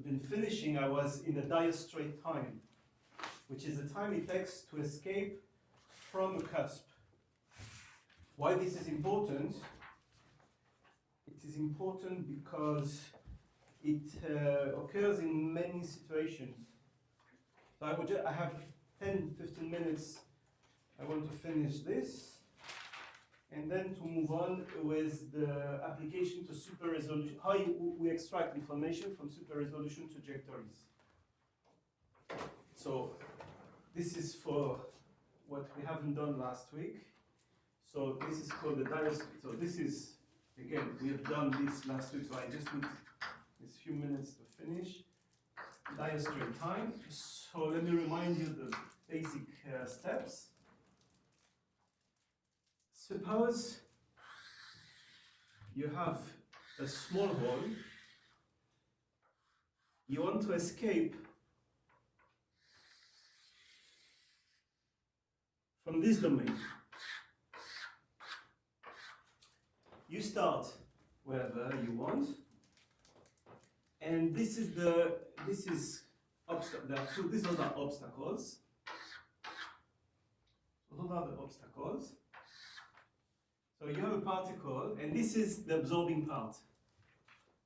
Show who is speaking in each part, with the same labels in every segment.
Speaker 1: been finishing, I was in the diastrate time, which is the time it takes to escape from a cusp. Why this is important? It is important because it occurs in many situations. So I have 10-15 minutes. I want to finish this, and then to move on with the application to super resolution, how we extract information from super resolution trajectories. So this is for what we haven't done last week. So this is called the diastrate. So this is, again, we have done this last week, so I just need these few minutes to finish. Diastrate time. So let me remind you the basic steps. Suppose you have a small hole, you want to escape from this domain. You start wherever you want, and these are obstacles. So those are the obstacles. So you have a particle, and this is the absorbing part.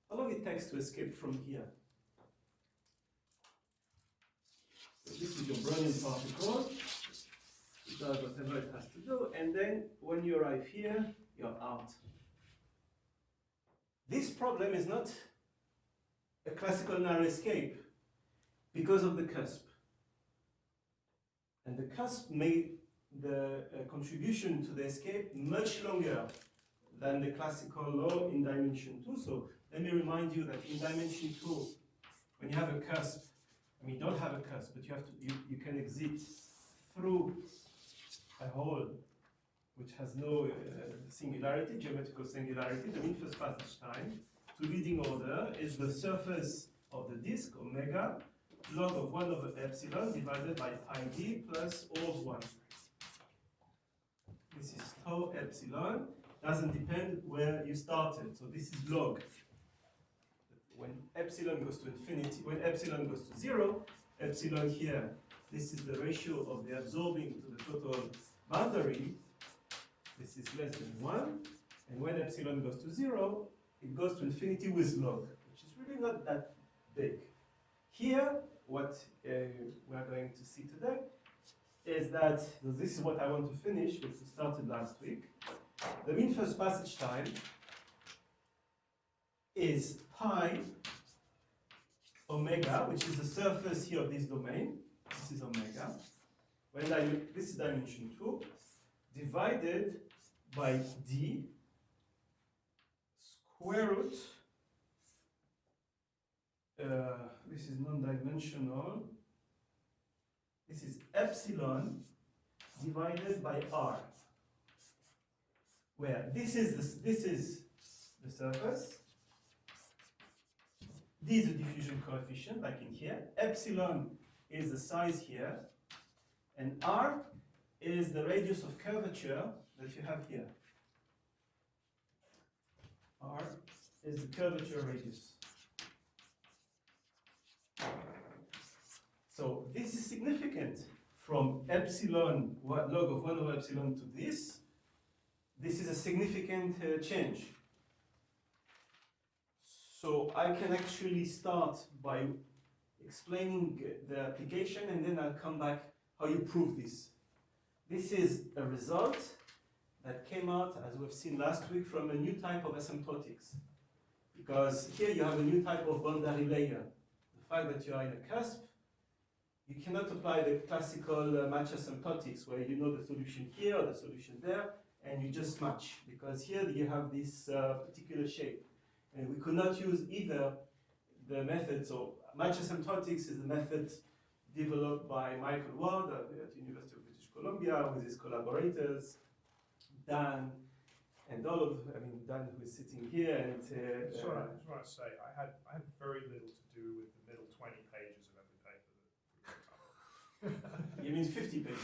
Speaker 1: How long it takes to escape from here? So this is your Brownian particle. It does whatever it has to do, and then when you arrive here, you're out. This problem is not a classical narrow escape because of the cusp. And the cusp made the contribution to the escape much longer than the classical law in dimension 2. So let me remind you that in dimension 2, when you have a cusp, I mean, you don't have a cusp, but you can exit through a hole which has no singularity, geometrical singularity. The mean first passage time to leading order is the surface of the disk, omega, log of 1 over epsilon divided by id plus O of 1. This is tau epsilon, doesn't depend where you started, so this is log. When epsilon goes to infinity, when epsilon goes to 0, epsilon here, this is the ratio of the absorbing to the total boundary, this is less than 1, and when epsilon goes to 0, it goes to infinity with log, which is really not that big. Here, what we are going to see today is that, this is what I want to finish, which we started last week. The mean first passage time is pi omega, which is the surface here of this domain. This is omega. This is dimension 2, divided by d square root. This is non-dimensional. This is epsilon divided by r, where this is the surface, d is the diffusion coefficient, like in here, epsilon is the size here, and r is the radius of curvature that you have here. R is the curvature radius. So this is significant from epsilon, log of 1 over epsilon to this. This is a significant change. So I can actually start by explaining the application, and then I'll come back how you prove this. This is a result that came out, as we've seen last week, from a new type of asymptotics. Because here you have a new type of boundary layer. The fact that you are in a cusp, you cannot apply the classical match asymptotics where you know the solution here or the solution there, and you just match. Because here you have this particular shape. And we could not use either the method. So match asymptotics is the method developed by Michael Ward at the University of British Columbia with his collaborators, Dan, and all of, Dan who is sitting here. And
Speaker 2: I just want to say, I had very little to do with the middle 20 pages of every paper that we wrote up.
Speaker 1: You mean 50 pages?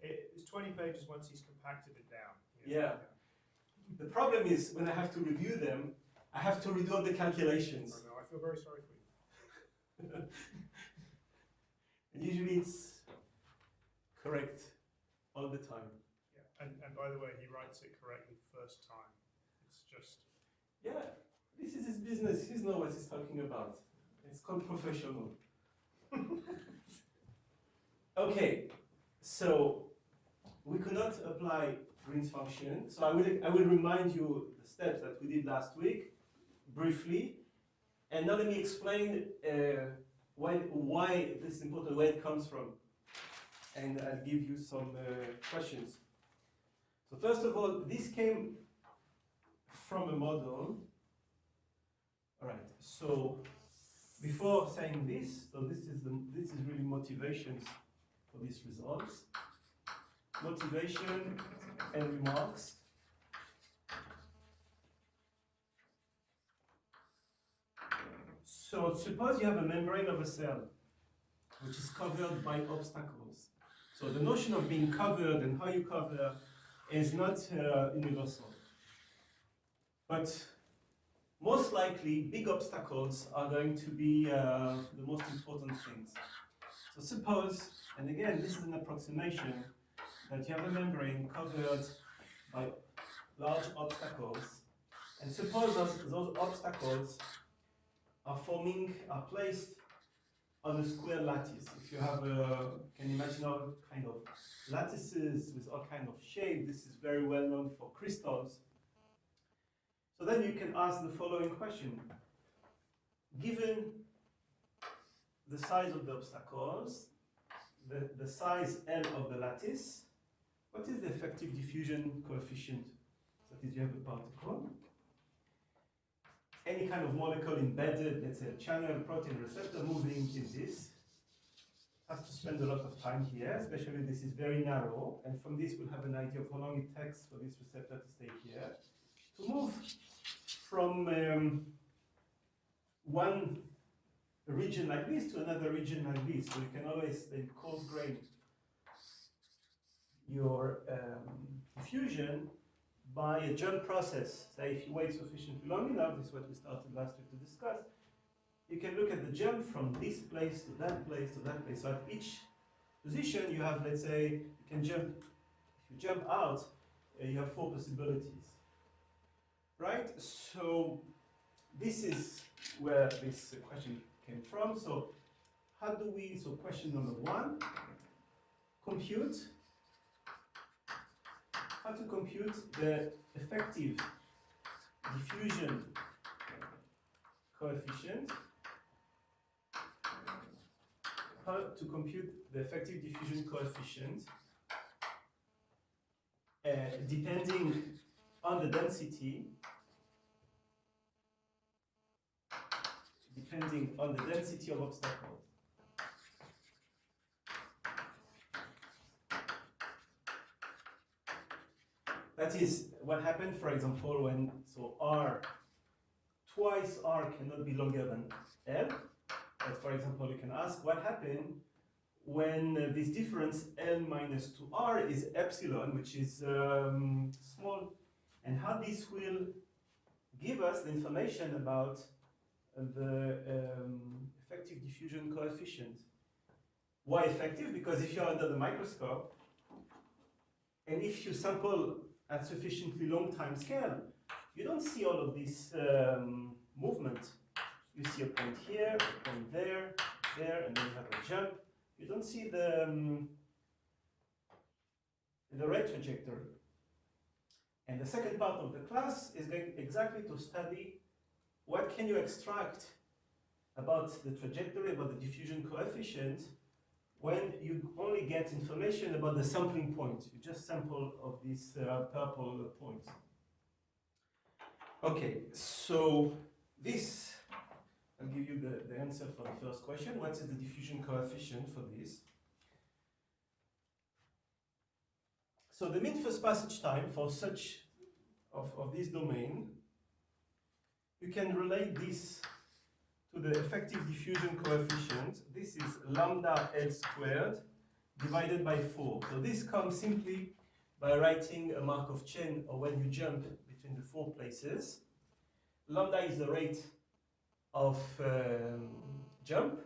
Speaker 2: It's 20 pages once he's compacted it down.
Speaker 1: Yeah. The problem is when I have to review them, I have to redo all the calculations.
Speaker 2: I know, I feel very sorry for you.
Speaker 1: And usually it's correct all the time.
Speaker 2: Yeah. And by the way, he writes it correctly first time. It's just,
Speaker 1: Yeah, this is his business. He knows what he's talking about. It's called professional. Okay, so we could not apply Green's function. So I will remind you the steps that we did last week briefly. And now let me explain why this is important, where it comes from. And I'll give you some questions. So first of all, this came from a model. All right, so before saying this, so this is really motivations for these results. Motivation and remarks. So suppose you have a membrane of a cell which is covered by obstacles. So the notion of being covered and how you cover is not universal. But most likely, big obstacles are going to be the most important things. So suppose, and again, this is an approximation, that you have a membrane covered by large obstacles, and suppose those obstacles are placed on a square lattice. If you have can you imagine all kind of lattices with all kind of shape? This is very well known for crystals. So then you can ask the following question. Given the size of the obstacles, the size L of the lattice, what is the effective diffusion coefficient? That is, you have a particle, any kind of molecule embedded, let's say a channel, protein, receptor moving in this, has to spend a lot of time here, especially this is very narrow, and from this we'll have an idea of how long it takes for this receptor to stay here. To move from one region like this to another region like this, so you can always then coarse grain your diffusion by a jump process. Say if you wait sufficiently long enough, this is what we started last week to discuss, you can look at the jump from this place to that place to that place. So at each position you have, let's say, you can jump, if you jump out, you have 4 possibilities. Right? So this is where this question came from. So how do we, so question number 1, compute, how to compute the effective diffusion coefficient, how to compute the effective diffusion coefficient depending on the density, of obstacles. That is what happened, for example, when, so R, twice R cannot be longer than L. But for example, you can ask what happened when this difference L minus 2R is epsilon, which is small, and how this will give us the information about the effective diffusion coefficient. Why effective? Because if you're under the microscope, and if you sample at sufficiently long time scale, you don't see all of this movement. You see a point here, a point there, and then you have a jump. You don't see the red trajectory. And the second part of the class is going exactly to study what can you extract about the trajectory, about the diffusion coefficient, when you only get information about the sampling point. You just sample of these purple points. Okay, so this, I'll give you the answer for the first question. What is the diffusion coefficient for this? So the mean first passage time for such of this domain, you can relate this to the effective diffusion coefficient. This is lambda L squared divided by 4. So this comes simply by writing a Markov chain, or when you jump between the 4 places. Lambda is the rate of jump,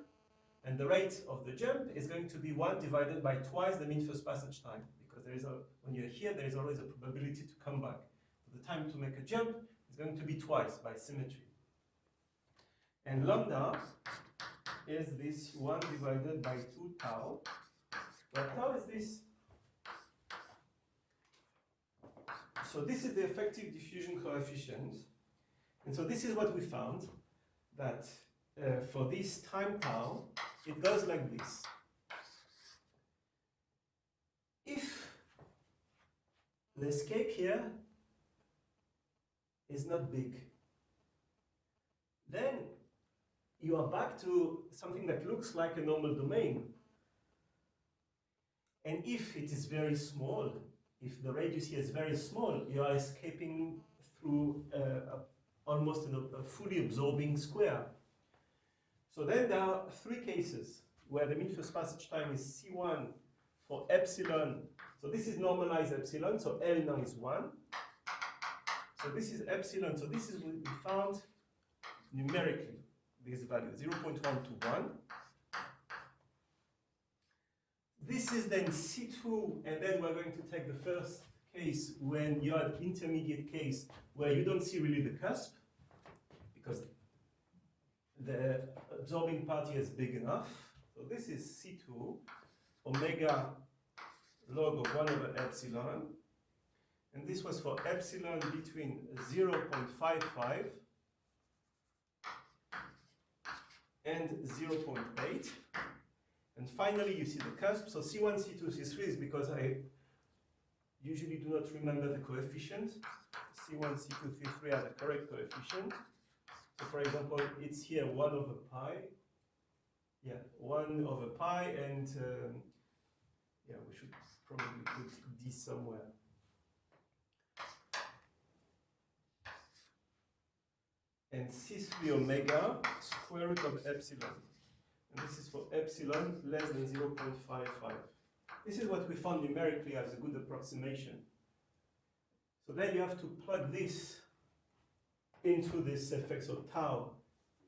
Speaker 1: And the rate of the jump is going to be 1 divided by twice the mean first passage time, because there is when you're here, there is always a probability to come back. So the time to make a jump is going to be twice by symmetry. And lambda is this 1 divided by 2 tau. Well, tau is this. So this is the effective diffusion coefficient. And so this is what we found, that for this time tau, it goes like this. If the escape here is not big, then you are back to something that looks like a normal domain. And if it is very small, if the radius here is very small, you are escaping through almost a fully absorbing square. So then there are 3 cases where the mean first passage time is C1 for epsilon. So this is normalized epsilon, so L now is 1. So this is epsilon, so this is what we found numerically, this value, 0.1 to 1. This is then C2, and then we're going to take the first case when you are the intermediate case where you don't see really the cusp, because the absorbing part here is big enough. So this is C2, omega log of 1 over epsilon. And this was for epsilon between 0.55 and 0.8. And finally, you see the cusp. So C1, C2, C3 is because I usually do not remember the coefficient. C1, C2, C3 are the correct coefficient. So for example, it's here 1 over pi. Yeah, 1 over pi, and yeah, we should probably put D somewhere. And C3 omega square root of epsilon. And this is for epsilon less than 0.55. This is what we found numerically as a good approximation. So then you have to plug this into this effect. So tau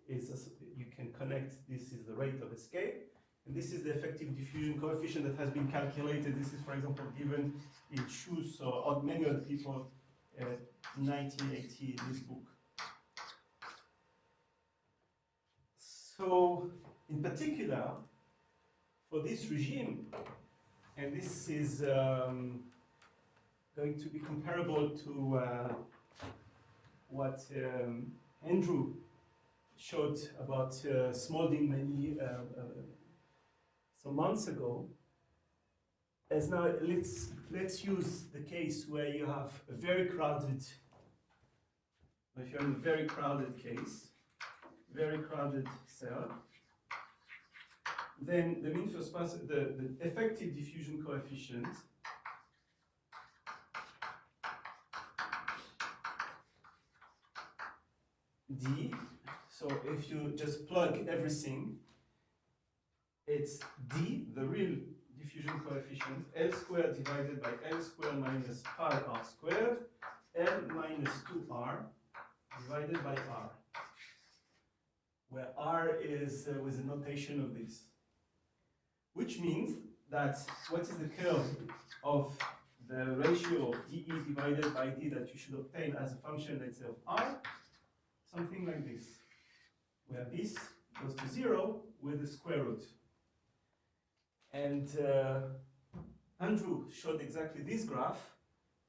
Speaker 1: is, you can connect, this is the rate of escape. And this is the effective diffusion coefficient that has been calculated. This is, for example, given in Schuss or many other people in 1980 in this book. So, in particular, for this regime, and this is going to be comparable to what Andrew showed about Smalding many some months ago. As now, let's use the case where you have a very crowded, if you're in a very crowded case, very crowded cell, then the mean first pass, the effective diffusion coefficient D. So if you just plug everything, it's D, the real diffusion coefficient, L squared divided by L squared minus pi R squared, L minus 2R divided by R, where R is with the notation of this. Which means that what is the curve of the ratio of dE divided by D that you should obtain as a function, let's say, of R? Something like this, where this goes to 0 with the square root. And Andrew showed exactly this graph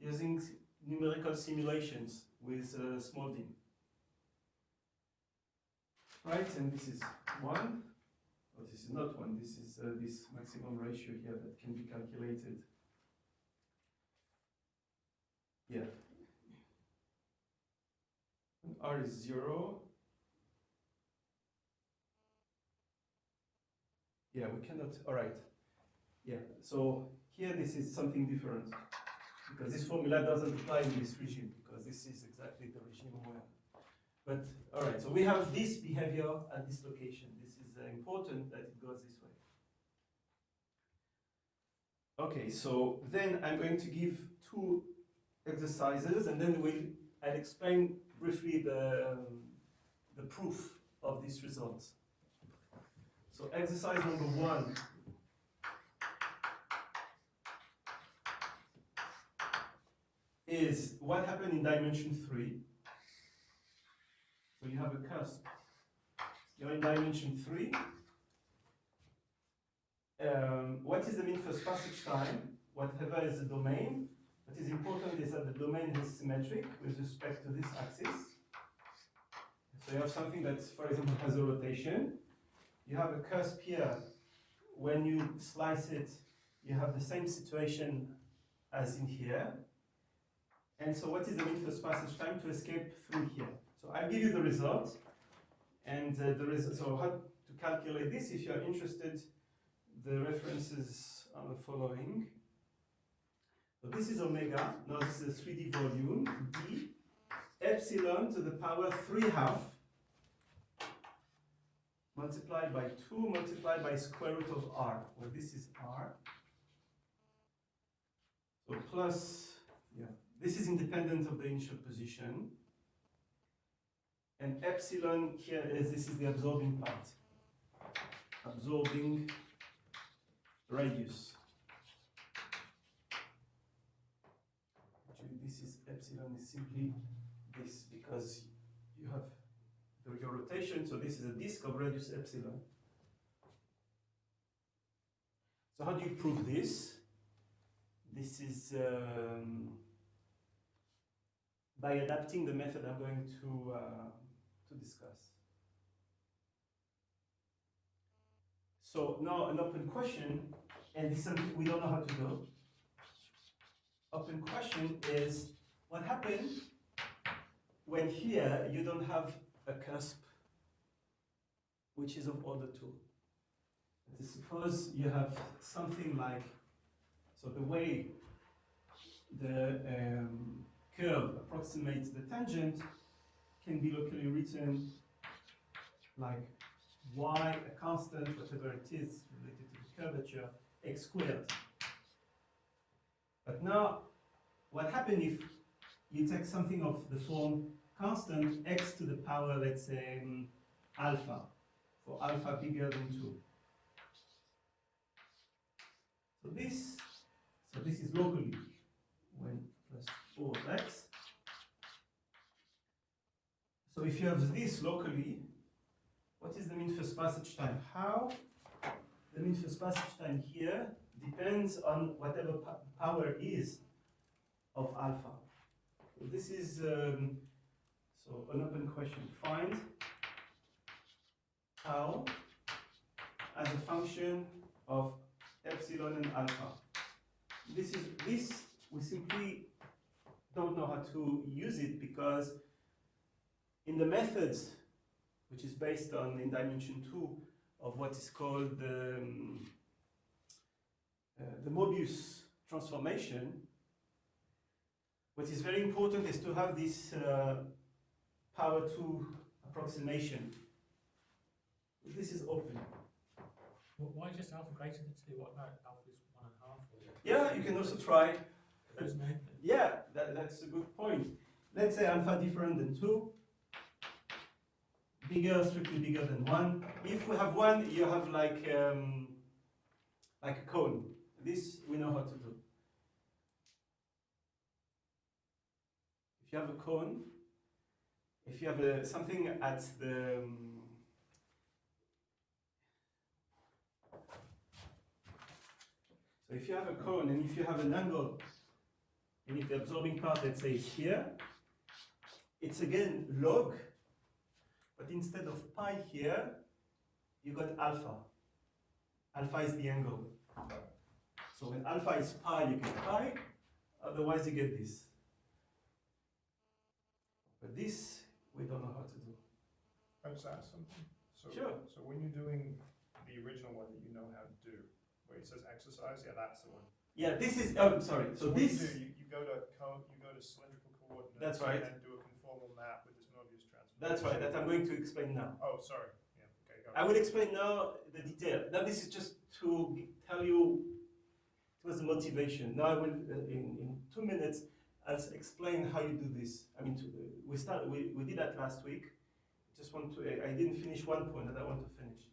Speaker 1: using numerical simulations with Smalding. Right, and this is 1. Oh, this is not 1, this is this maximum ratio here that can be calculated. Yeah. And R is 0. Yeah, we cannot, all right. Yeah, so here this is something different, because this formula doesn't apply in this regime, because this is exactly the regime where. But, all right, so we have this behavior at this location. This is important that it goes this way. Okay, so then I'm going to give 2 exercises, and then I'll explain briefly the proof of these results. So exercise number 1. Is what happened in dimension 3. So you have a cusp. You're in dimension 3. What is the mean first passage time? Whatever is the domain. What is important is that the domain is symmetric with respect to this axis. So you have something that, for example, has a rotation. You have a cusp here. When you slice it, you have the same situation as in here. And so what is the mean first passage time to escape through here? So I'll give you the result. And so how to calculate this, if you're interested, the references are the following. So this is omega. Now this is a 3D volume. D epsilon to the power 3/2 multiplied by 2 multiplied by square root of r. Well, this is r. So plus, yeah, this is independent of the initial position. And epsilon here this is the absorbing part. Absorbing radius. Actually, this is epsilon is simply this because you have your rotation, so this is a disk of radius epsilon. So how do you prove this? This is by adapting the method I'm going to discuss. So now an open question, and this is something we don't know how to do. Open question is, what happens when here you don't have a cusp which is of order 2? Suppose you have something like, so the way the curve approximates the tangent can be locally written like y, a constant, whatever it is related to the curvature, x squared. But now, what happens if you take something of the form constant x to the power, let's say, alpha, for alpha bigger than 2. So this is locally, when plus 4 of x. So if you have this locally, what is the mean first passage time? How? The mean first passage time here depends on whatever power is of alpha. So this is so an open question. Find how as a function of epsilon and alpha. This we simply don't know how to use it because in the methods, which is based on in dimension 2 of what is called the Mobius transformation, what is very important is to have this power 2 approximation. This is open.
Speaker 3: Well, why just alpha greater than 2? What about alpha is 1.5?
Speaker 1: Yeah, you can also try.
Speaker 3: Isn't it?
Speaker 1: Yeah, that's a good point. Let's say alpha different than 2. Bigger, strictly bigger than 1. If we have 1, you have like a cone. This we know how to do. If you have a cone, if you have something at the so if you have a cone and if you have an angle, and if the absorbing part, let's say, is here, it's again log. But instead of pi here, you got alpha. Alpha is the angle. So when alpha is pi, you get pi. Otherwise, you get this. But this, we don't know how to do.
Speaker 2: Can I just ask something? So,
Speaker 1: Sure.
Speaker 2: So when you're doing the original one that you know how to do, where it says exercise, yeah, that's the one.
Speaker 1: Yeah, this is, oh, sorry. So
Speaker 2: what
Speaker 1: this,
Speaker 2: you go to cylindrical coordinates.
Speaker 1: That's right.
Speaker 2: And then do a conformal map with this Mobius transform.
Speaker 1: that's right, that I'm going to explain now.
Speaker 2: Oh, sorry. Yeah. Okay. Go
Speaker 1: I will explain now the detail. Now this is just to tell you it was the motivation. Now I will, in 2 minutes, I'll explain how you do this. I mean, we did that last week. Just want to, I didn't finish one point that I want to finish.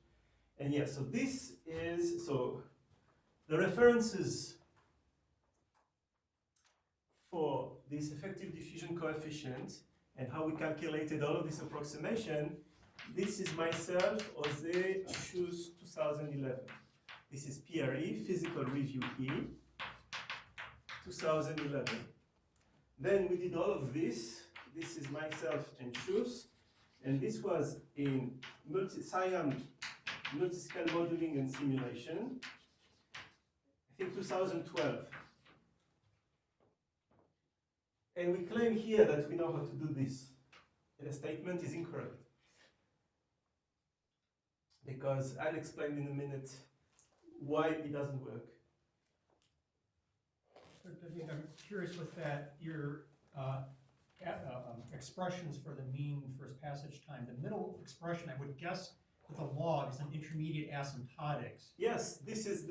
Speaker 1: And yeah, so this is, so the references for this effective diffusion coefficient and how we calculated all of this approximation, this is myself, Jose Shoes 2011. This is PRE, Physical Review E, 2011. Then we did all of this. This is myself and Shoes. And this was in Cyan multiscale modeling and simulation, I think 2012. And we claim here that we know how to do this. And the statement is incorrect. Because I'll explain in a minute why it doesn't work.
Speaker 4: I'm curious with that, your expressions for the mean first passage time, the middle expression, I would guess with a log is an intermediate asymptotics.
Speaker 1: Yes, this is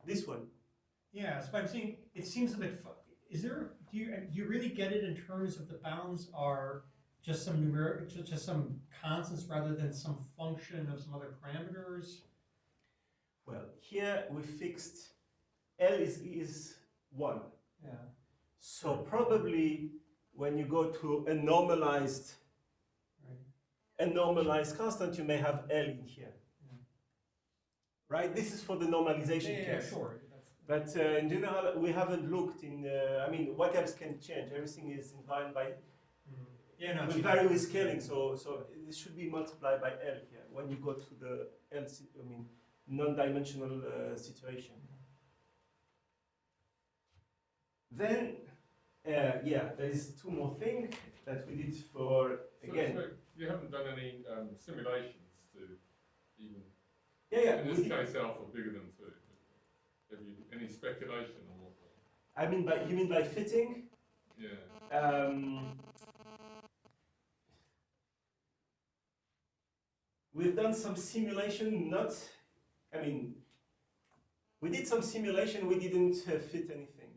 Speaker 1: this one.
Speaker 4: Yeah, so I'm saying it seems a bit. Is there? Do you really get it in terms of the bounds are just some numeric, just some constants rather than some function of some other parameters?
Speaker 1: Well, here we fixed L is 1.
Speaker 4: Yeah.
Speaker 1: So probably when you go to a normalized constant, you may have L in here.
Speaker 4: Yeah.
Speaker 1: Right? This is for the normalization
Speaker 4: Yeah,
Speaker 1: case.
Speaker 4: sure.
Speaker 1: But in general, we haven't looked in, I mean, what else can change? Everything is invariant by,
Speaker 4: Yeah, no,
Speaker 1: will vary with scaling, so this should be multiplied by L here when you go to the L, I mean, non-dimensional situation. Then, yeah, there is two more things that we did for, again.
Speaker 5: So you haven't done any simulations to even,
Speaker 1: Yeah,
Speaker 5: in this case, alpha bigger than 2. Have you any speculation on what?
Speaker 1: I mean, you mean by fitting?
Speaker 5: Yeah.
Speaker 1: We've done some simulation, I mean, we did some simulation, we didn't fit anything.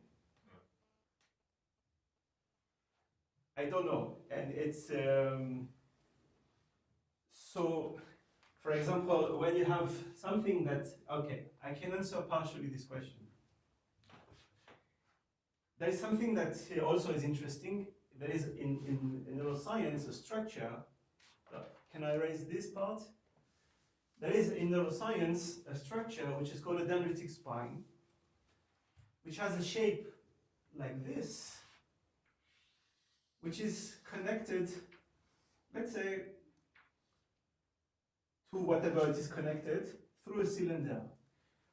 Speaker 1: I don't know, and it's, so, for example, when you have something that, okay, I can answer partially this question. There is something that also is interesting. There is in neuroscience a structure. Can I erase this part? There is in neuroscience a structure which is called a dendritic spine, which has a shape like this, which is connected, let's say, to whatever it is connected through a cylinder.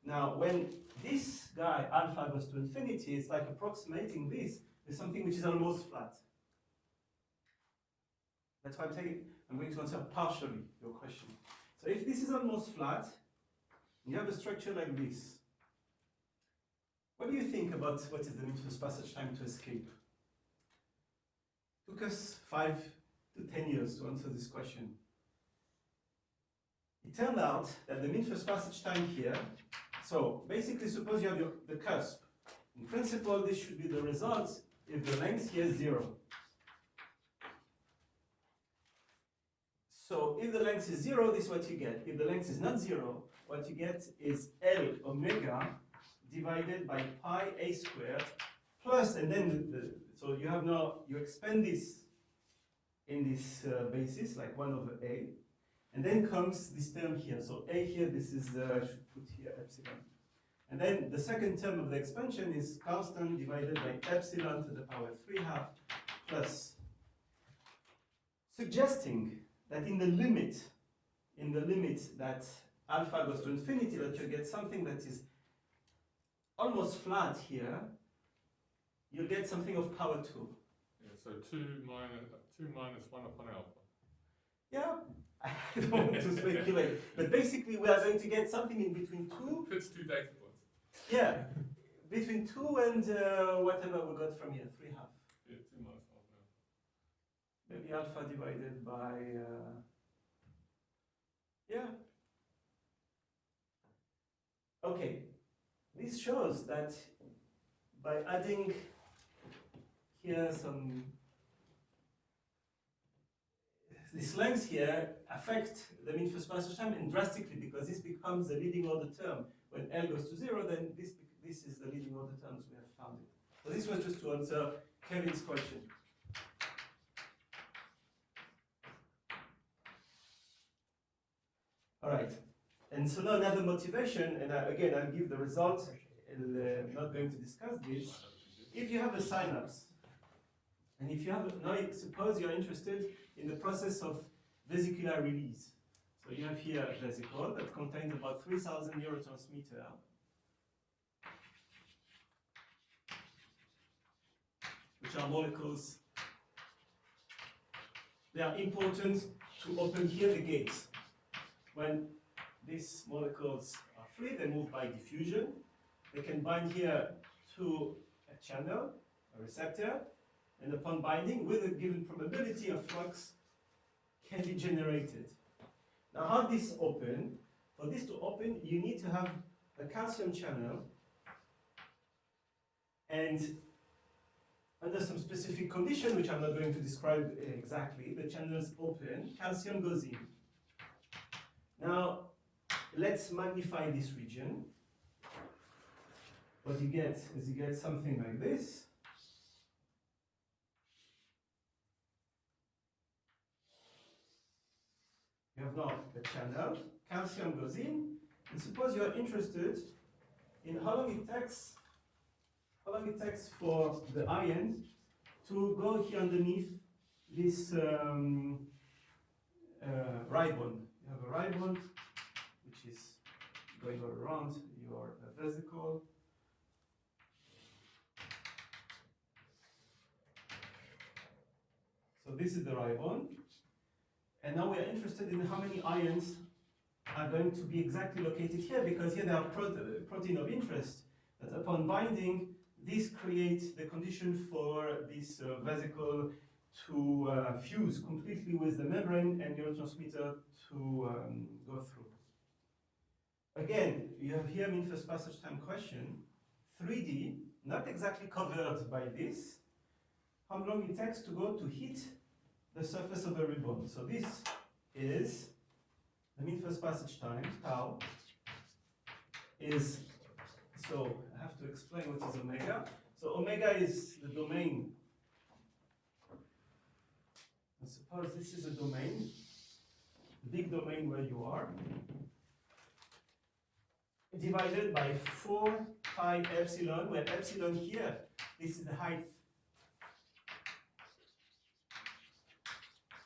Speaker 1: Now, when this guy, alpha, goes to infinity, it's like approximating this with something which is almost flat. That's why I'm going to answer partially your question. So if this is almost flat, you have a structure like this. What do you think about what is the mean first passage time to escape? It took us 5 to 10 years to answer this question. It turned out that the mean first passage time here, so basically suppose you have the cusp. In principle, this should be the result if the length here is 0. So if the length is 0, this is what you get. If the length is not 0, what you get is L omega divided by pi a squared plus, and then so you have now, you expand this in this basis, like 1 over a, and then comes this term here. So a here, this is, I should put here epsilon. And then the second term of the expansion is constant divided by epsilon to the power 3/2 plus, suggesting that in the limit that alpha goes to infinity, that you get something that is almost flat here, you'll get something of power 2.
Speaker 5: Yeah, so 2 minus 1 upon alpha.
Speaker 1: Yeah, I don't want to speculate, but basically we are going to get something in between 2.
Speaker 5: Fits 2 data points.
Speaker 1: Yeah, between 2 and whatever we got from here, 3/2.
Speaker 5: Yeah, 2 minus 1 upon alpha.
Speaker 1: Maybe alpha divided by, yeah. Okay, this shows that by adding these lengths here affect the mean first passage time and drastically, because this becomes the leading order term. When L goes to 0, then this is the leading order term as we have found it. So this was just to answer Kevin's question. All right, and so now another motivation, and again, I'll give the result, and I'm not going to discuss this. If you have a synapse, and if you have, now suppose you're interested in the process of vesicular release. So you have here a vesicle that contains about 3,000 neurotransmitter. Which are molecules. They are important to open here the gates. When these molecules are free, they move by diffusion. They can bind here to a channel, a receptor, and upon binding, with a given probability of flux, can be generated. Now, how this open? For this to open, you need to have a calcium channel, and under some specific condition, which I'm not going to describe exactly, the channels open, calcium goes in. Now, let's magnify this region. What you get is you get something like this. You have now a channel, calcium goes in, and suppose you are interested in how long it takes for the ion to go here underneath this ribond. You have a ribond which is going all around your vesicle. So this is the ribond. And now we are interested in how many ions are going to be exactly located here, because here there are protein of interest that upon binding, this creates the condition for this vesicle to fuse completely with the membrane and neurotransmitter to go through. Again, you have here mean first passage time question, 3D, not exactly covered by this, how long it takes to go to hit the surface of a ribbon. So this is the mean first passage time, tau, is, so I have to explain what is omega. So omega is the domain. And suppose this is a domain, the big domain where you are, divided by 4 pi epsilon, where epsilon here, this is the height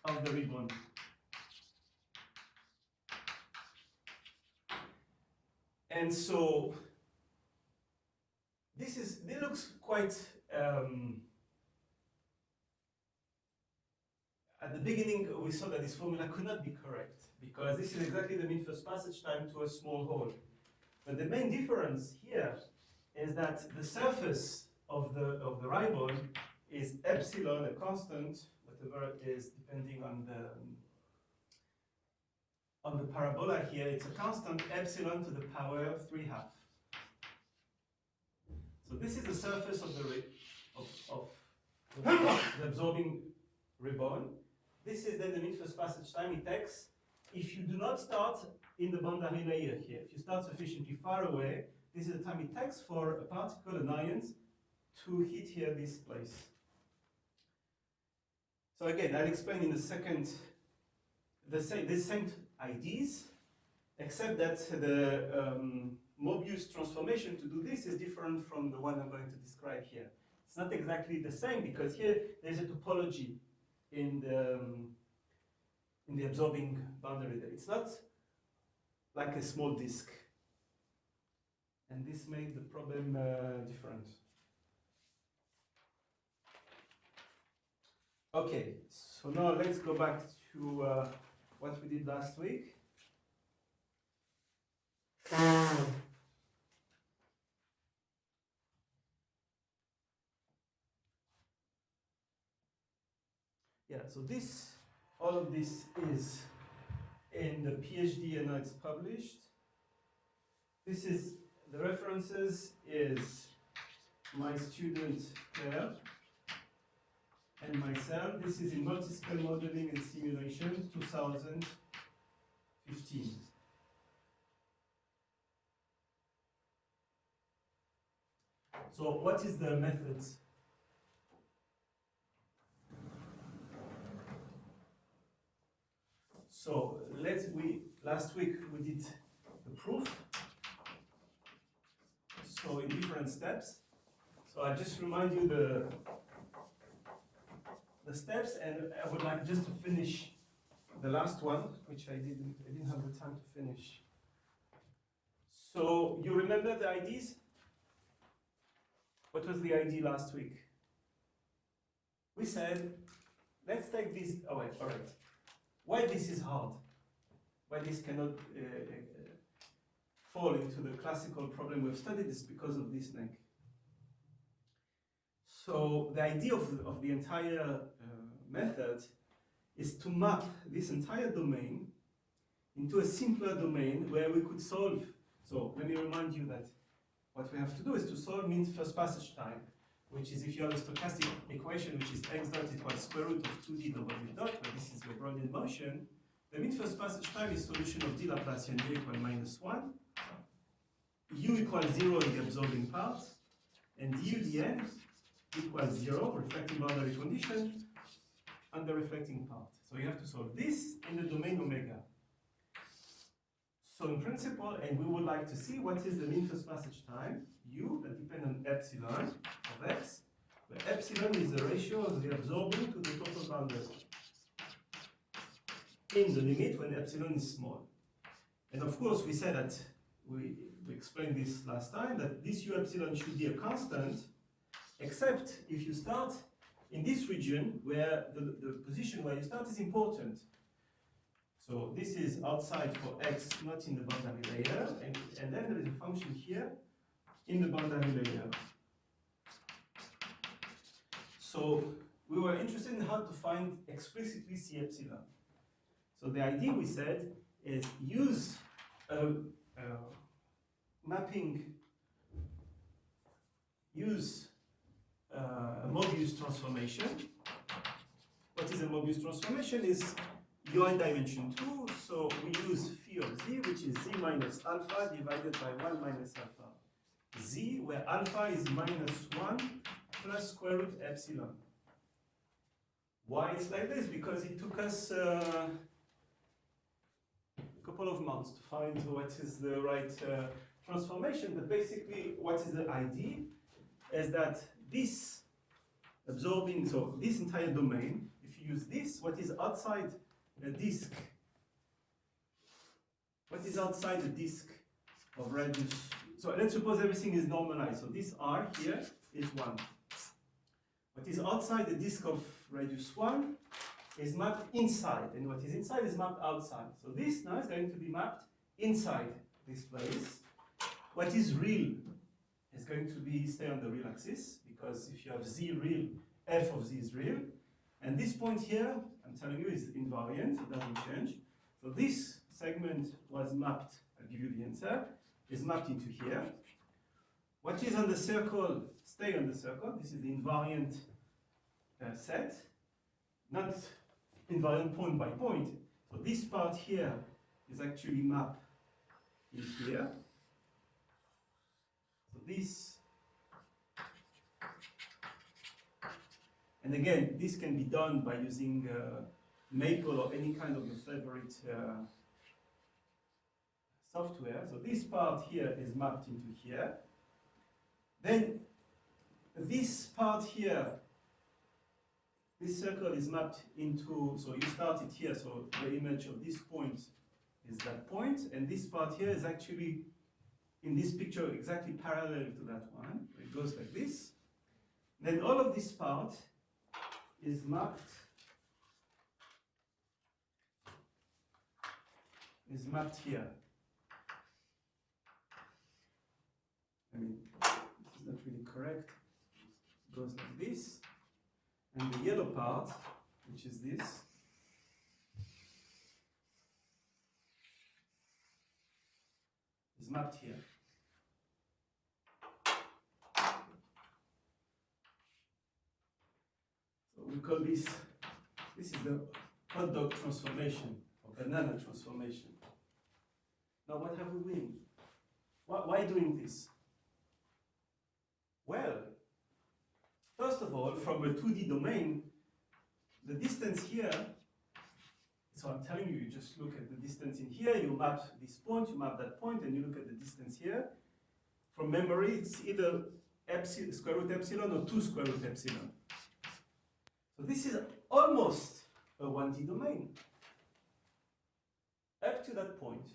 Speaker 1: of the ribbon. And so this looks quite at the beginning we saw that this formula could not be correct, because this is exactly the mean first passage time to a small hole. But the main difference here is that the surface of the ribon is epsilon, a constant, whatever it is, depending on the parabola here, it's a constant epsilon to the power of 3/2. So this is the surface of the the absorbing ribbon. This is then the mean first passage time it takes if you do not start in the boundary layer here. If you start sufficiently far away, this is the time it takes for a particle, an ion, to hit here this place. So again, I'll explain in a second the same ideas, except that the Mobius transformation to do this is different from the one I'm going to describe here. It's not exactly the same, because here there's a topology in the absorbing boundary. It's not like a small disk, and this made the problem different. Okay, so now let's go back to what we did last week. Yeah, so all of this is in the PhD and now it's published. This is, the references is my student Claire, and myself. This is in multi-scale modeling and simulation 2015. So what is the method? So last week we did the proof. So in different steps. So I just remind you the steps, and I would like just to finish the last one, which I didn't have the time to finish. So you remember the IDs? What was the ID last week? We said, let's take this, all right. Why this is hard? Why this cannot fall into the classical problem we've studied is because of this neck. So the idea of the entire method is to map this entire domain into a simpler domain where we could solve. So let me remind you that what we have to do is to solve mean first passage time, which is if you have a stochastic equation, which is x dot equals square root of 2d w dot, where this is your Brownian motion, the mean first passage time is solution of d Laplacian d equal -1, u equals 0 in the absorbing part, and du dn equals 0, reflecting boundary condition, and the reflecting part. So you have to solve this in the domain omega. So in principle, and we would like to see what is the mean first passage time, u, that depends on epsilon of x, where epsilon is the ratio of the absorbing to the total boundary in the limit when epsilon is small. And of course, we said that, we explained this last time, that this u epsilon should be a constant, except if you start in this region where the position where you start is important. So this is outside for x, not in the boundary layer, and then there is a function here in the boundary layer. So we were interested in how to find explicitly C epsilon. So the idea, we said, is use mapping, use a Mobius transformation. What is a Mobius transformation? Is you are in dimension 2, so we use phi of z, which is z minus alpha divided by 1 minus alpha z, where alpha is -1 plus square root epsilon. Why it's like this? Because it took us a couple of months to find what is the right transformation, but basically what is the idea is that this absorbing, so this entire domain, if you use this, what is outside the disk, what is outside the disk of radius, so let's suppose everything is normalized, so this r here is 1. What is outside the disk of radius 1 is mapped inside, and what is inside is mapped outside. So this now is going to be mapped inside this place. What is real is going to be stay on the real axis, because if you have z real, f of z is real. And this point here, I'm telling you, is invariant, it doesn't change. So this segment was mapped, I'll give you the answer, is mapped into here. What is on the circle, stay on the circle. This is the invariant set, not invariant point by point. So this part here is actually mapped in here. So this, and again, this can be done by using Maple or any kind of your favorite software. So this part here is mapped into here. Then this part here, this circle is mapped into, so you start it here, so the image of this point is that point, and this part here is actually in this picture exactly parallel to that one. It goes like this. Then all of this part is mapped here. I mean, this is not really correct. It goes like this. And the yellow part, which is this, is mapped here. So we call this is the hot dog transformation, or banana transformation. Now what have we win? Why doing this? Well, first of all, from a 2D domain, the distance here, so I'm telling you, you just look at the distance in here, you map this point, you map that point, and you look at the distance here. From memory, it's either epsilon, square root epsilon or 2 square root epsilon. So this is almost a 1D domain. Up to that point.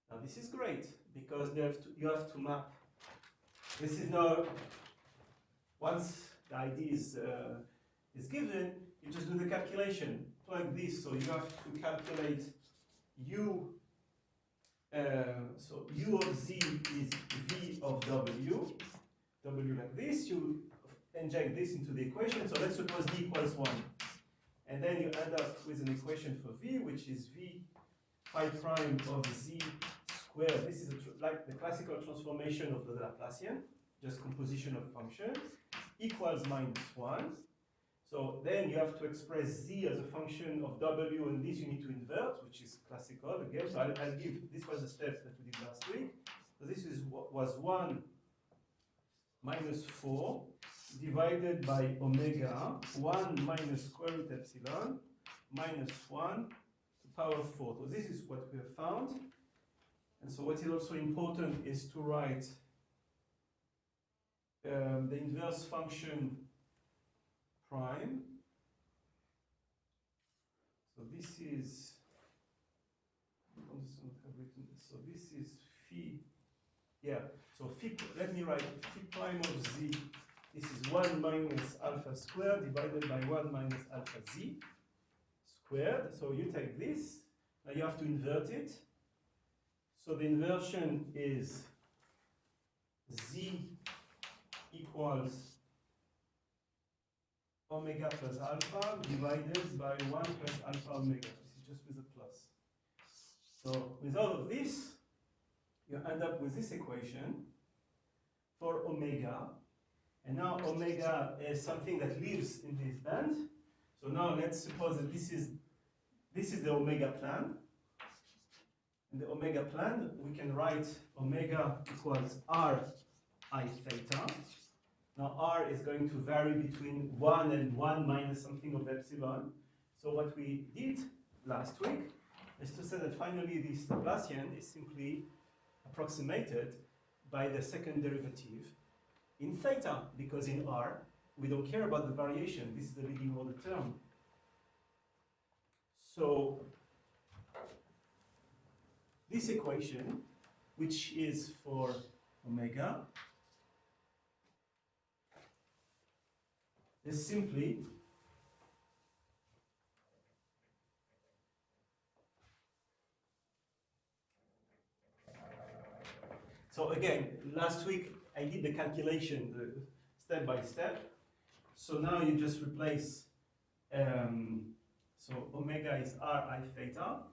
Speaker 1: Now this is great, because you have to map. This is now, once the ID is given, you just do the calculation. Plug this, so you have to calculate U. So U of Z is V of W. W like this, you inject this into the equation. So let's suppose D equals 1. And then you end up with an equation for V, which is V phi prime of Z squared. This is like the classical transformation of the Laplacian, just composition of functions, equals -1. So then you have to express Z as a function of W, and this you need to invert, which is classical again. So I'll give, this was a step that we did last week. So this was 1 minus 4 divided by omega, 1 minus square root epsilon, minus 1 to power 4. So this is what we have found. And so what is also important is to write the inverse function prime. So this is, so this is phi, yeah, so phi, let me write phi prime of Z. This is 1 minus alpha squared divided by 1 minus alpha Z squared. So you take this, now you have to invert it. So the inversion is Z equals omega plus alpha divided by 1 plus alpha omega. This is just with a plus. So with all of this, you end up with this equation for omega. And now omega is something that lives in this band. So now let's suppose that this is the omega plan. In the omega plan, we can write omega equals r I theta. Now r is going to vary between 1 and 1 minus something of epsilon. So what we did last week is to say that finally this Laplacian is simply approximated by the second derivative in theta, because in r, we don't care about the variation. This is the leading order term. So this equation, which is for omega, is simply so again, last week I did the calculation step by step. So now you just replace, so omega is r I theta.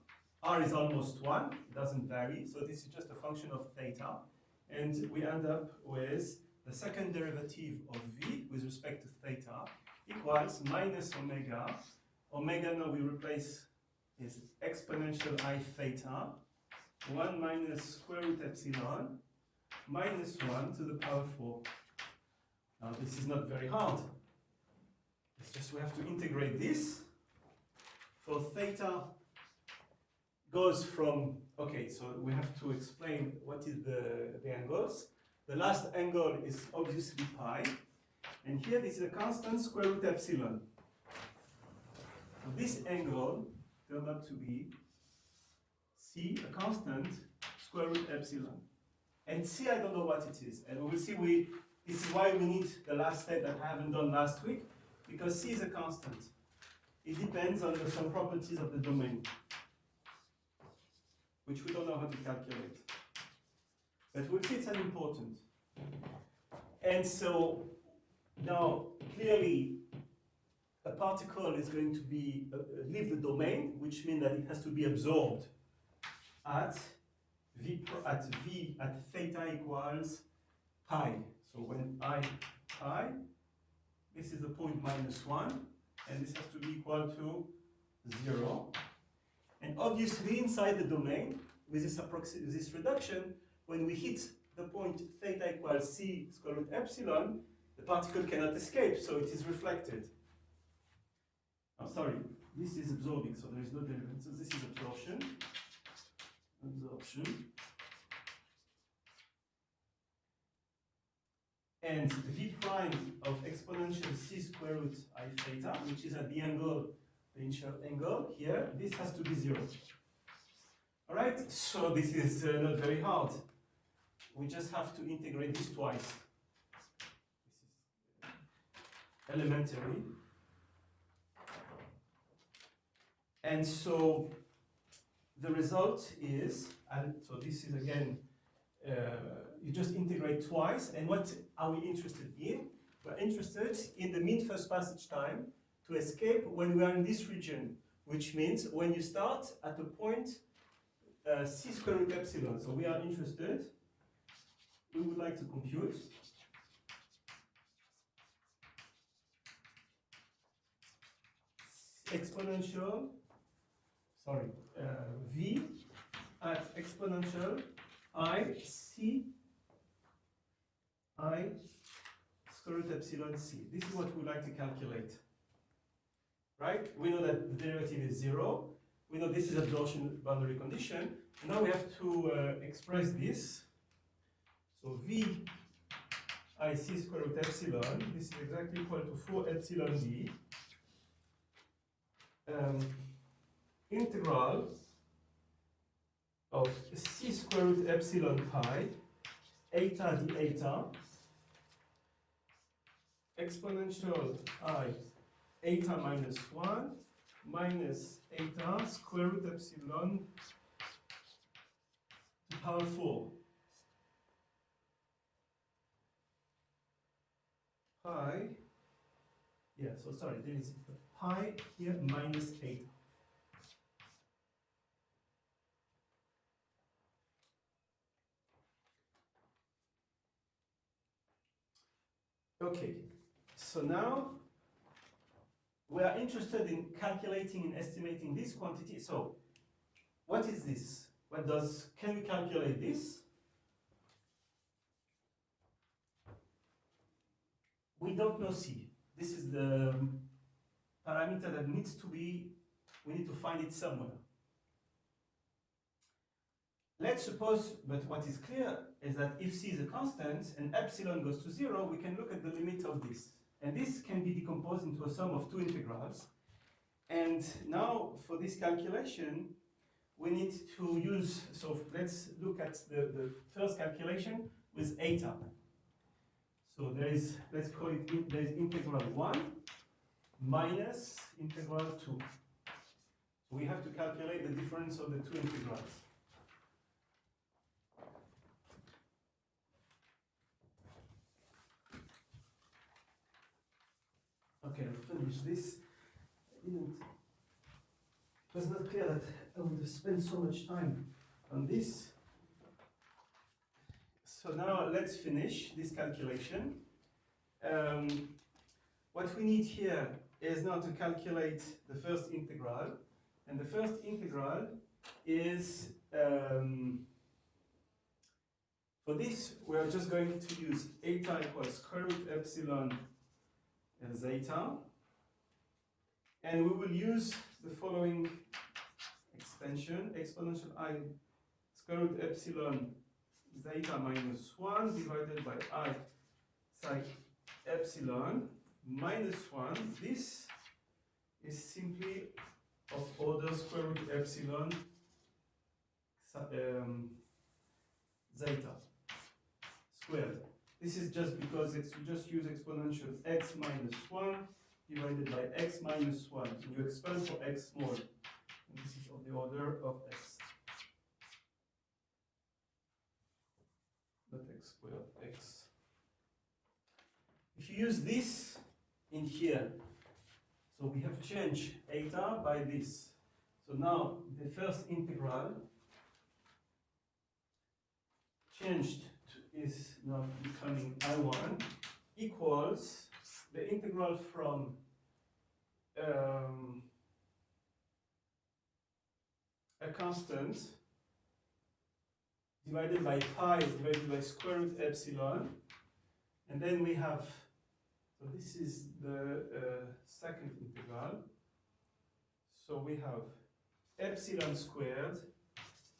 Speaker 1: R is almost 1, it doesn't vary, so this is just a function of theta. And we end up with the second derivative of v with respect to theta equals minus omega. Omega now we replace is exponential I theta, 1 minus square root epsilon, minus 1 to the power 4. Now this is not very hard. It's just we have to integrate this. For theta goes from, okay, so we have to explain what is the angles. The last angle is obviously pi. And here this is a constant square root epsilon. So this angle turned out to be C, a constant square root epsilon. And C, I don't know what it is. And we'll see, this is why we need the last step that I haven't done last week, because C is a constant. It depends on some properties of the domain, which we don't know how to calculate. But we'll see it's unimportant. And so now clearly a particle is going to be leave the domain, which means that it has to be absorbed at theta equals pi. So when I pi, This is the point -1, and this has to be equal to 0. And obviously, inside the domain, with this reduction, when we hit the point theta equals c square root epsilon, the particle cannot escape, so it is reflected. Oh, sorry, this is absorbing, so there is no derivative. So this is absorption. Absorption. And v prime of exponential c square root I theta, which is at the angle, the initial angle here, this has to be 0. All right, so this is not very hard. We just have to integrate this twice. This is elementary. And so the result is, and so this is again, you just integrate twice. And what are we interested in? We're interested in the mean first passage time to escape when we are in this region, which means when you start at the point c square root epsilon. So we are interested, we would like to compute exponential, v at exponential I c I square root epsilon c. This is what we like to calculate. Right? We know that the derivative is 0. We know this is absorption boundary condition. And now we have to express this. So v I c square root epsilon, this is exactly equal to 4 epsilon d. Integral of c square root epsilon pi eta d eta exponential I eta minus 1 minus eta square root epsilon to power 4 pi, yeah, so sorry, there is pi here minus 8. Okay, so now we are interested in calculating and estimating this quantity. So what is this? Can we calculate this? We don't know C. This is the parameter that needs to be, we need to find it somewhere. Let's suppose, but what is clear is that if C is a constant and epsilon goes to 0, we can look at the limit of this. And this can be decomposed into a sum of two integrals. And now for this calculation, we need to use, so let's look at the first calculation with eta. So there is, let's call it, there is integral 1 minus integral 2. So we have to calculate the difference of the two integrals. Okay, I'll finish this. It was not clear that I would spend so much time on this. So now let's finish this calculation. What we need here is now to calculate the first integral. And the first integral is, for this, we are just going to use eta equals square root epsilon zeta. And we will use the following extension, exponential I square root epsilon zeta minus 1 divided by I psi epsilon minus 1. This is simply of order square root epsilon zeta squared. This is just because we just use exponential x minus 1 divided by x minus 1. And you expand for x small. And this is of the order of x. Not x squared, x. If you use this in here, so we have changed eta by this. So now the first integral changed is now becoming I1 equals the integral from a constant divided by pi divided by square root epsilon, and then we have, so this is the second integral, so we have epsilon squared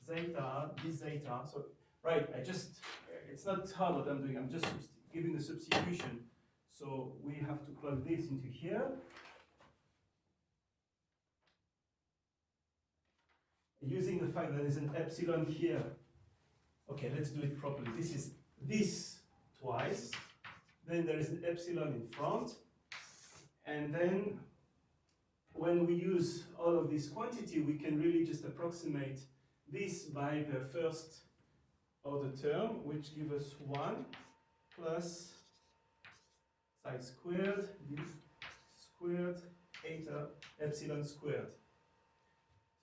Speaker 1: zeta, this zeta, so right, it's not hard what I'm doing, I'm just giving the substitution, so we have to plug this into here. Using the fact that there's an epsilon here. Okay, let's do it properly. This is this twice, then there is an epsilon in front, and then when we use all of this quantity, we can really just approximate this by the first order term, which gives us 1 plus psi squared, this squared, eta epsilon squared.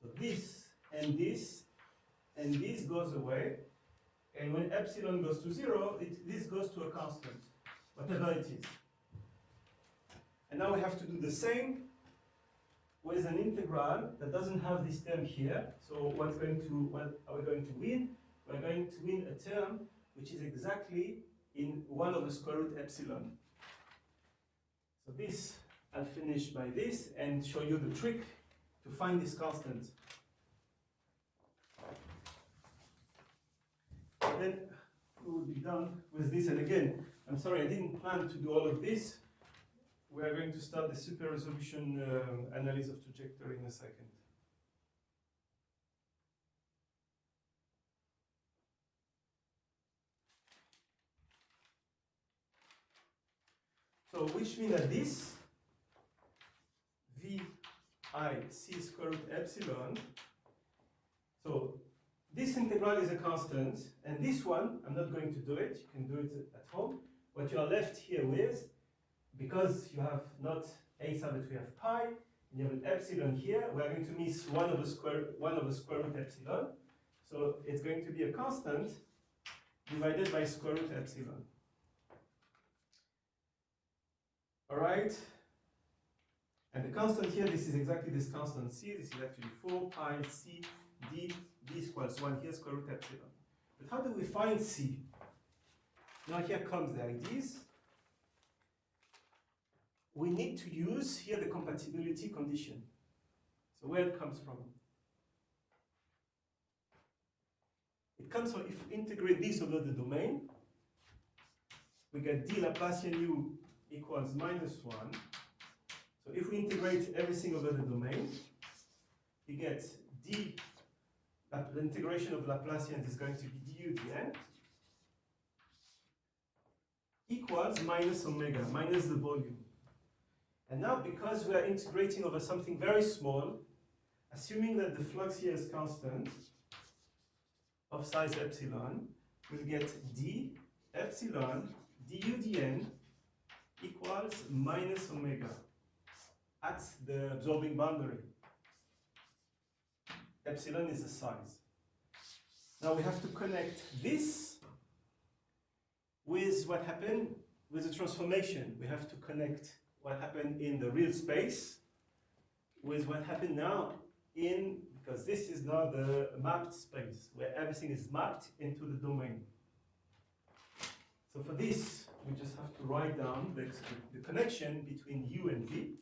Speaker 1: So this and this and this goes away, and when epsilon goes to 0, this goes to a constant, whatever it is. And now we have to do the same with an integral that doesn't have this term here. So what are we going to win? We're going to win a term which is exactly in 1 over square root epsilon. So this, I'll finish by this and show you the trick to find this constant. And then we will be done with this. And again, I'm sorry, I didn't plan to do all of this. We are going to start the super resolution analysis of trajectory in a second. So which means that this VIC square root epsilon, so this integral is a constant, and this one, I'm not going to do it, you can do it at home. What you are left here with, because you have not eta but we have pi, and you have an epsilon here, we are going to miss 1 over square root epsilon. So it's going to be a constant divided by square root epsilon. Alright? And the constant here, this is exactly this constant c, this is actually 4 pi c d, d equals 1 here, square root epsilon. But how do we find c? Now here comes the ideas. We need to use here the compatibility condition. So where it comes from? It comes from if we integrate this over the domain, we get d Laplacian u equals -1. So if we integrate everything over the domain, you get d, the integration of Laplacian is going to be du dn, equals minus omega, minus the volume. And now, because we are integrating over something very small, assuming that the flux here is constant of size epsilon, we'll get d epsilon du dn equals minus omega at the absorbing boundary. Epsilon is the size. Now we have to connect this with what happened with the transformation. We have to connect what happened in the real space with what happened now in, because this is now the mapped space where everything is mapped into the domain. So for this, we just have to write down the connection between u and v.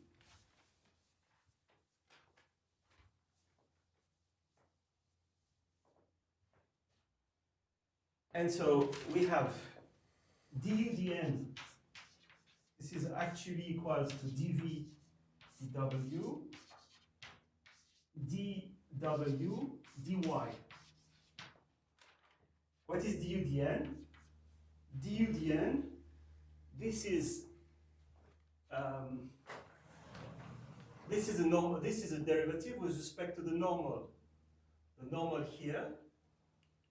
Speaker 1: And so we have du dn, this is actually equals to dv dw, dw dy. What is du dn? Du dn, this is a derivative with respect to the normal. The normal here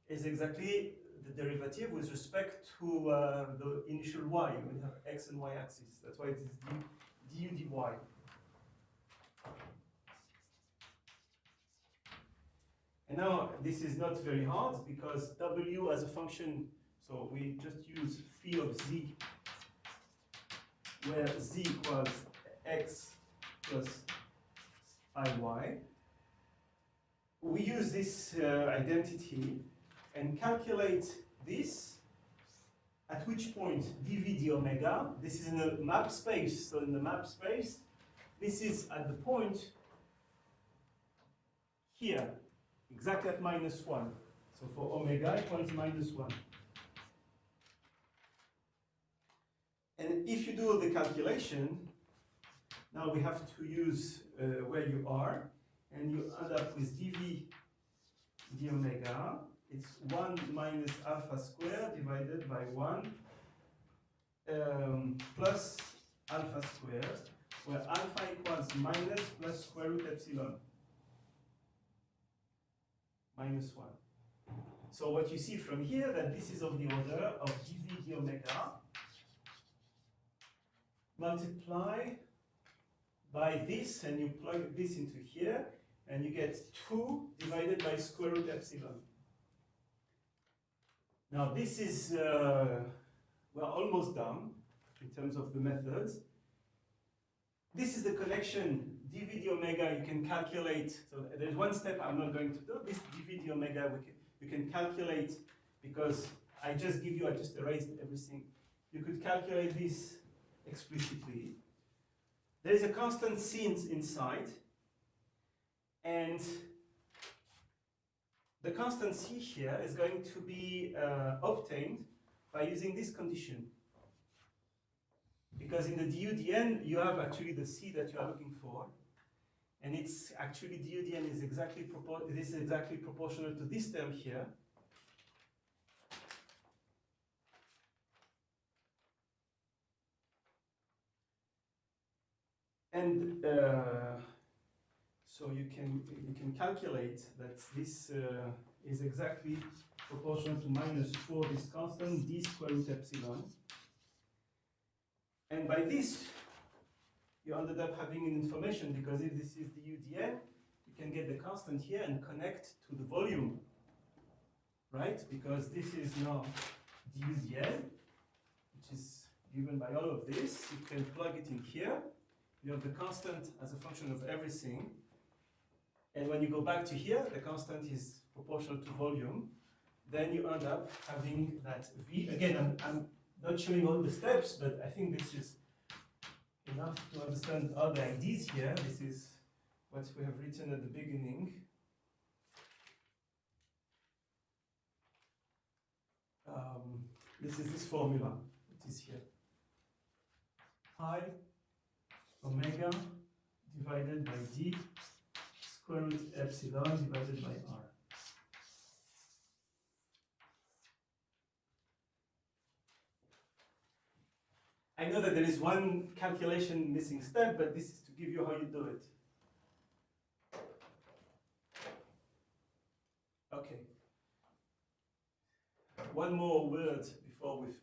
Speaker 1: is exactly the derivative with respect to the initial y. We have x and y axis. That's why it is du dy. And now this is not very hard because w as a function, so we just use phi of z where z equals x plus iy, we use this identity and calculate this, at which point dv d omega, this is in the map space, so in the map space, this is at the point here, exactly at -1. So for omega equals -1. And if you do the calculation, now we have to use where you are, and you end up with dv d omega. It's 1 minus alpha squared divided by 1 plus alpha squared, where alpha equals minus plus square root epsilon. -1. So what you see from here, that this is of the order of dv d omega multiply by this, and you plug this into here, and you get 2 divided by square root epsilon. Now this is, we're almost done in terms of the methods. This is the connection dv d omega you can calculate. So there's one step I'm not going to do. This dv d omega you can calculate, because I just erased everything. You could calculate this explicitly. There is a constant c inside, and the constant c here is going to be obtained by using this condition. Because in the du dn, you have actually the c that you are looking for, and it's actually du dn is exactly proportional to this term here. And so you can calculate that this is exactly proportional to -4 this constant d square root epsilon. And by this, you ended up having an information, because if this is du dn, you can get the constant here and connect to the volume, right? Because this is now du dn, which is given by all of this. You can plug it in here. You have the constant as a function of everything. And when you go back to here, the constant is proportional to volume. Then you end up having that v. Again, I'm not showing all the steps, but I think this is enough to understand all the ideas here. This is what we have written at the beginning. This is this formula. It is here. Pi omega divided by d square root epsilon divided by r. I know that there is one calculation missing step, but this is to give you how you do it. Okay. One more word before we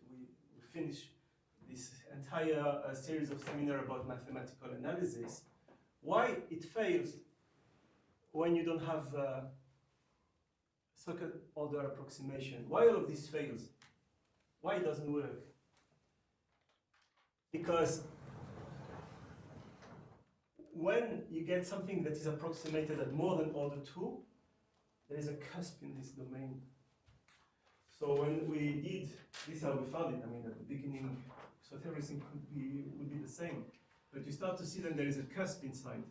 Speaker 1: finish this entire series of seminars about mathematical analysis. Why it fails when you don't have second order approximation? Why all of this fails? Why it doesn't work? Because when you get something that is approximated at more than order 2, there is a cusp in this domain. So when we did this, how we found it, I mean, at the beginning, so everything would be the same. But you start to see that there is a cusp inside.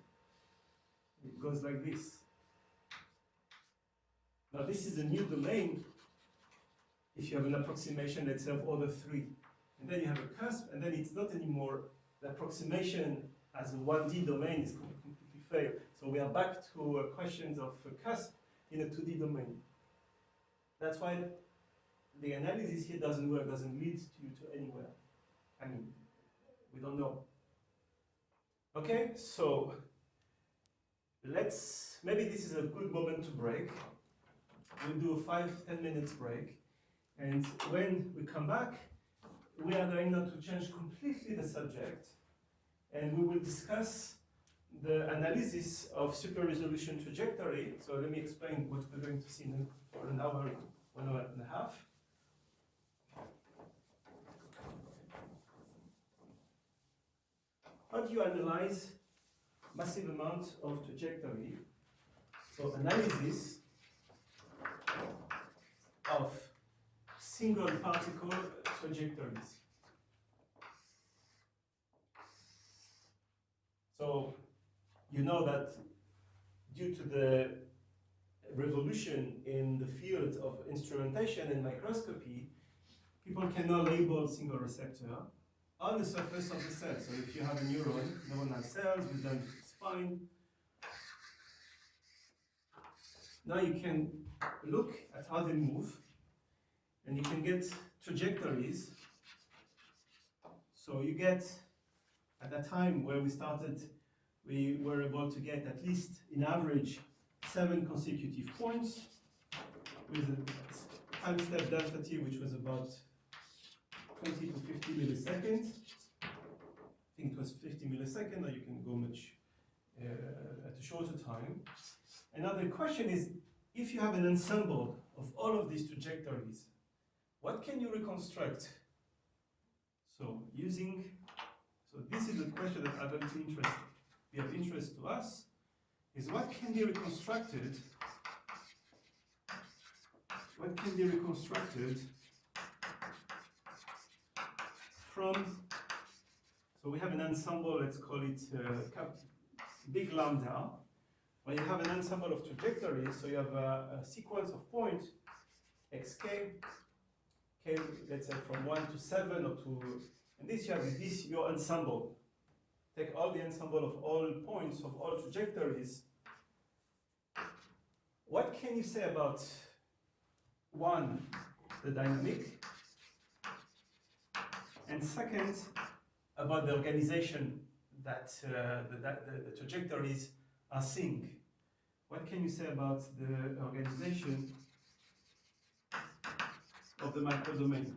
Speaker 1: It goes like this. Now this is a new domain if you have an approximation, let's say, of order 3. And then you have a cusp, and then it's not anymore the approximation as a 1D domain is completely failed. So we are back to questions of a cusp in a 2D domain. That's why the analysis here doesn't work, doesn't lead you to anywhere. I mean, we don't know. Okay, so maybe this is a good moment to break. We'll do a 5-10 minutes break. And when we come back, we are going now to change completely the subject, and we will discuss the analysis of super resolution trajectory. So let me explain what we're going to see for an hour, 1 hour and a half. do you analyze massive amount of trajectory? So analysis of single particle trajectories. So you know that due to the revolution in the field of instrumentation and microscopy, people can now label single receptor on the surface of the cell. So if you have a neuronal cells with a spine, now you can look at how they move, and you can get trajectories. So you get, at that time where we started, we were able to get at least, in average, 7 consecutive points with a time step delta t, which was about 20 to 50 milliseconds. I think it was 50 milliseconds, or you can go much at a shorter time. Another question is, if you have an ensemble of all of these trajectories, what can you reconstruct? So this is the question that are going to be of interest to us, is what can be reconstructed? What can be reconstructed from, so we have an ensemble, let's call it big lambda, where you have an ensemble of trajectories, so you have a sequence of points, xk, k, let's say from 1 to 7 or to, and this you have this your ensemble. Take all the ensemble of all points of all trajectories. What can you say about, one, the dynamic, and second, about the organization that the trajectories are seeing? What can you say about the organization of the microdomain?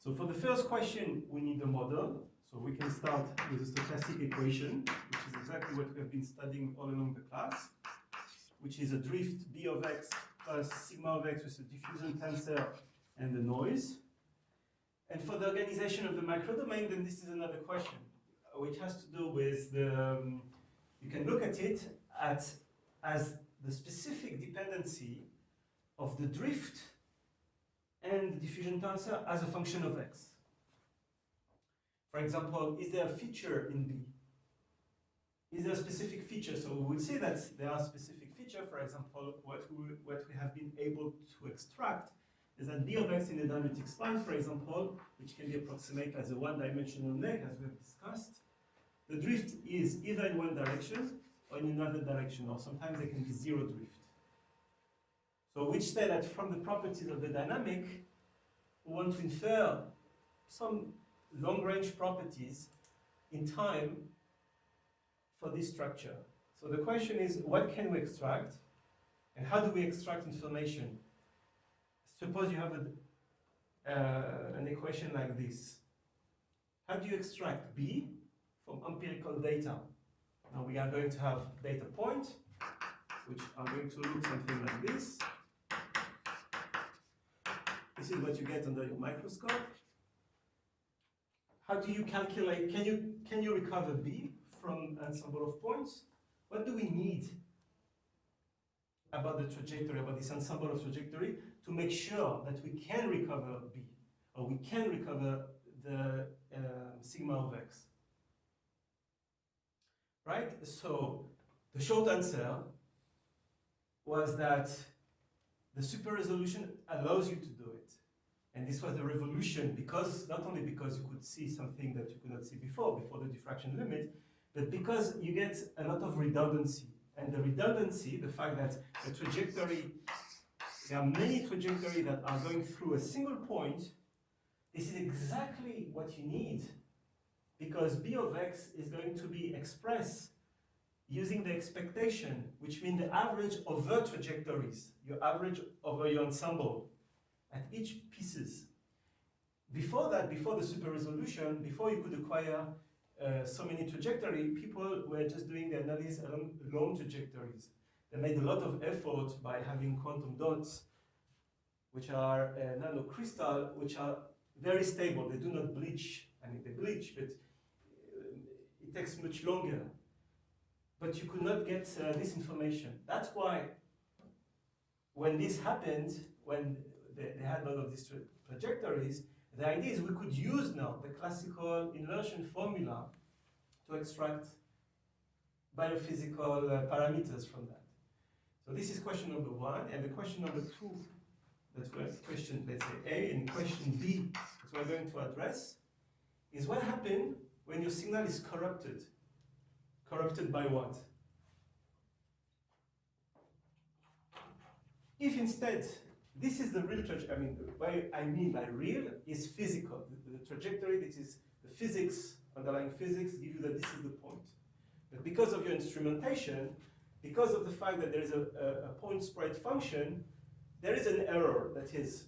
Speaker 1: So for the first question, we need a model. So we can start with a stochastic equation, which is exactly what we have been studying all along the class, which is a drift B of x plus sigma of x with a diffusion tensor and the noise. And for the organization of the microdomain, then this is another question, which has to do with the, you can look at it as the specific dependency of the drift and the diffusion tensor as a function of x. For example, is there a feature in B? Is there a specific feature? So we will see that there are specific features. For example, what we have been able to extract is that B of x in a dynamic spline, for example, which can be approximated as a one-dimensional leg, as we have discussed. The drift is either in one direction or in another direction, or sometimes there can be zero drift. So which say that from the properties of the dynamic, we want to infer some long-range properties in time for this structure. So the question is, what can we extract? And how do we extract information? Suppose you have an equation like this. How do you extract B from empirical data? Now we are going to have data point, which are going to look something like this. This is what you get under your microscope. How do you calculate, can you recover B from an ensemble of points? What do we need about the trajectory, about this ensemble of trajectory, to make sure that we can recover B, or we can recover the sigma of x? Right? So the short answer was that the super resolution allows you to do it. And this was the revolution, because not only because you could see something that you could not see before the diffraction limit, but because you get a lot of redundancy. And the redundancy, the fact that a trajectory, there are many trajectories that are going through a single point, this is exactly what you need, because B of x is going to be expressed using the expectation, which means the average over trajectories, your average over your ensemble at each pieces. Before that, before the super resolution, before you could acquire so many trajectories, people were just doing the analysis along long trajectories. They made a lot of effort by having quantum dots, which are nanocrystal, which are very stable. They do not bleach. I mean, they bleach, but it takes much longer. But you could not get this information. That's why when this happened, when they had a lot of these trajectories, the idea is we could use now the classical inversion formula to extract biophysical parameters from that. So this is question number one, and the question number two, that we're question, let's say A, and question B, that we're going to address, is what happens when your signal is corrupted. Corrupted by what? If instead, this is the real trajectory, I mean, what I mean by real is physical. The trajectory, this is the physics, underlying physics, give you that this is the point. But because of your instrumentation, because of the fact that there is a point spread function, there is an error. That is,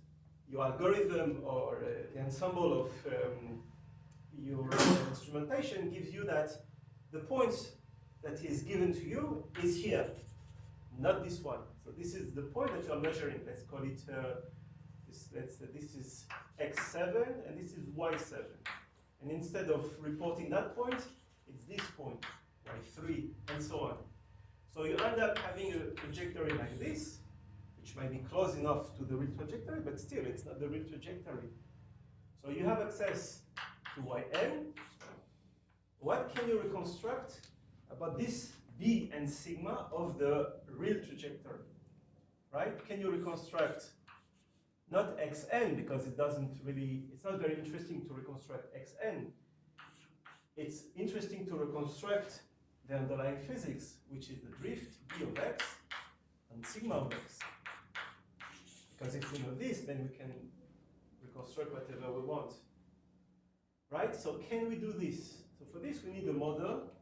Speaker 1: your algorithm or the ensemble of your instrumentation gives you that the point that is given to you is here, not this one. So this is the point that you are measuring. Let's call it, this is x7 and this is y7. And instead of reporting that point, it's this point, y3, and so on. So you end up having a trajectory like this, which might be close enough to the real trajectory, but still it's not the real trajectory. So you have access to yn. What can you reconstruct about this b and sigma of the real trajectory? Right? Can you reconstruct not xn, because it doesn't really, it's not very interesting to reconstruct xn. It's interesting to reconstruct the underlying physics, which is the drift b of x and sigma of x. Because if we know this, then we can reconstruct whatever we want. Right? So can we do this? So for this, we need a model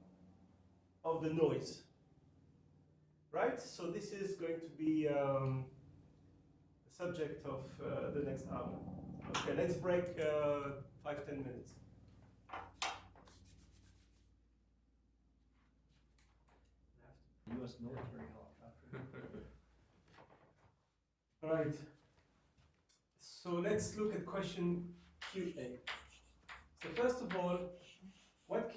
Speaker 1: of the noise. Right? So this is going to be the subject of the next hour. Okay, let's break 5-10 minutes.
Speaker 4: U.S. military helicopter.
Speaker 1: All right. So let's look at question QA. So first of all, what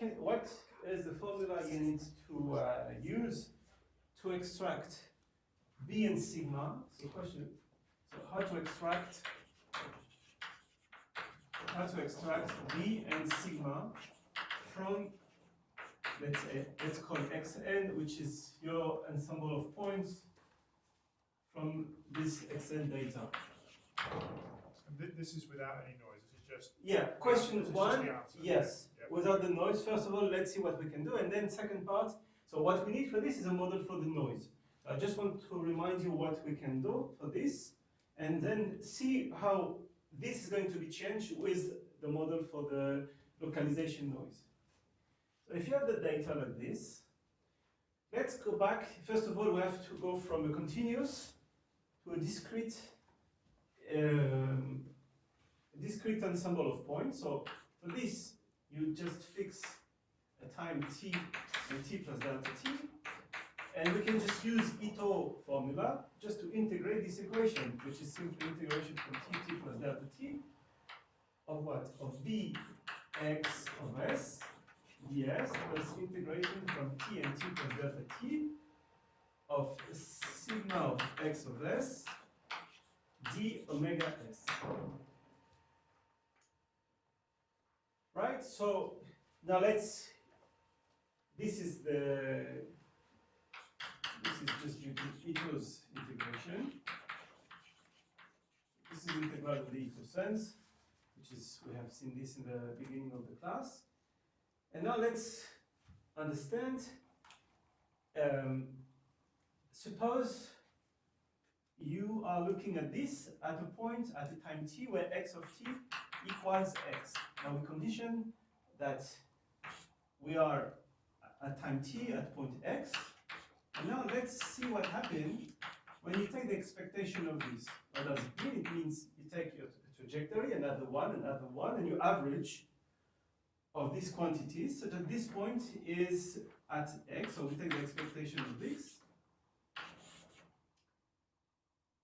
Speaker 1: is the formula you need to use to extract B and sigma? So question. So how to extract B and sigma from, let's call it xn, which is your ensemble of points from this xn data.
Speaker 2: And this is without any noise. This is just.
Speaker 1: Yeah,
Speaker 2: This
Speaker 1: question
Speaker 2: is
Speaker 1: one,
Speaker 2: just the answer.
Speaker 1: yes,
Speaker 2: Yep.
Speaker 1: without the noise. First of all, let's see what we can do, and then second part. So what we need for this is a model for the noise. I just want to remind you what we can do for this, and then see how this is going to be changed with the model for the localization noise. So if you have the data like this, let's go back. First of all, we have to go from a continuous to a discrete ensemble of points. So for this, you just fix a time t and t plus delta t, and we can just use Ecole formula just to integrate this equation, which is simply integration from t plus delta t of what? Of b x of s ds plus integration from t and t plus delta t of sigma of x of s d omega s. Right? So now this is just Ecole's integration. This is integral of the Ecole sense, which is, we have seen this in the beginning of the class. And now let's understand, suppose you are looking at this at a point at a time t where x of t equals x. Now we condition that we are at time t at point x. And now let's see what happens when you take the expectation of this. What does it mean? It means you take your trajectory, another one, and you average of these quantities, so that this point is at x, so we take the expectation of this.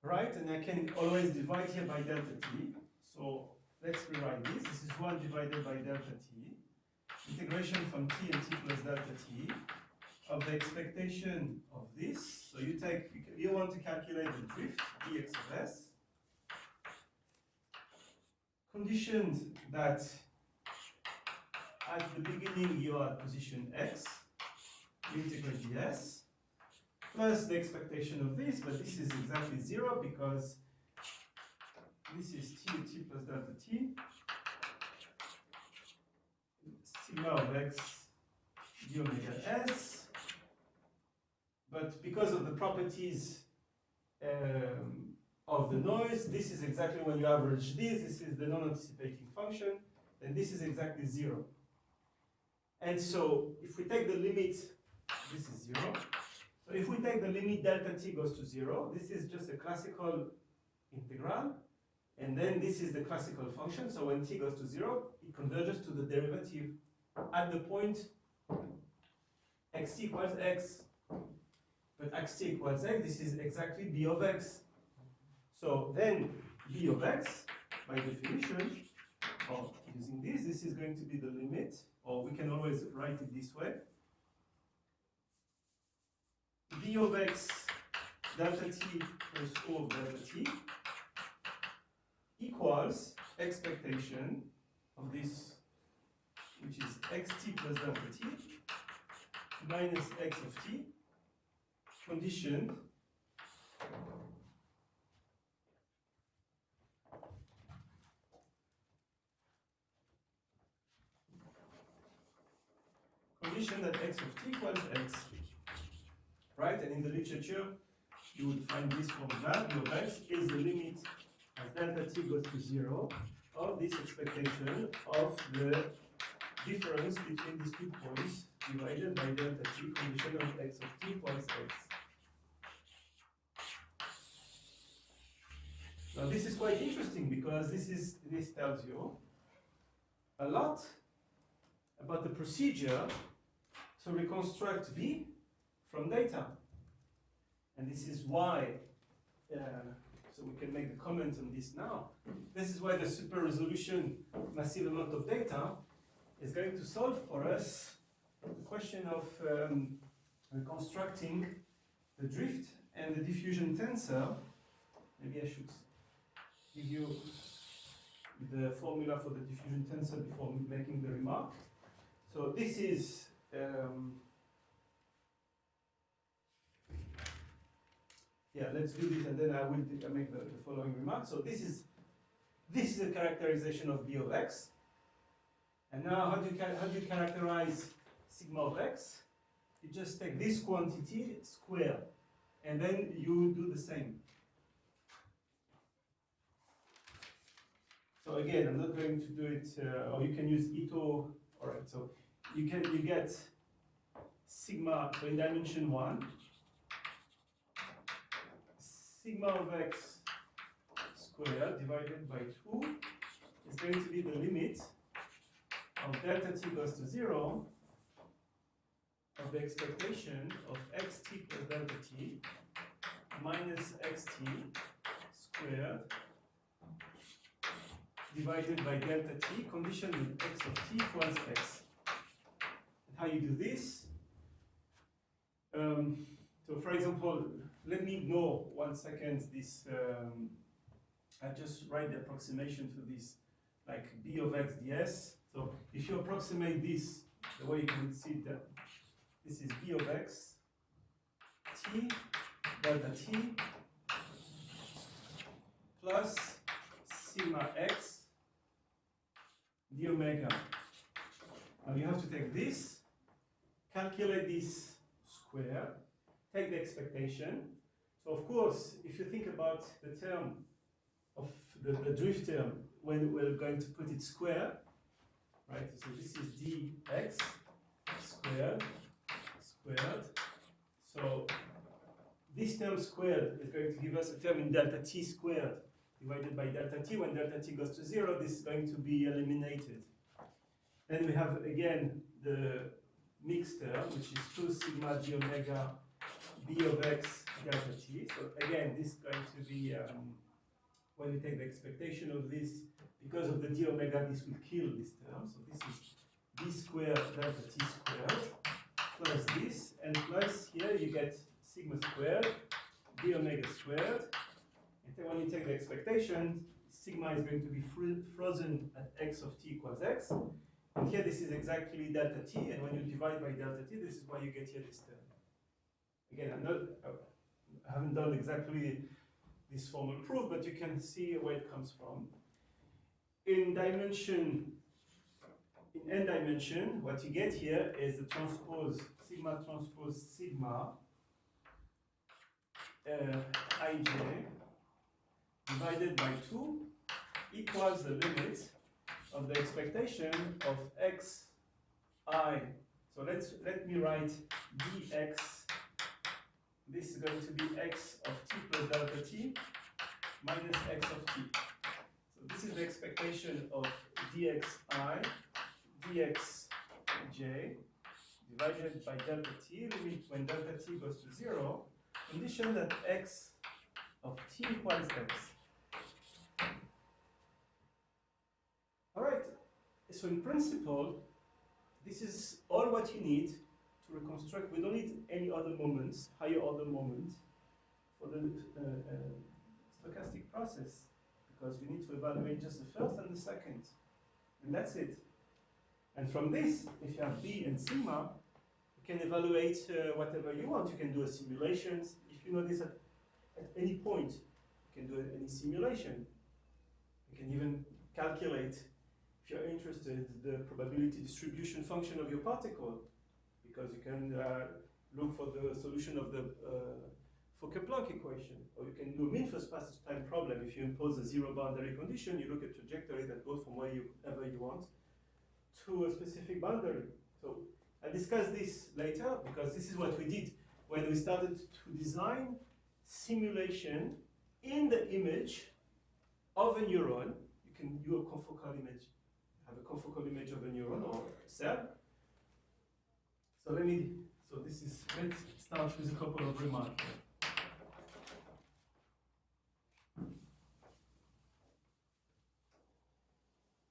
Speaker 1: right? And I can always divide here by delta t. So let's rewrite this. This is 1 divided by delta t. Integration from t and t plus delta t of the expectation of this. So you want to calculate the drift, dx of s. Conditioned that at the beginning you are at position x, you integrate ds, plus the expectation of this, but this is exactly 0 because this is t plus delta t, sigma of x d omega s, but because of the properties of the noise, this is exactly when you average this is the non-anticipating function, and this is exactly 0. And so if we take the limit, this is 0. So if we take the limit delta t goes to 0, this is just a classical integral, and then this is the classical function. So when t goes to 0, it converges to the derivative at the point xt equals x. But xt equals x, this is exactly b of x. So then b of x, by definition, or using this is going to be the limit, or we can always write it this way. B of x delta t plus O of delta t equals expectation of this, which is xt plus delta t minus x of t, conditioned that x of t equals x. Right? And in the literature, you would find this formula. B of x is the limit as delta t goes to 0 of this expectation of the difference between these 2 points divided by delta t, condition of x of t equals x. Now this is quite interesting because this tells you a lot about the procedure to reconstruct V from data. And this is why, so we can make the comment on this now. This is why the super resolution massive amount of data is going to solve for us the question of reconstructing the drift and the diffusion tensor. Maybe I should give you the formula for the diffusion tensor before making the remark. So this is yeah, let's do this and then I will make the following remark. So this is a characterization of B of x. And now how do you characterize sigma of x? You just take this quantity square and then you do the same. So again, I'm not going to do it, or you can use Ecole. All right, so you get sigma, so in dimension 1, sigma of x squared divided by 2 is going to be the limit of delta t goes to 0 of the expectation of xt plus delta t minus xt squared divided by delta t, conditioned with x of t equals x. And how you do this? So for example, let me ignore 1 second this, I just write the approximation for this, like b of x ds. So if you approximate this, the way you can see that this is b of x t delta t plus sigma x d omega. Now you have to take this, calculate this square, take the expectation. So of course, if you think about the term of the drift term, when we're going to put it square, right? So this is dx squared. So this term squared is going to give us a term in delta t squared divided by delta t. When delta t goes to 0, this is going to be eliminated. Then we have again the mixed term, which is 2 sigma d omega b of x delta t. So again, this is going to be, when you take the expectation of this, because of the d omega, this will kill this term. So this is b squared delta t squared plus this, and plus here you get sigma squared, d omega squared. And then when you take the expectation, sigma is going to be frozen at x of t equals x. And here this is exactly delta t, and when you divide by delta t, this is why you get here this term. Again, I haven't done exactly this formal proof, but you can see where it comes from. In dimension, in n dimension, what you get here is the transpose, sigma transpose sigma ij divided by 2 equals the limit of the expectation of x I. So let me write dx. This is going to be x of t plus delta t minus x of t. So this is the expectation of dxi dxj divided by delta t, limit when delta t goes to 0, condition that x of t equals x. Alright, so in principle, this is all what you need to reconstruct. We don't need any other moments, higher order moments, for the stochastic process, because we need to evaluate just the first and the second, and that's it. And from this, if you have b and sigma, you can evaluate whatever you want. You can do a simulations. If you know this at any point, you can do any simulation. You can even calculate, if you're interested, the probability distribution function of your particle, because you can look for the solution of the Fokker-Planck equation, or you can do a mean first passage time problem. If you impose a zero boundary condition, you look at trajectory that goes from wherever you want to a specific boundary. So I'll discuss this later, because this is what we did when we started to design simulation in the image of a neuron. You can do a confocal image, have a confocal image of a neuron or a cell. So let's start with a couple of remarks.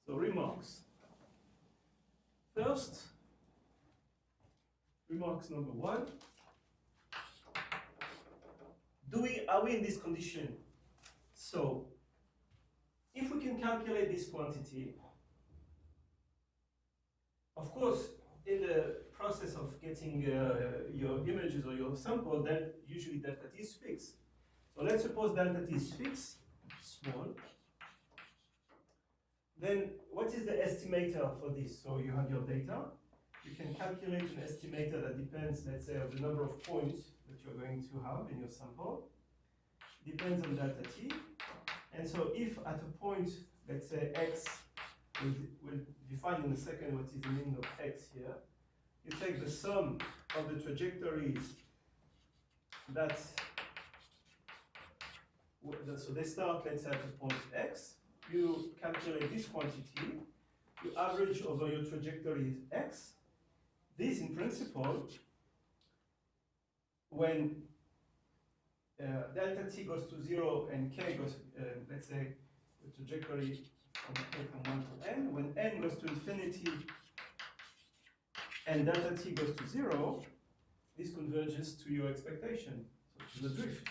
Speaker 1: So remarks. First, remarks number 1. Are we in this condition? So, if we can calculate this quantity, of course, in the process of getting your images or your sample, then usually delta t is fixed. So let's suppose delta t is fixed, small. Then what is the estimator for this? So you have your data. You can calculate an estimator that depends, let's say, of the number of points that you're going to have in your sample. Depends on delta t. And so if at a point, let's say x, we'll define in a second what is the meaning of x here. You take the sum of the trajectories that, so they start, let's say, at the point x. You calculate this quantity, you average over your trajectory x. This, in principle, when delta t goes to 0 and k goes, let's say, the trajectory from k from 1 to n, when n goes to infinity and delta t goes to 0, this converges to your expectation, so to the drift.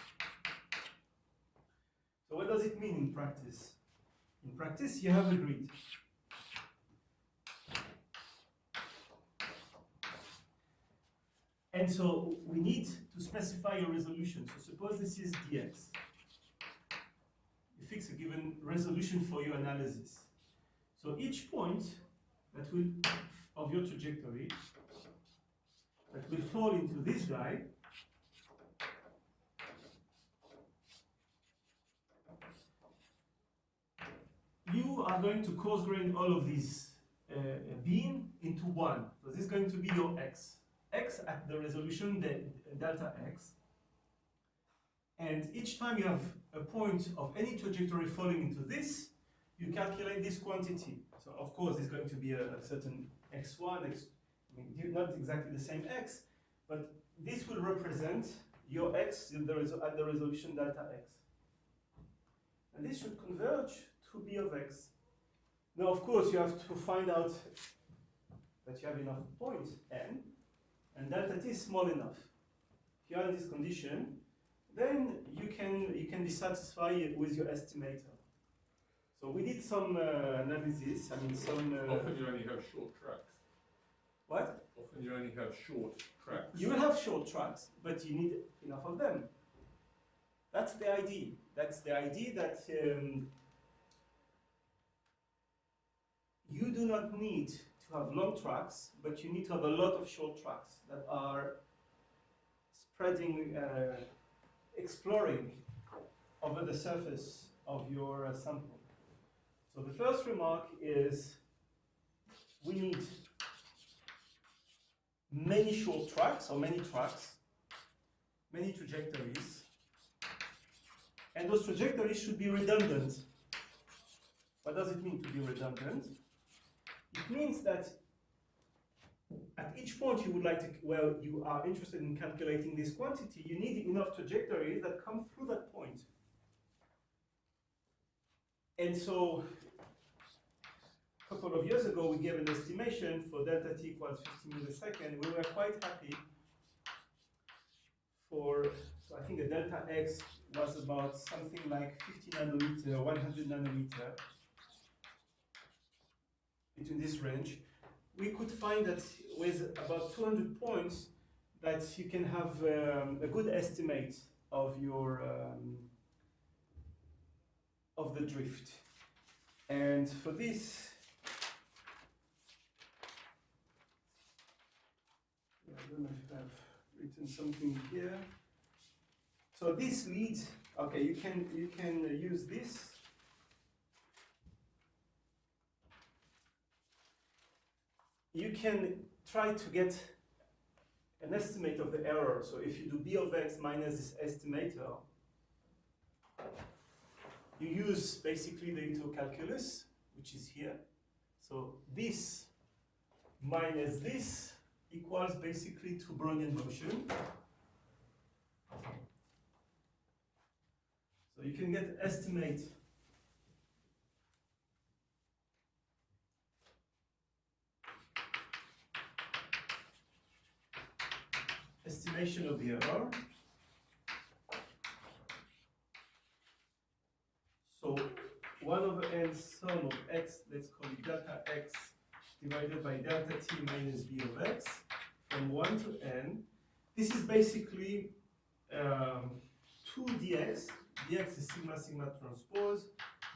Speaker 1: So what does it mean in practice? In practice, you have a grid. And so we need to specify a resolution. So suppose this is dx. You fix a given resolution for your analysis. So each point that will, of your trajectory, that will fall into this guy, you are going to coarse grain all of these beam into 1. So this is going to be your x. X at the resolution delta x. And each time you have a point of any trajectory falling into this, you calculate this quantity. So of course it's going to be a certain x1, not exactly the same x, but this will represent your x at the resolution delta x. And this should converge to B of x. Now, of course, you have to find out that you have enough points n, and delta t is small enough. If you are in this condition, then you can be satisfied with your estimator. So we did some analysis. I mean, some.
Speaker 5: Often you only have short tracks.
Speaker 1: What?
Speaker 5: Often you only have short tracks.
Speaker 1: You will have short tracks, but you need enough of them. That's the idea. That's the idea that you do not need to have long tracks, but you need to have a lot of short tracks that are spreading, exploring over the surface of your sample. So the first remark is we need many short tracks, or many tracks, many trajectories, and those trajectories should be redundant. What does it mean to be redundant? It means that at each point you would like to, well, you are interested in calculating this quantity, you need enough trajectories that come through that point. And so, a couple of years ago, we gave an estimation for delta t equals 50 milliseconds. We were quite happy for, so I think the delta x was about something like 50 nanometer, 100 nanometer, between this range. We could find that with about 200 points that you can have a good estimate of your of the drift. And for this, I don't know if I've written something here. So this leads, okay, you can use this. You can try to get an estimate of the error. So if you do B of x minus this estimator, you use basically the Ecole calculus, which is here. So this minus this equals basically to Brownian motion. So you can get estimate estimation of the error. So 1 over n sum of x, let's call it delta x, divided by delta t minus b of x, from 1 to n. This is basically 2 dx. Dx is sigma sigma transpose,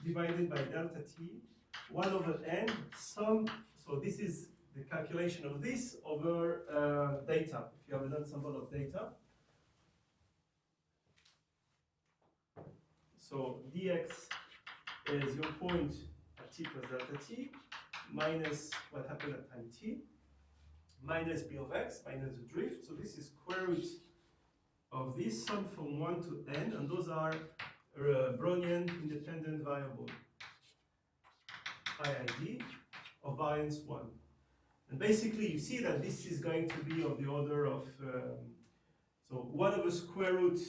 Speaker 1: divided by delta t, 1 over n, sum. So this is the calculation of this over data, if you have an ensemble of data. So dx is your point at t plus delta t, minus what happened at time t, minus b of x, minus the drift. So this is square root of this sum from 1 to n, and those are Brownian independent variable, IID, of variance 1. And basically, you see that this is going to be of the order of, so 1 over square root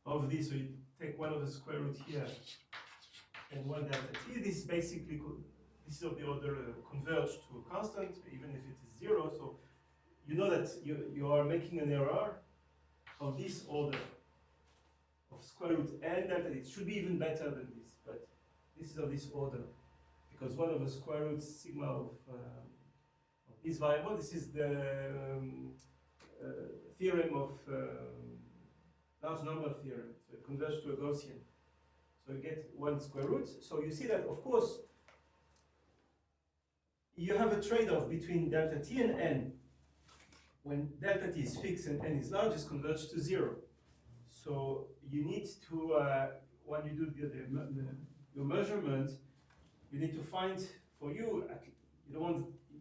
Speaker 1: of this, so you take 1 over square root here, and 1 delta t, this is basically, this is of the order converged to a constant, even if it is 0, so you know that you are making an error of this order, of square root n delta t. It should be even better than this, but this is of this order, because 1 over square root sigma of this variable, this is the theorem of large number theorem. So it converges to a Gaussian. So you get 1 square root. So you see that, of course, you have a trade-off between delta t and n. When delta t is fixed and n is large, it's converged to 0. So you need to, when you do your measurement, you need to find, for you,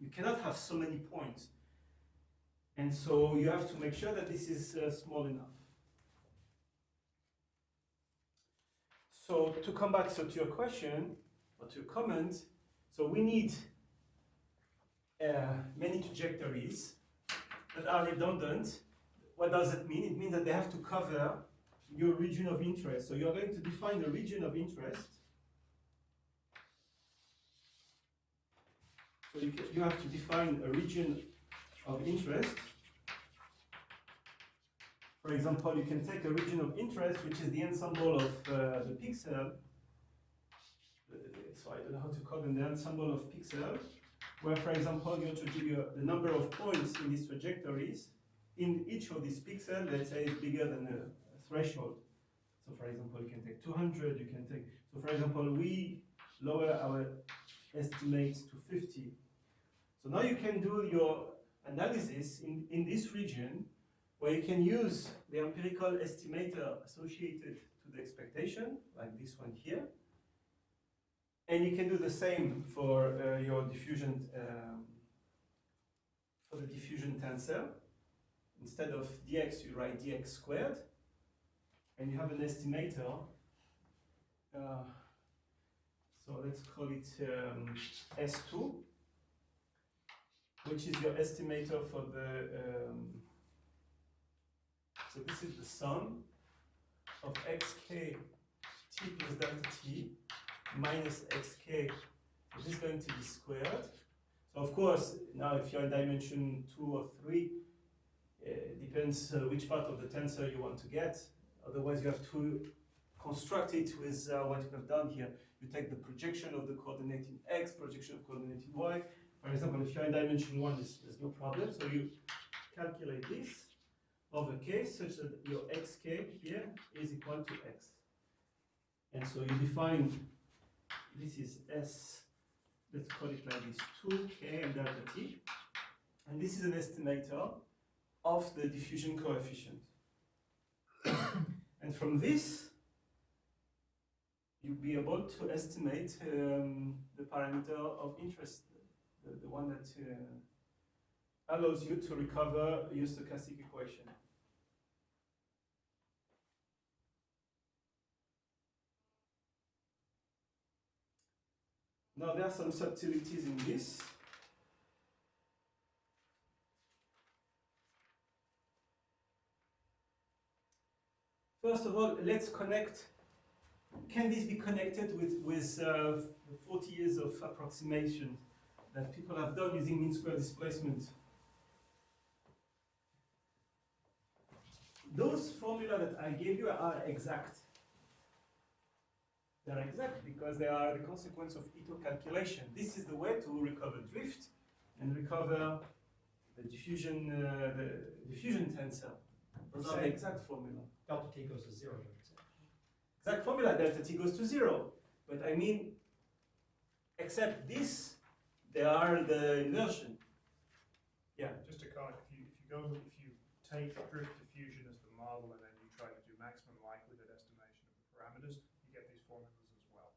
Speaker 1: you cannot have so many points. And so you have to make sure that this is small enough. So to come back to your question, or to your comment, so we need many trajectories that are redundant. what does it mean? It means that they have to cover your region of interest. So you're going to define a region of interest. So you have to define a region of interest. For example, you can take a region of interest, which is the ensemble of the pixel. So I don't know how to call them, the ensemble of pixels, where, for example, you want to give you the number of points in these trajectories. In each of these pixels, let's say, is bigger than a threshold. So, for example, you can take 200. You can take. So, for example, we lower our estimates to 50. So now you can do your analysis in this region, where you can use the empirical estimator associated to the expectation, like this one here. And you can do the same for your diffusion, for the diffusion tensor. Instead of dx, you write dx squared, and you have an estimator. So let's call it S2, which is your estimator for the. So this is the sum of xk t plus delta t minus xk. So this is going to be squared. So of course, now if you're in dimension 2 or 3, depends which part of the tensor you want to get. Otherwise, you have to construct it with what you have done here. You take the projection of the coordinate in x, projection of coordinate in y. For example, if you're in dimension 1, there's no problem. So you calculate this over k such that your xk here is equal to x. And so you define, this is s, let's call it like this, 2k and delta t. And this is an estimator of the diffusion coefficient. And from this, you'll be able to estimate the parameter of interest, the one that allows you to recover your stochastic equation. Now there are some subtleties in this. First of all, let's connect. Can this be connected with 40 years of approximation that people have done using mean square displacement? Those formula that I gave you are exact. They are exact because they are the consequence of Ito calculation. This is the way to recover drift and recover the diffusion tensor. Those are the exact formula.
Speaker 4: Delta t goes to 0.
Speaker 1: Exact formula, delta t goes to 0. But I mean, except this, they are the inversion. Yeah.
Speaker 2: Just to comment, if you take drift diffusion as the model and then you try to do maximum likelihood estimation of the parameters, you get these formulas as well,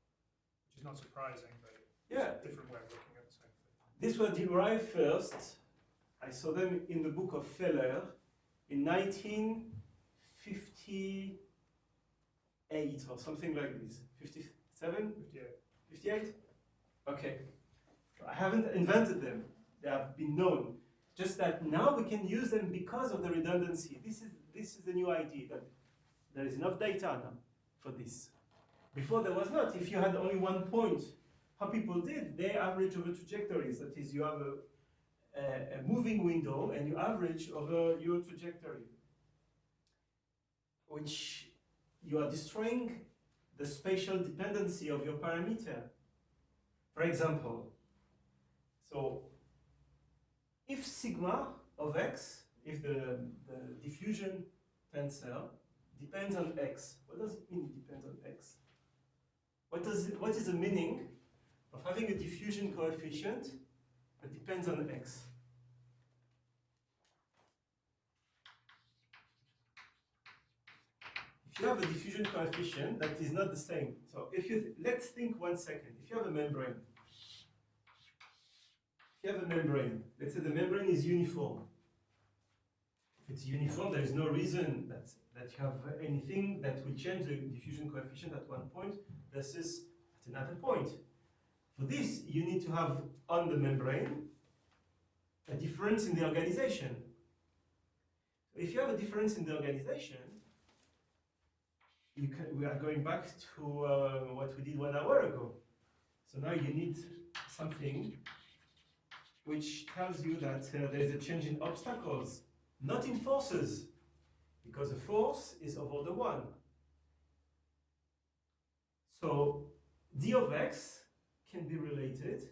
Speaker 2: which is not surprising, but it's a different way of looking at the same thing.
Speaker 1: These were derived first. I saw them in the book of Feller in 1958 or something like this. 57? 58? Okay. I haven't invented them. They have been known. Just that now we can use them because of the redundancy. This is the new idea, that there is enough data now for this. Before there was not. If you had only one point, how people did, they average over trajectories. That is, you have a moving window and you average over your trajectory, which you are destroying the spatial dependency of your parameter. For example, so if sigma of x, if the diffusion tensor depends on x, what does it mean it depends on x? What is the meaning of having a diffusion coefficient that depends on x? If you have a diffusion coefficient that is not the same, so if you let's think 1 second. If you have a membrane, let's say the membrane is uniform. If it's uniform, there is no reason that you have anything that will change the diffusion coefficient at one point versus at another point. For this, you need to have on the membrane a difference in the organization. If you have a difference in the organization, we are going back to what we did 1 hour ago. So now you need something which tells you that there is a change in obstacles, not in forces, because the force is over the 1. So d of x can be related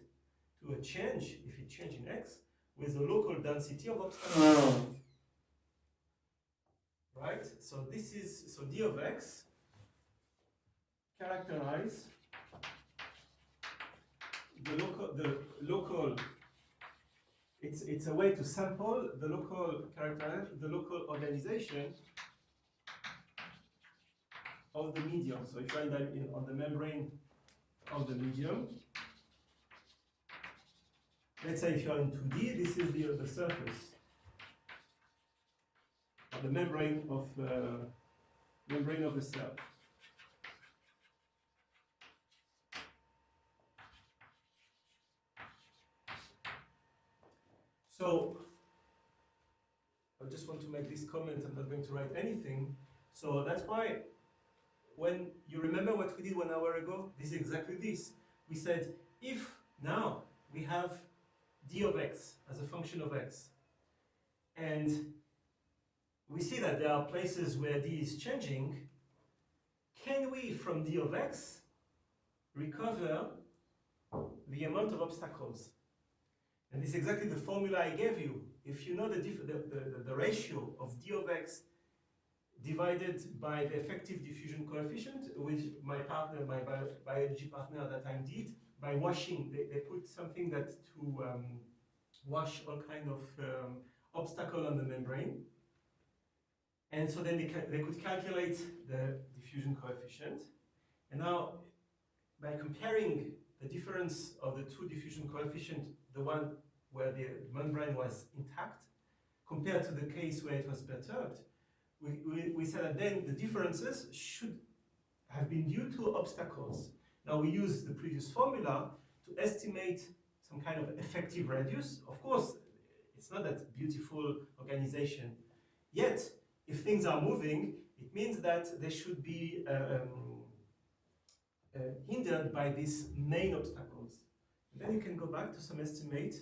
Speaker 1: to a change, if it changes in x, with the local density of obstacles. Right? So this is, so d of x characterize the local, it's a way to sample the local organization of the medium. So if you're on the membrane of the medium, let's say if you're in 2D, this is the surface of the membrane of the cell. So I just want to make this comment. I'm not going to write anything. So that's why when you remember what we did 1 hour ago, this is exactly this. We said if now we have d of x as a function of x, and we see that there are places where d is changing, can we from d of x recover the amount of obstacles? And this is exactly the formula I gave you. If you know the ratio of d of x divided by the effective diffusion coefficient, which my partner, my biology partner at that time did, by washing, they put something that to wash all kind of obstacle on the membrane. And so then they could calculate the diffusion coefficient. And now, by comparing the difference of the two diffusion coefficients, the one where the membrane was intact, compared to the case where it was perturbed, we said that then the differences should have been due to obstacles. Now we use the previous formula to estimate some kind of effective radius. Of course, it's not that beautiful organization. Yet, if things are moving, it means that they should be hindered by these main obstacles. And then you can go back to some estimate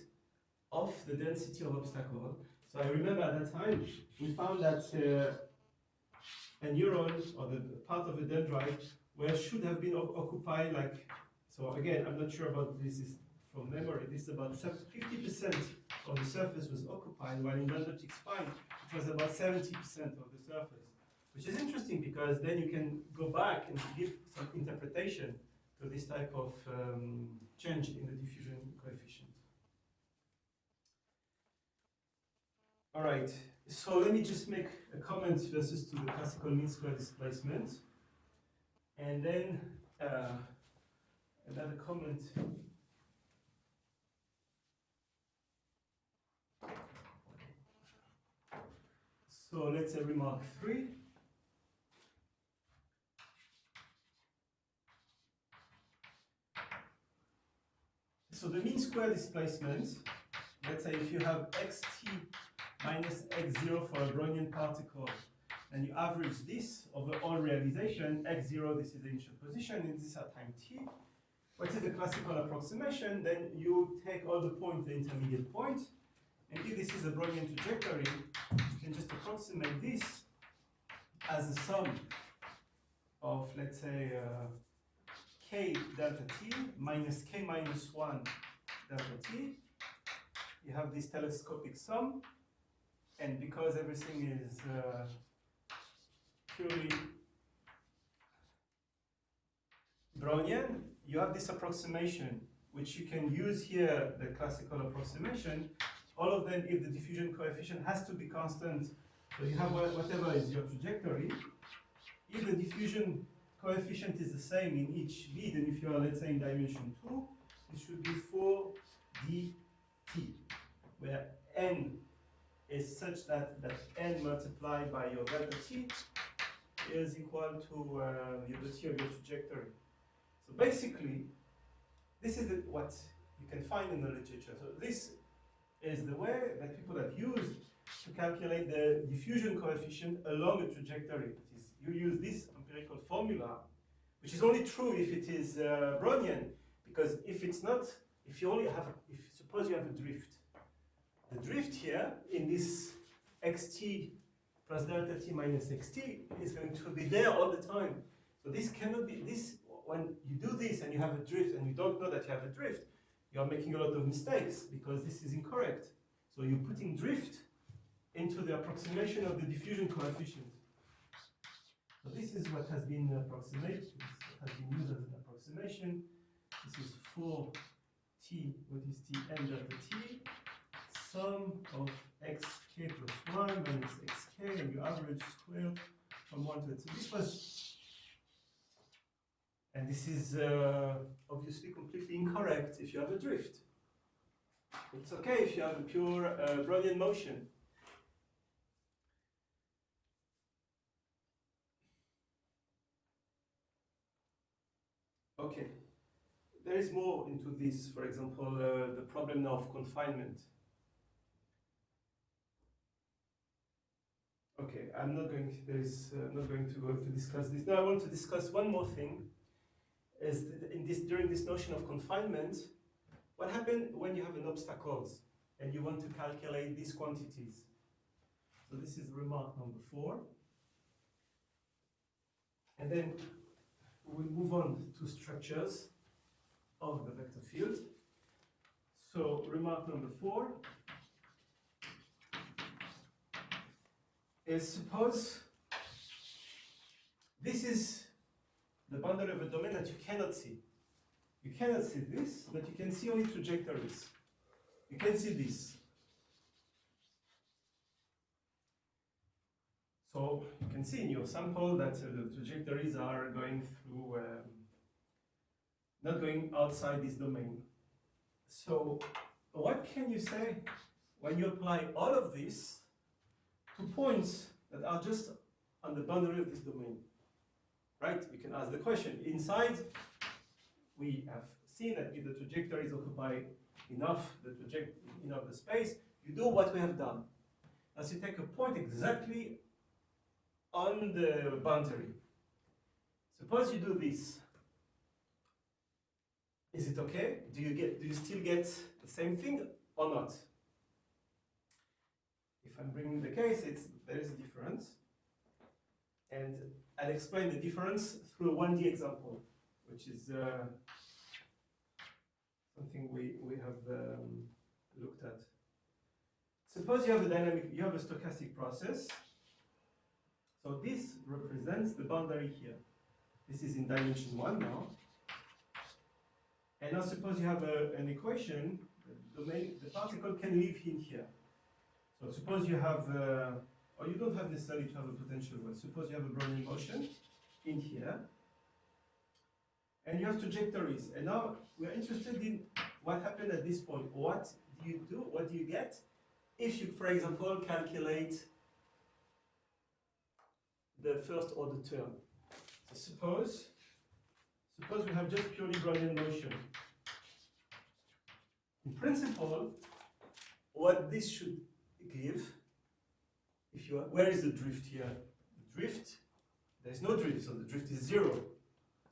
Speaker 1: of the density of obstacle. So I remember at that time, we found that a neuron, or the part of the dendrite, where should have been occupied, like, so again, I'm not sure about this, is from memory, this is about 50% of the surface was occupied, while in dendritic spine, it was about 70% of the surface. Which is interesting because then you can go back and give some interpretation to this type of change in the diffusion coefficient. All right, so let me just make a comment versus to the classical mean square displacement. And then another comment. So let's say remark 3. So the mean square displacement, let's say if you have xt minus x0 for a Brownian particle, and you average this over all realization, x0, this is the initial position, and this is at time t. What is the classical approximation? Then you take all the points, the intermediate point, and if this is a Brownian trajectory, you can just approximate this as a sum of, let's say, k delta t minus k minus 1 delta t. You have this telescopic sum, and because everything is purely Brownian, you have this approximation, which you can use here, the classical approximation. All of them, if the diffusion coefficient has to be constant, so you have whatever is your trajectory. If the diffusion coefficient is the same in each v, then if you are, let's say, in dimension 2, it should be 4dt, where n is such that n multiplied by your delta t is equal to the t of your trajectory. So basically, this is what you can find in the literature. So this is the way that people have used to calculate the diffusion coefficient along a trajectory. That is, you use this empirical formula, which is only true if it is Brownian, because if it's not, if you only have, suppose you have a drift. The drift here in this xt plus delta t minus xt is going to be there all the time. So this cannot be, when you do this and you have a drift and you don't know that you have a drift, you are making a lot of mistakes because this is incorrect. So you're putting drift into the approximation of the diffusion coefficient. So this is what has been approximated, has been used as an approximation. This is 4t, what is t n delta t, sum of xk plus 1 minus xk, and you average square from 1 to it. So this was, and this is obviously completely incorrect if you have a drift. It's okay if you have a pure Brownian motion. Okay, there is more into this. For example, the problem now of confinement. Okay, I'm not going. Not going to go to discuss this. Now I want to discuss one more thing. Is during this notion of confinement, what happens when you have an obstacles and you want to calculate these quantities? So this is remark number 4, and then we'll move on to structures of the vector field. So remark number 4 is, suppose this is the boundary of a domain that you cannot see. You cannot see this, but you can see only trajectories. You can see this. So you can see in your sample that the trajectories are going through, not going outside this domain. So what can you say when you apply all of this to points that are just on the boundary of this domain? Right? You can ask the question. Inside, we have seen that if the trajectories occupy enough the space, you do what we have done. As you take a point exactly on the boundary. Suppose you do this. Is it okay? Do you still get the same thing or not? If I'm bringing the case, there is a difference. And I'll explain the difference through a 1D example, which is something we have looked at. Suppose you have a stochastic process. So this represents the boundary here. This is in dimension 1 now. And now suppose you have an equation, the particle can live in here. So suppose you have, or you don't have necessarily to have a potential well. Suppose you have a Brownian motion in here. And you have trajectories. And now we're interested in what happened at this point. What do you do? What do you get if you, for example, calculate the first order term? So suppose we have just purely Brownian motion. In principle, what this should give, where is the drift here? The drift, there's no drift, so the drift is 0.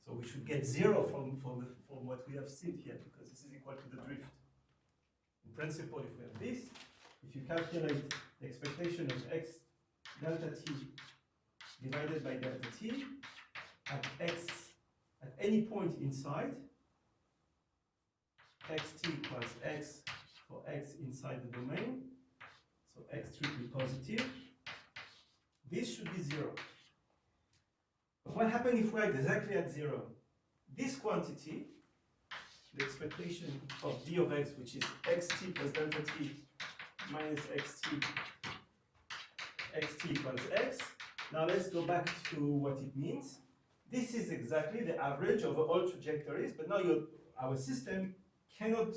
Speaker 1: So we should get 0 from what we have seen here, because this is equal to the drift. In principle, if we have this, if you calculate the expectation of x delta t divided by delta t at x at any point inside, xt equals x for x inside the domain, so x strictly positive, this should be 0. But what happens if we're exactly at 0? This quantity, the expectation of d of x, which is xt plus delta t minus xt equals x. Now let's go back to what it means. This is exactly the average over all trajectories, but now our system cannot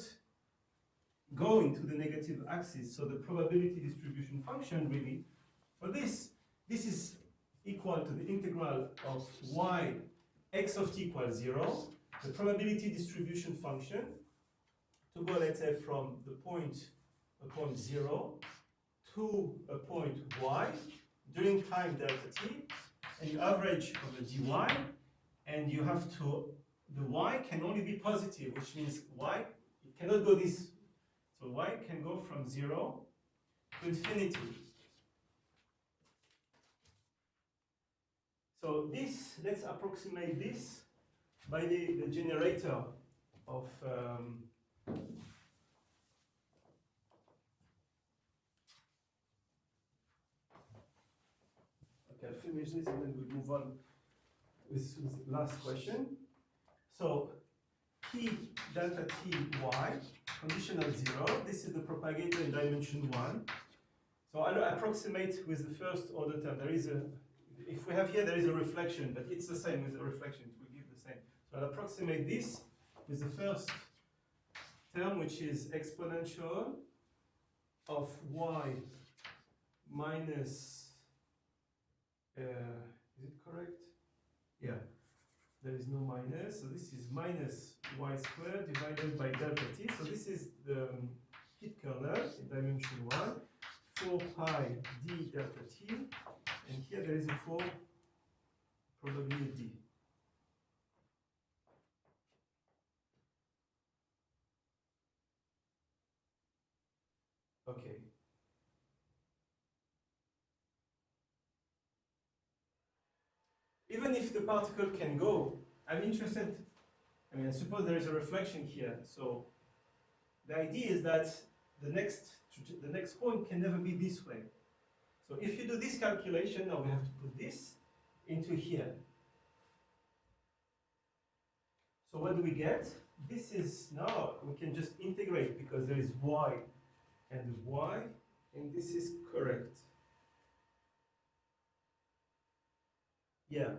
Speaker 1: go into the negative axis, so the probability distribution function really, for this is equal to the integral of y x of t equals 0, the probability distribution function, to go, let's say, from the point 0 to a point y during time delta t, and you average over dy, and you have to, the y can only be positive, which means y, it cannot go this, so y can go from 0 to infinity. So this, let's approximate this by the generator of okay, I'll finish this and then we'll move on with the last question. So P delta T y, conditional 0, this is the propagator in dimension 1. So I'll approximate with the first order term. There is a, if we have here, there is a reflection, but it's the same with the reflection, it will give the same. So I'll approximate this with the first term, which is exponential of y minus, is it correct? Yeah, there is no minus, so this is minus y squared divided by delta t. So this is the heat kernel in dimension 1, 4 pi d delta t, and here there is a 4, probably a d. Okay. Even if the particle can go, I'm interested, I mean, I suppose there is a reflection here, so the idea is that the next point can never be this way. So if you do this calculation, now we have to put this into here. So what do we get? This is, now we can just integrate because there is y and y, and this is correct. Yeah.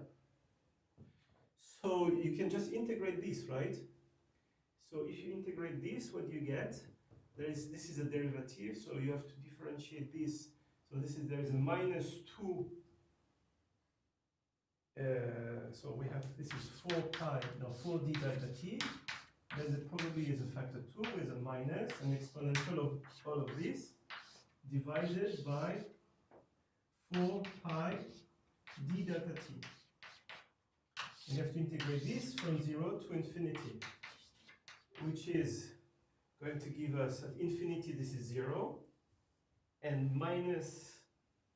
Speaker 1: So you can just integrate this, right? So if you integrate this, what you get? This is a derivative, so you have to differentiate this. So this is, there is a minus 2. So we have, this is 4 pi, no, 4d delta t. Then there probably is a factor 2 with a minus, an exponential of all of this, divided by 4 pi d delta t. We have to integrate this from 0 to infinity, which is going to give us at infinity, this is 0, and minus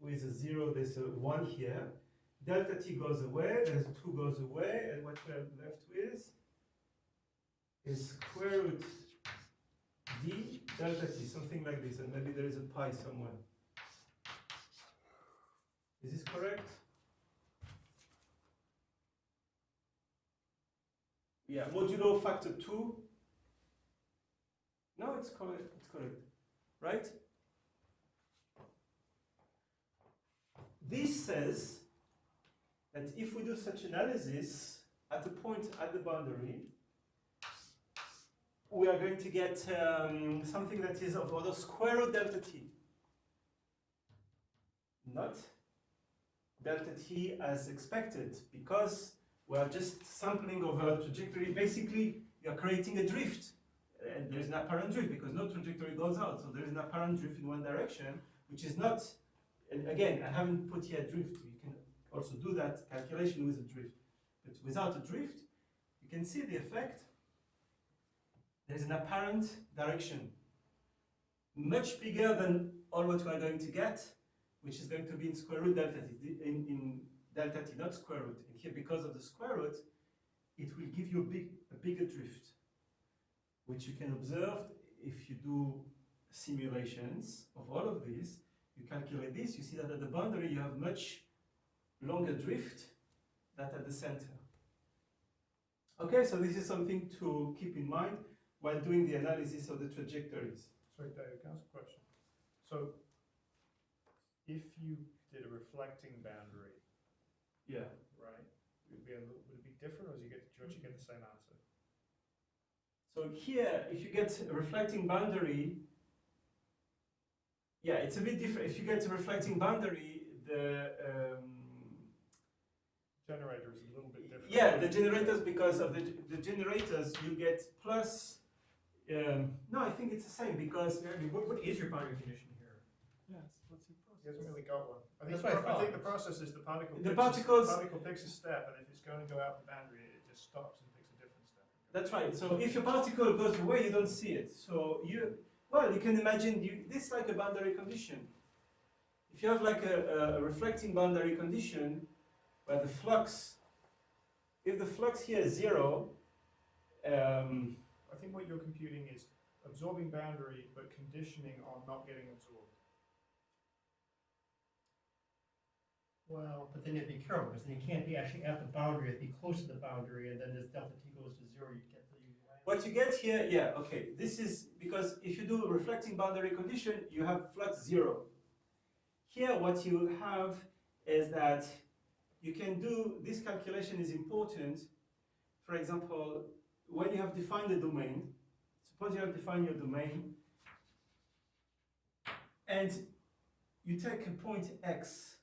Speaker 1: with a 0, there's a 1 here. Delta t goes away, there's 2 goes away, and what we're left with is square root d delta t, something like this, and maybe there is a pi somewhere. Is this correct? Yeah, modulo factor 2. No, it's correct. It's correct, right? This says that if we do such analysis at a point at the boundary, we are going to get something that is of order square root delta t, not delta t as expected, because we are just sampling over a trajectory. Basically, you are creating a drift. And there is an apparent drift because no trajectory goes out. So there is an apparent drift in one direction, which is not, and again, I haven't put here drift. You can also do that calculation with a drift. But without a drift, you can see the effect. There is an apparent direction, much bigger than all what we are going to get, which is going to be in square root delta t, in delta t, not square root. And here, because of the square root, it will give you a bigger drift, which you can observe if you do simulations of all of these. You calculate this, you see that at the boundary you have much longer drift than at the center. Okay, so this is something to keep in mind while doing the analysis of the trajectories.
Speaker 2: Sorry, David, can I ask a question? So, if you did a reflecting boundary,
Speaker 1: Yeah.
Speaker 2: right, would it be different, or do you actually get the same answer?
Speaker 1: So here, if you get a reflecting boundary, yeah, it's a bit different. If you get a reflecting boundary, the
Speaker 2: Generator is a little bit different.
Speaker 1: yeah, the generators, because of the generators, you get plus. No, I think it's the same because
Speaker 4: I mean, what is your boundary condition here?
Speaker 2: Yes, let's He hasn't really got one. I think,
Speaker 4: That's what I
Speaker 2: I think
Speaker 4: thought.
Speaker 2: the process is the particle
Speaker 1: The
Speaker 2: particle picks a step, and if it's going to go out the boundary, it just stops and picks a different step.
Speaker 1: That's right. So if your particle goes away, you don't see it. So you can imagine this is like a boundary condition. If you have like a reflecting boundary condition where the flux, if the flux here is 0,
Speaker 2: I think what you're computing is absorbing boundary, but conditioning on not getting absorbed.
Speaker 4: Well, but then you have to be careful, because then you can't be actually at the boundary, you have to be close to the boundary, and then as delta t goes to 0, you get the
Speaker 1: what you get here, okay, this is because if you do a reflecting boundary condition, you have flux 0. Here, what you have is that you can do, this calculation is important. For example, when you have defined a domain, suppose you have defined your domain, and you take a point x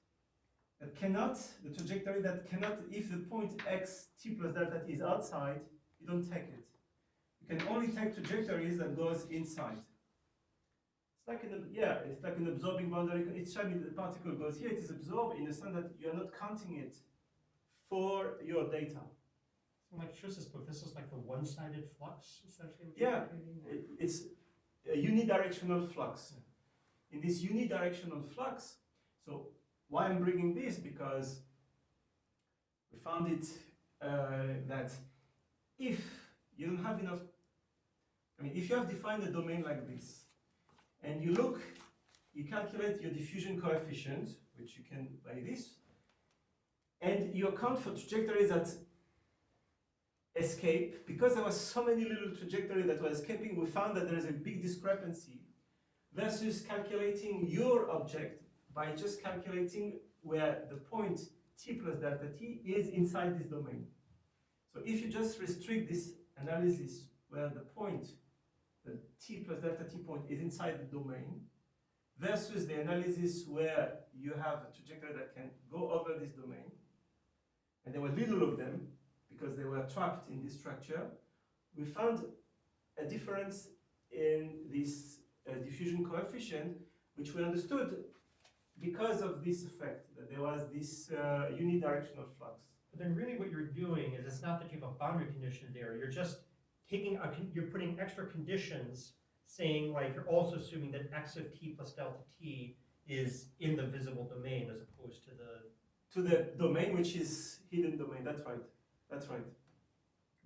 Speaker 1: that cannot, the trajectory that cannot, if the point x t plus delta t is outside, you don't take it. You can only take trajectories that goes inside. It's like it's like an absorbing boundary. Each time the particle goes here, it is absorbed in the sense that you are not counting it for your data.
Speaker 4: So like Schuss's book, this is like the one-sided flux, essentially?
Speaker 1: Yeah, it's a unidirectional flux. In this unidirectional flux, so why I'm bringing this, because we found it that if you don't have enough, if you have defined a domain like this, and you calculate your diffusion coefficient, which you can by this, and you account for trajectories that escape, because there was so many little trajectories that were escaping, we found that there is a big discrepancy versus calculating your object by just calculating where the point t plus delta t is inside this domain. So if you just restrict this analysis where the point, the t plus delta t point is inside the domain, versus the analysis where you have a trajectory that can go over this domain, and there were little of them because they were trapped in this structure, we found a difference in this diffusion coefficient, which we understood because of this effect, that there was this unidirectional flux.
Speaker 4: But then really what you're doing is, it's not that you have a boundary condition there, you're just taking, you're putting extra conditions, saying like, you're also assuming that x of t plus delta t is in the visible domain as opposed to the
Speaker 1: domain which is hidden domain. That's right. That's right.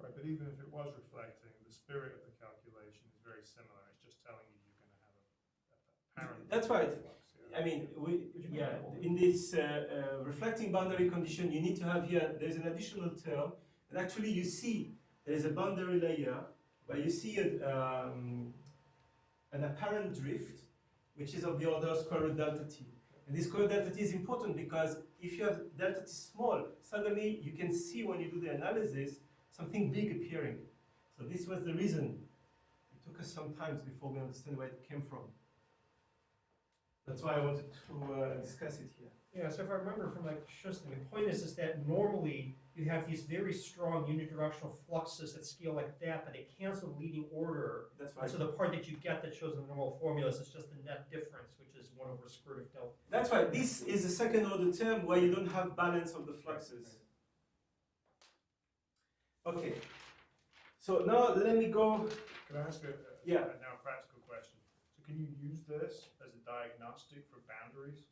Speaker 2: Right, but even if it was reflecting, the spirit of the calculation is very similar. It's just telling you you're going to have a parent.
Speaker 1: That's right.
Speaker 2: Flux, yeah.
Speaker 1: I mean, in this reflecting boundary condition, you need to have here, there's an additional term, and actually you see there's a boundary layer where you see an apparent drift, which is of the order square root delta t. And this square root delta t is important because if you have delta t small, suddenly you can see when you do the analysis something big appearing. So this was the reason. It took us some time before we understand where it came from. That's why I wanted to discuss it here.
Speaker 4: Yeah, so if I remember from like Schuster, the point is that normally you have these very strong unidirectional fluxes that scale like that, but they cancel leading order.
Speaker 1: That's right.
Speaker 4: So the part that you get that shows the normal formulas is just the net difference, which is 1 over square root of delta.
Speaker 1: That's right. This is a second order term where you don't have balance of the fluxes. Okay. So now let me go.
Speaker 2: Can I ask
Speaker 1: Yeah.
Speaker 2: now a practical question? So can you use this as a diagnostic for boundaries?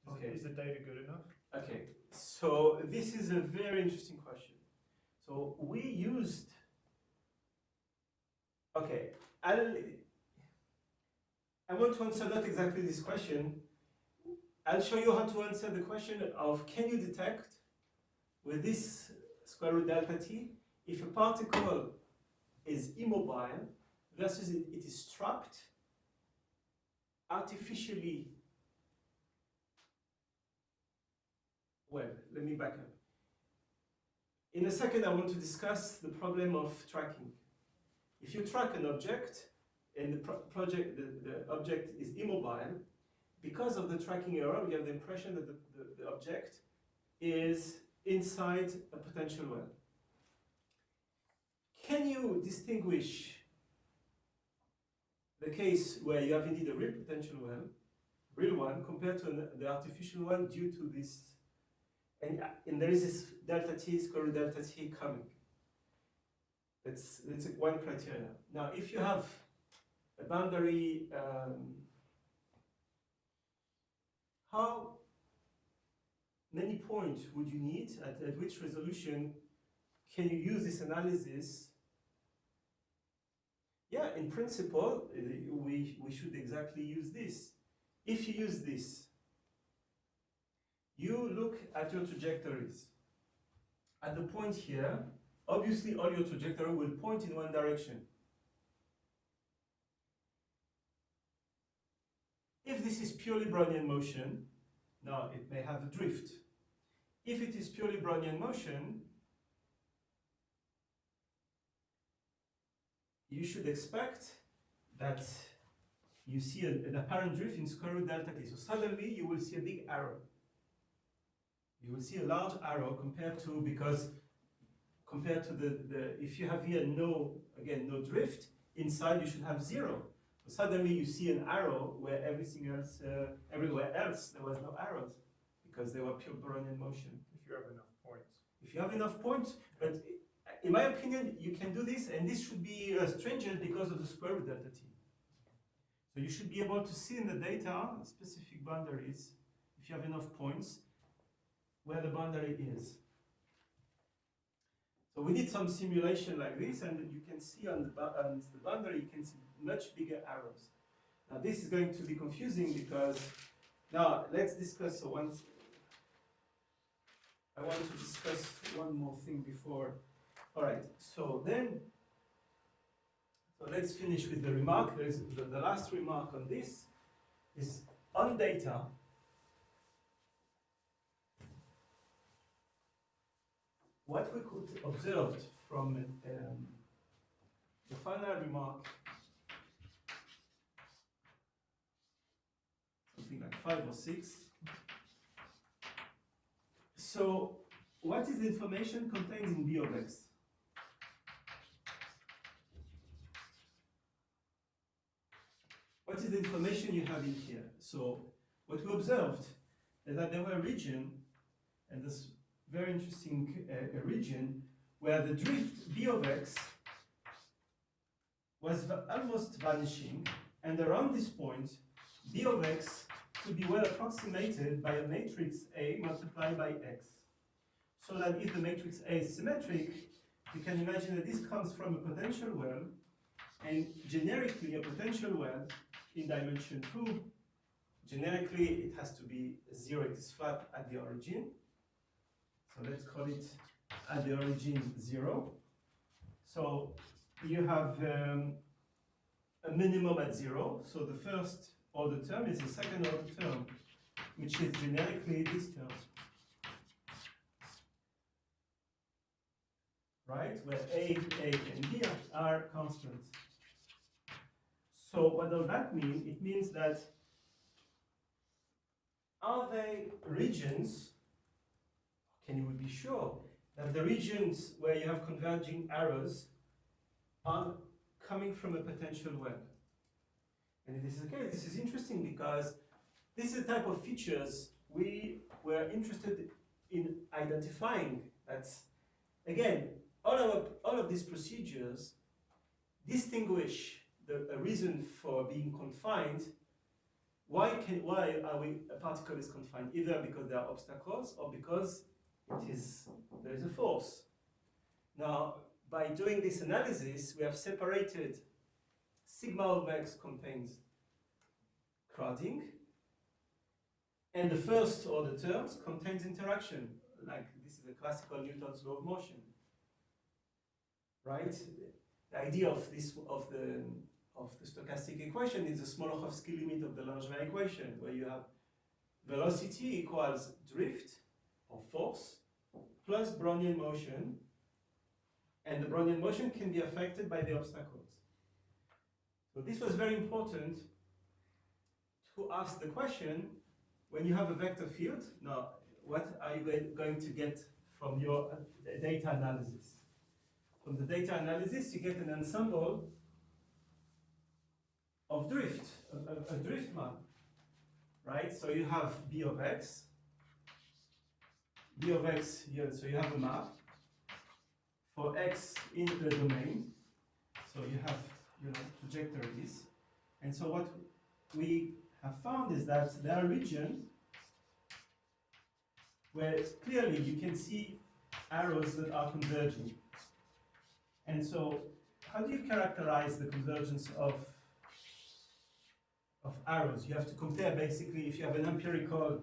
Speaker 1: Okay.
Speaker 2: Is the data good enough?
Speaker 1: Okay. So this is a very interesting question. So we used. Okay. I want to answer not exactly this question. I'll show you how to answer the question of, can you detect with this square root delta t if a particle is immobile versus it is trapped artificially. Well, let me back up. In a second, I want to discuss the problem of tracking. If you track an object and the object is immobile, because of the tracking error, we have the impression that the object is inside a potential well. Can you distinguish the case where you have indeed a real potential well real one compared to the artificial one due to this, and there is this delta t square root delta t coming. That's one criteria. Now, if you have a boundary, how many points would you need, at which resolution can you use this analysis? Yeah, in principle, we should exactly use this. If you use this, you look at your trajectories. At the point here, obviously all your trajectory will point in one direction. If this is purely Brownian motion, now it may have a drift. If it is purely Brownian motion, you should expect that you see an apparent drift in square root delta t. So suddenly you will see a big arrow. You will see a large arrow compared to the if you have here no drift, inside you should have 0. So suddenly you see an arrow where everywhere else there was no arrows because they were pure Brownian motion.
Speaker 2: If you have enough points.
Speaker 1: If you have enough points, but in my opinion, you can do this, and this should be stringent because of the square root delta t. So you should be able to see in the data specific boundaries, if you have enough points, where the boundary is. So we did some simulation like this, and you can see on the boundary, you can see much bigger arrows. Now this is going to be confusing because, now let's discuss I want to discuss one more thing before. All right, so let's finish with the remark. There's the last remark on this is on data. What we could observe from the final remark, something like 5 or 6. So, what is the information contained in B of x? What is the information you have in here? So, what we observed is that there were a region, and this very interesting region, where the drift B of x was almost vanishing, and around this point, B of x could be well approximated by a matrix A multiplied by x. So that if the matrix A is symmetric, you can imagine that this comes from a potential well, and generically a potential well in dimension 2, generically it has to be 0, it is flat at the origin. So let's call it at the origin 0. So you have a minimum at 0. So the first order term is the second order term, which is generically this term. Right? Where A, and B are constants. So what does that mean? It means that are they regions? Can you be sure that the regions where you have converging arrows are coming from a potential well? And if this is the case, this is interesting because this is the type of features we were interested in identifying. That's, again, all of these procedures distinguish a reason for being confined. Why are a particle is confined? Either because there are obstacles or because there is a force. Now, by doing this analysis, we have separated sigma of x contains crowding, and the first order terms contains interaction, like this is a classical Newton's law of motion. Right? The idea of the stochastic equation is the Smolokhovsky limit of the Langevin equation, where you have velocity equals drift or force plus Brownian motion, and the Brownian motion can be affected by the obstacles. So this was very important to ask the question, when you have a vector field, now what are you going to get from your data analysis? From the data analysis, you get an ensemble of drift, a drift map. right? So you have B of x. B of x here, so you have a map for x in the domain. So you have, trajectories. And so what we have found is that there are regions where clearly you can see arrows that are converging. And so how do you characterize the convergence of arrows? You have to compare basically if you have an empirical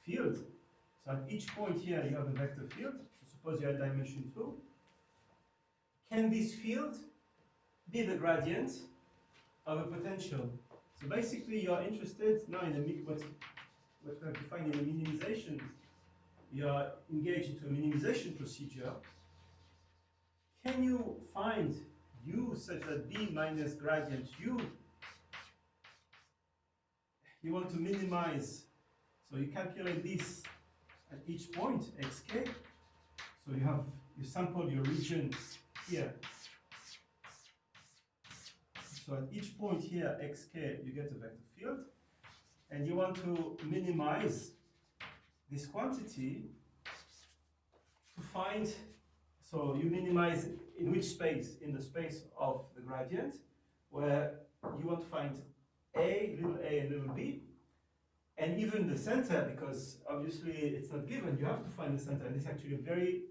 Speaker 1: field. So at each point here you have a vector field. So suppose you have dimension 2. Can this field be the gradient of a potential? So basically you are interested now in what we have defined in a minimization. You are engaged into a minimization procedure. Can you find u such that b minus gradient u? You want to minimize, so you calculate this at each point, xk. So you sample your region here. So at each point here, xk, you get a vector field. And you want to minimize this quantity to find, so you minimize in which space? In the space of the gradient, where you want to find a, and little b, and even the center, because obviously it's not given, you have to find the center, and it's actually a very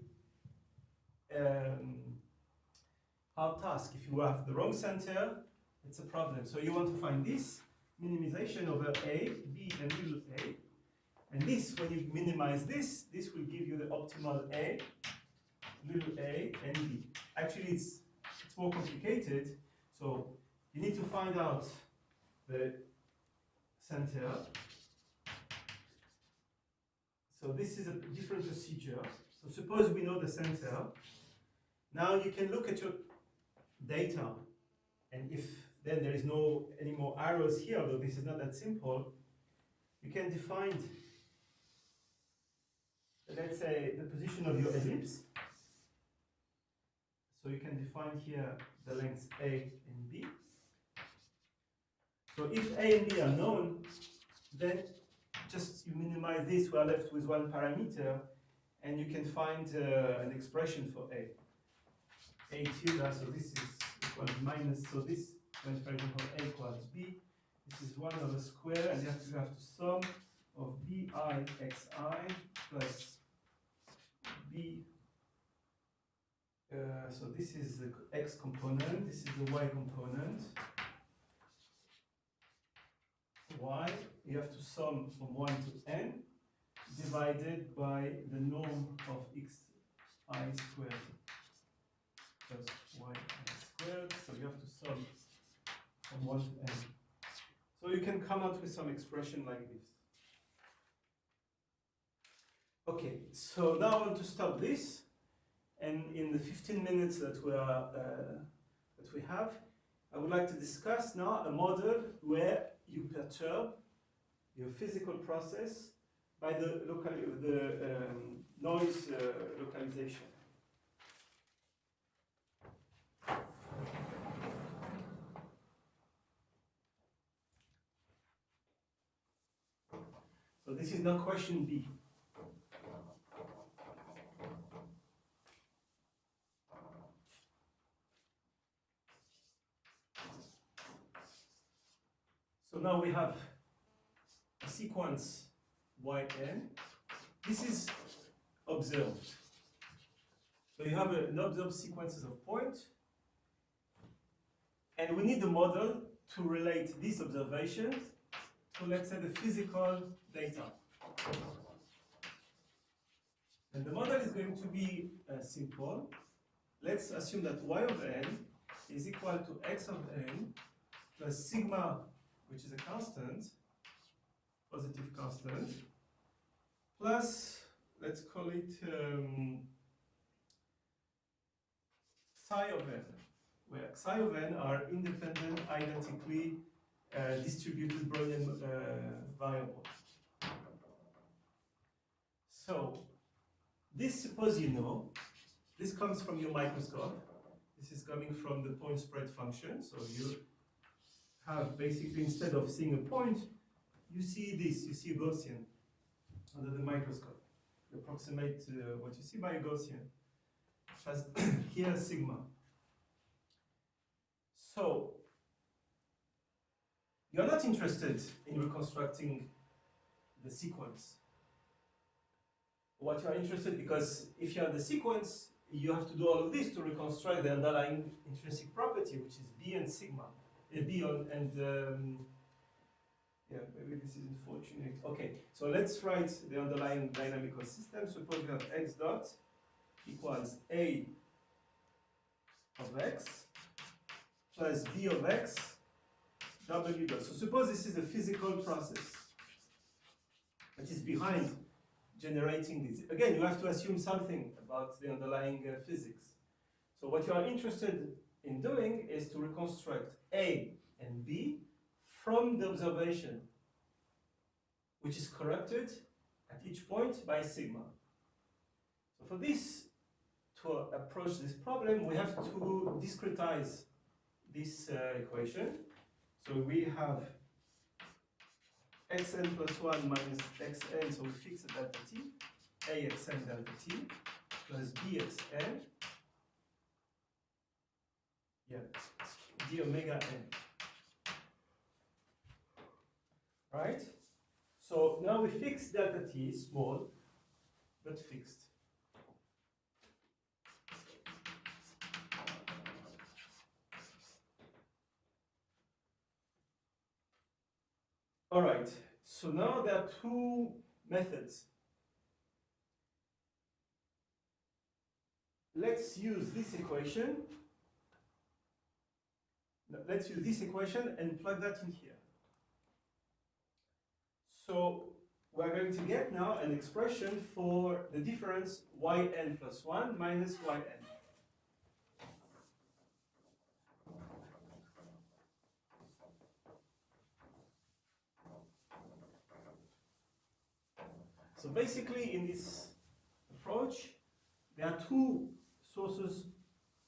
Speaker 1: hard task. If you have the wrong center, it's a problem. So you want to find this minimization over a, b, and little a. And this, when you minimize this will give you the optimal a, little a, and b. Actually, it's more complicated. So you need to find out the center. So this is a different procedure. So suppose we know the center. Now you can look at your data, and if then there is no any more arrows here, although this is not that simple, you can define, let's say, the position of your ellipse. So you can define here the lengths A and B. So if A and B are known, then just you minimize this, we are left with one parameter, and you can find an expression for A. A tilde, so this is equals minus, so this, when for example A equals B, this is 1 over square, and you have to sum of bi xi plus b. So this is the x component, this is the y component. Y, you have to sum from 1 to n, divided by the norm of xi squared plus yi squared. So you have to sum from 1 to n. So you can come out with some expression like this. Okay, so now I want to stop this, and in the 15 minutes that we have, I would like to discuss now a model where you perturb your physical process by the noise localization. So this is now question B. So now we have a sequence yn. This is observed. So you have an observed sequences of points, and we need a model to relate these observations to, let's say, the physical data. And the model is going to be simple. Let's assume that y of n is equal to x of n plus sigma, which is a constant, positive constant, plus, let's call it psi of n, where psi of n are independent, identically distributed Brownian variables. So, this, suppose you know, this comes from your microscope. This is coming from the point spread function. So you have basically, instead of seeing a point, you see this, you see a Gaussian under the microscope. You approximate what you see by a Gaussian. It has here sigma. So, you're not interested in reconstructing the sequence. What you are interested, because if you have the sequence, you have to do all of this to reconstruct the underlying intrinsic property, which is B and sigma. Yeah, maybe this is unfortunate. Okay, so let's write the underlying dynamical system. Suppose we have x dot equals A of x plus B of x W dot. So suppose this is a physical process that is behind generating this. Again, you have to assume something about the underlying physics. So what you are interested in doing is to reconstruct A and B from the observation, which is corrected at each point by sigma. So for this, to approach this problem, we have to discretize this equation. So we have xn plus 1 minus xn, so we fix it delta t, axn delta t, plus bxn, d omega n. Right? So now we fix delta t, small, but fixed. All right, so now there are two methods. Let's use this equation. Let's use this equation and plug that in here. So we're going to get now an expression for the difference yn plus 1 minus yn. So basically in this approach, there are two sources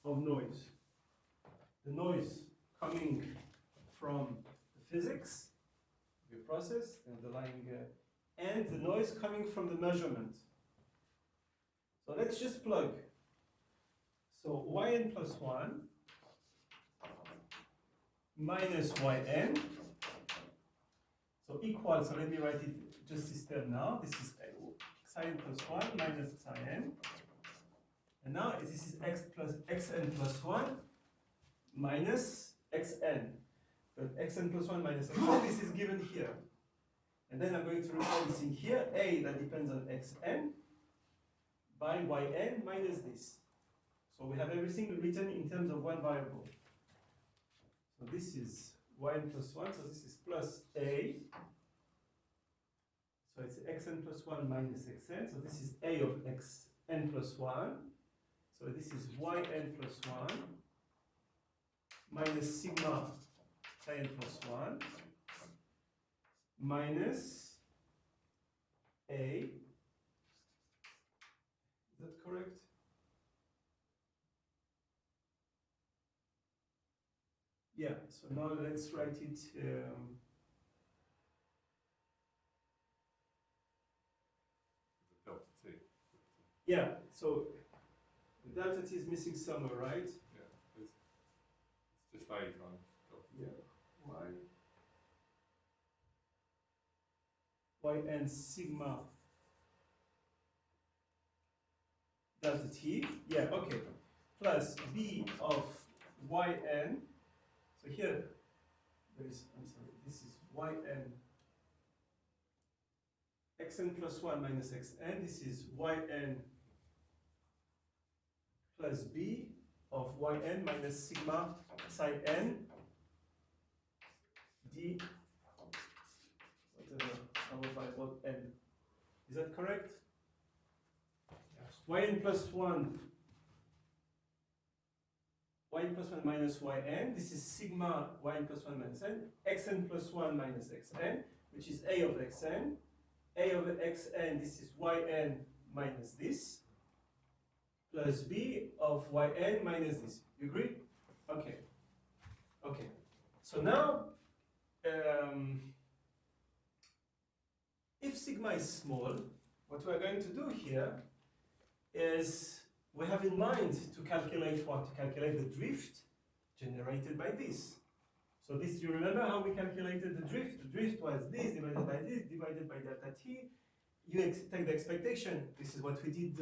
Speaker 1: of noise. The noise coming from the physics, the process, the underlying, and the noise coming from the measurement. So let's just plug. So yn plus 1 minus yn, so equal, so let me write it just system now. This is xn plus 1 minus xn. And now this is xn plus 1 minus xn. But xn plus 1 minus xn, this is given here. And then I'm going to replace this in here, a that depends on xn, by yn minus this. So we have everything written in terms of one variable. So this is yn plus 1, so this is plus a. So it's xn plus 1 minus xn, so this is a of xn plus 1. So this is yn plus 1 minus sigma n plus 1 minus a. Is that correct? Yeah, so now let's write it.
Speaker 5: Delta t.
Speaker 1: Yeah, so the delta t is missing somewhere, right?
Speaker 5: Yeah, it's just a times delta t.
Speaker 1: Yeah, yn sigma delta t, yeah, okay, plus b of yn. So here, there is, I'm sorry, this is yn xn plus 1 minus xn, this is yn plus b of yn minus sigma psi n d whatever our variable n. Is that correct?
Speaker 3: Yes.
Speaker 1: Yn plus 1 minus yn, this is sigma yn plus 1 minus n, xn plus 1 minus xn, which is a of xn. A of xn, this is yn minus this, plus b of yn minus this. You agree? Okay. Okay. So now, if sigma is small, what we're going to do here is we have in mind to calculate what? To calculate the drift generated by this. So this, you remember how we calculated the drift? The drift was this divided by this divided by delta t. You take the expectation. This is what we did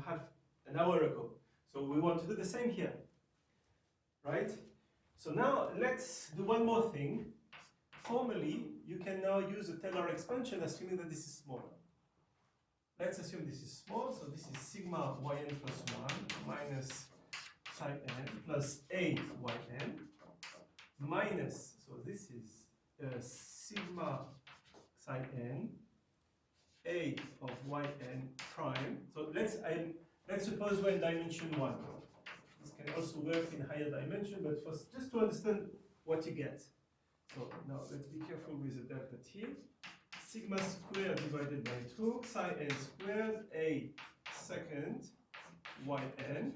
Speaker 1: half an hour ago. So we want to do the same here, right? So now let's do one more thing. Formally, you can now use a Taylor expansion assuming that this is small. Let's assume this is small, so this is sigma yn plus 1 minus psi n plus 8 yn minus, so this is sigma psi n 8 of yn prime. So let's suppose we're in dimension 1. This can also work in higher dimension, but first, just to understand what you get. So now let's be careful with the delta t. Sigma squared divided by 2, psi n squared, a second yn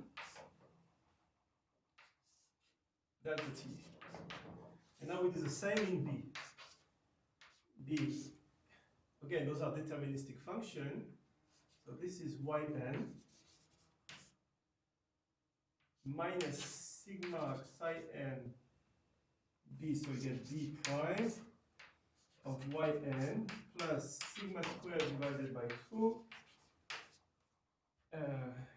Speaker 1: delta t. And now we do the same in b. b, again, those are deterministic function. So this is yn minus sigma psi n b, so we get b prime of yn plus sigma squared divided by 2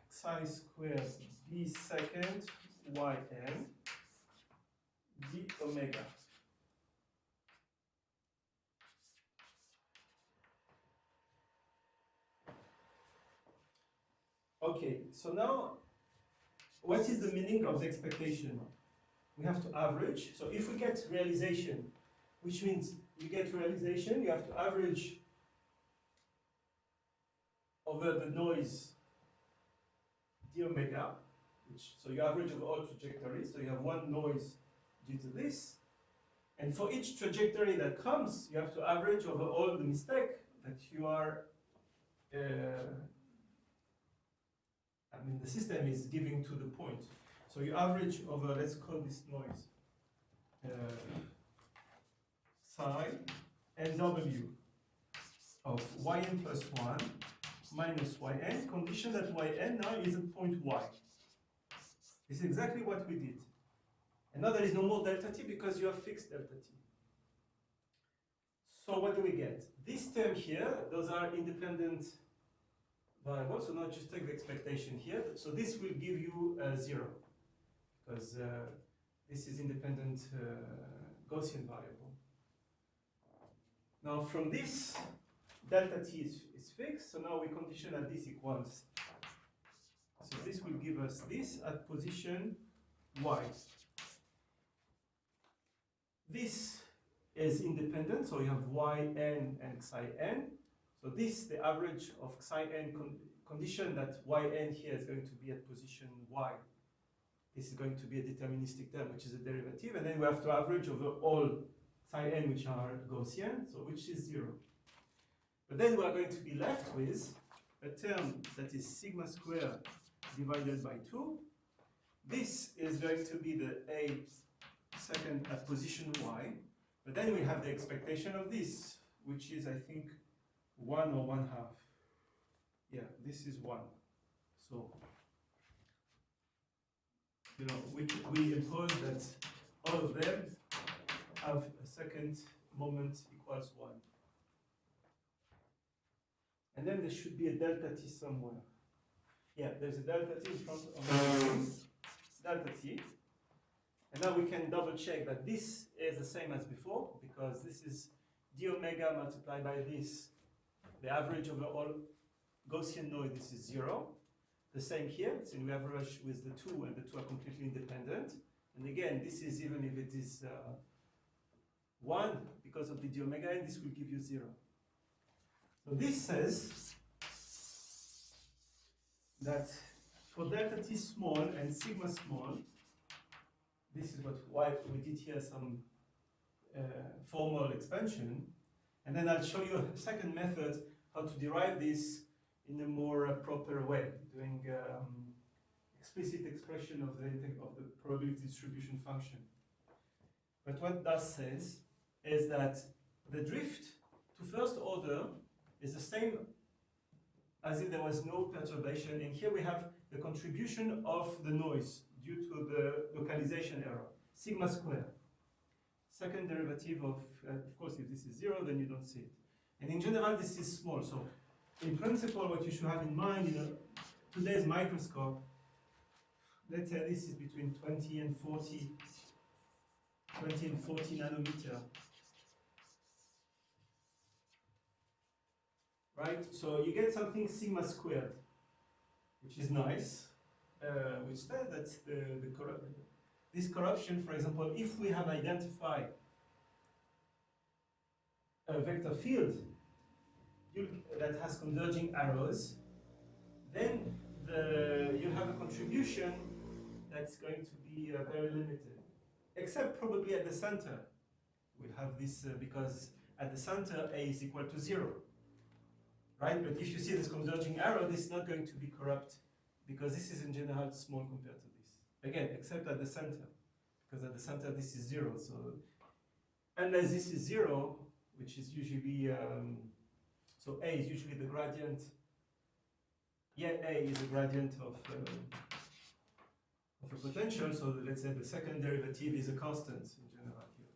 Speaker 1: psi squared b second yn d omega. Okay, so now what is the meaning of the expectation? We have to average. So if we get realization, which means you get realization, you have to average over the noise d omega, so you average over all trajectories, so you have one noise due to this. And for each trajectory that comes, you have to average over all the mistake that you are, the system is giving to the point. So you average over, let's call this noise, psi nw of yn plus 1 minus yn, condition that yn now is at point y. This is exactly what we did. And now there is no more delta t because you have fixed delta t. So what do we get? This term here, those are independent variables, so now just take the expectation here. So this will give you 0, because this is independent Gaussian variable. Now from this, delta t is fixed, so now we condition that this equals. So this will give us this at position y. This is independent, so you have yn and psi n. So this, the average of psi n condition that yn here is going to be at position y. This is going to be a deterministic term, which is a derivative, and then we have to average over all psi n which are Gaussian, so which is 0. But then we are going to be left with a term that is sigma squared divided by 2. This is going to be the a second at position y, but then we have the expectation of this, which is, I think, 1 or 1/2. Yeah, this is 1. So, we impose that all of them have a second moment equals 1. And then there should be a delta t somewhere. Yeah, there's a delta t in front of the delta t. And now we can double check that this is the same as before, because this is d omega multiplied by this. The average over all Gaussian noise, this is 0. The same here, so we average with the 2, and the 2 are completely independent. And again, this is even if it is 1, because of the d omega, and this will give you 0. So this says that for delta t small and sigma small, this is why we did here some formal expansion. And then I'll show you a second method how to derive this in a more proper way, doing explicit expression of the probability distribution function. But what that says is that the drift to first order is the same as if there was no perturbation. And here we have the contribution of the noise due to the localization error, sigma square. Second derivative of course, if this is 0, then you don't see it. And in general, this is small. So in principle, what you should have in mind in today's microscope, let's say this is between 20 and 40 nanometer. Right? So you get something sigma squared, which is nice, which says that this corruption, for example, if we have identified a vector field that has converging arrows, then you have a contribution that's going to be very limited, except probably at the center. We'll have this because at the center A is equal to 0. Right? But if you see this converging arrow, this is not going to be corrupt because this is in general small compared to this. Again, except at the center, because at the center this is 0. So unless this is 0, which is usually, so A is usually the gradient. Yeah, A is the gradient of a potential. So let's say the second derivative is a constant in general here.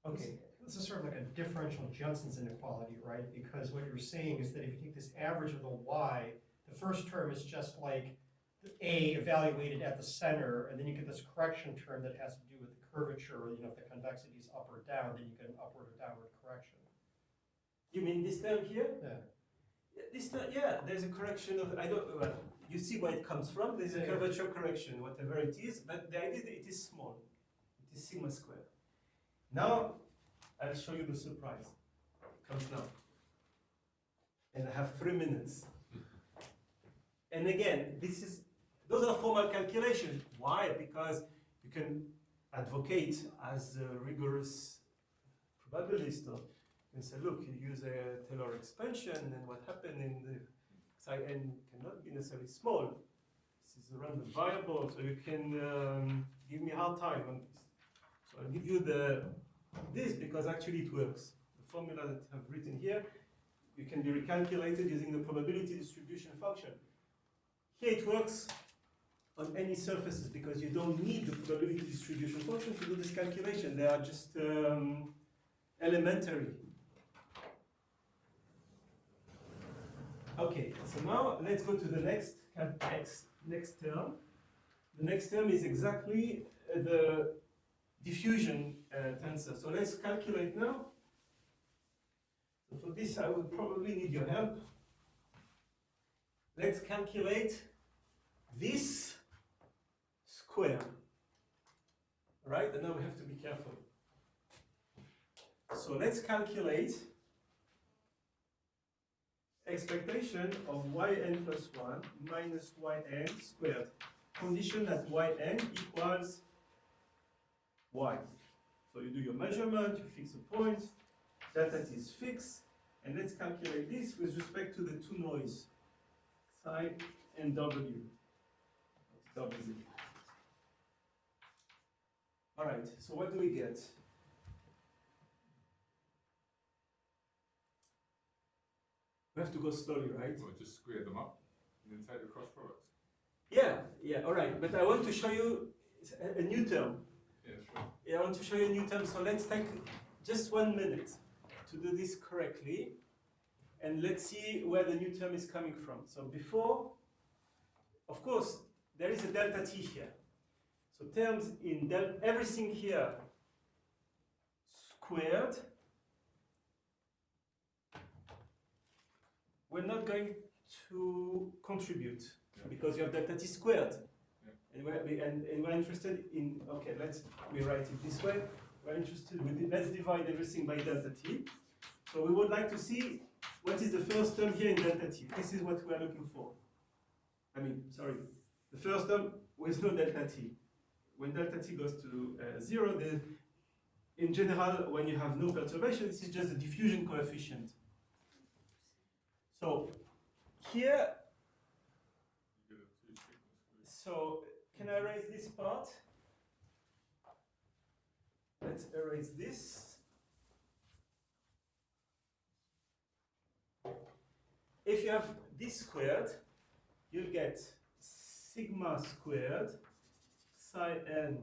Speaker 1: Okay.
Speaker 4: This is sort of like a differential Judson's inequality, right? Because what you're saying is that if you take this average of the y, the first term is just like the A evaluated at the center, and then you get this correction term that has to do with the curvature, you know, if the convexity is up or down, then you get an upward or downward correction.
Speaker 1: You mean this term here?
Speaker 4: Yeah.
Speaker 1: This term, yeah, there's a correction of, I don't, well, you see where it comes from, there's a curvature correction, whatever it is, but the idea is that it is small. It is sigma squared. Now, I'll show you the surprise. It comes now. And I have 3 minutes. And again, those are formal calculations. Why? Because you can advocate as a rigorous probabilist. You can say, look, you use a Taylor expansion, and what happened in the psi n cannot be necessarily small. This is a random variable, so you can give me a hard time on this. So I'll give you this because actually it works. The formula that I've written here, you can be recalculated using the probability distribution function. Here it works on any surfaces because you don't need the probability distribution function to do this calculation. They are just elementary. Okay, so now let's go to the next term. The next term is exactly the diffusion tensor. So let's calculate now. So for this, I will probably need your help. Let's calculate this square. Right? And now we have to be careful. So let's calculate expectation of yn plus 1 minus yn squared. Condition that yn equals y. So you do your measurement, you fix a point, delta t is fixed, and let's calculate this with respect to the two noise, psi and w. All right, so what do we get? We have to go slowly, right?
Speaker 5: Well, just square them up and then take the cross products.
Speaker 1: Yeah, all right, but I want to show you a new term.
Speaker 5: Yeah, sure.
Speaker 1: Yeah, I want to show you a new term, so let's take just 1 minute to do this correctly, and let's see where the new term is coming from. So before, of course, there is a delta t here. So terms in everything here squared, we're not going to contribute because you have delta t squared. And we're interested in, okay, let's rewrite it this way. We're interested in, let's divide everything by delta t. So we would like to see what is the first term here in delta t. This is what we are looking for. I mean, sorry, the first term with no delta t. When delta t goes to 0, then in general, when you have no perturbation, this is just the diffusion coefficient. So here, so can I erase this part? Let's erase this. if you have this squared, you'll get sigma squared psi n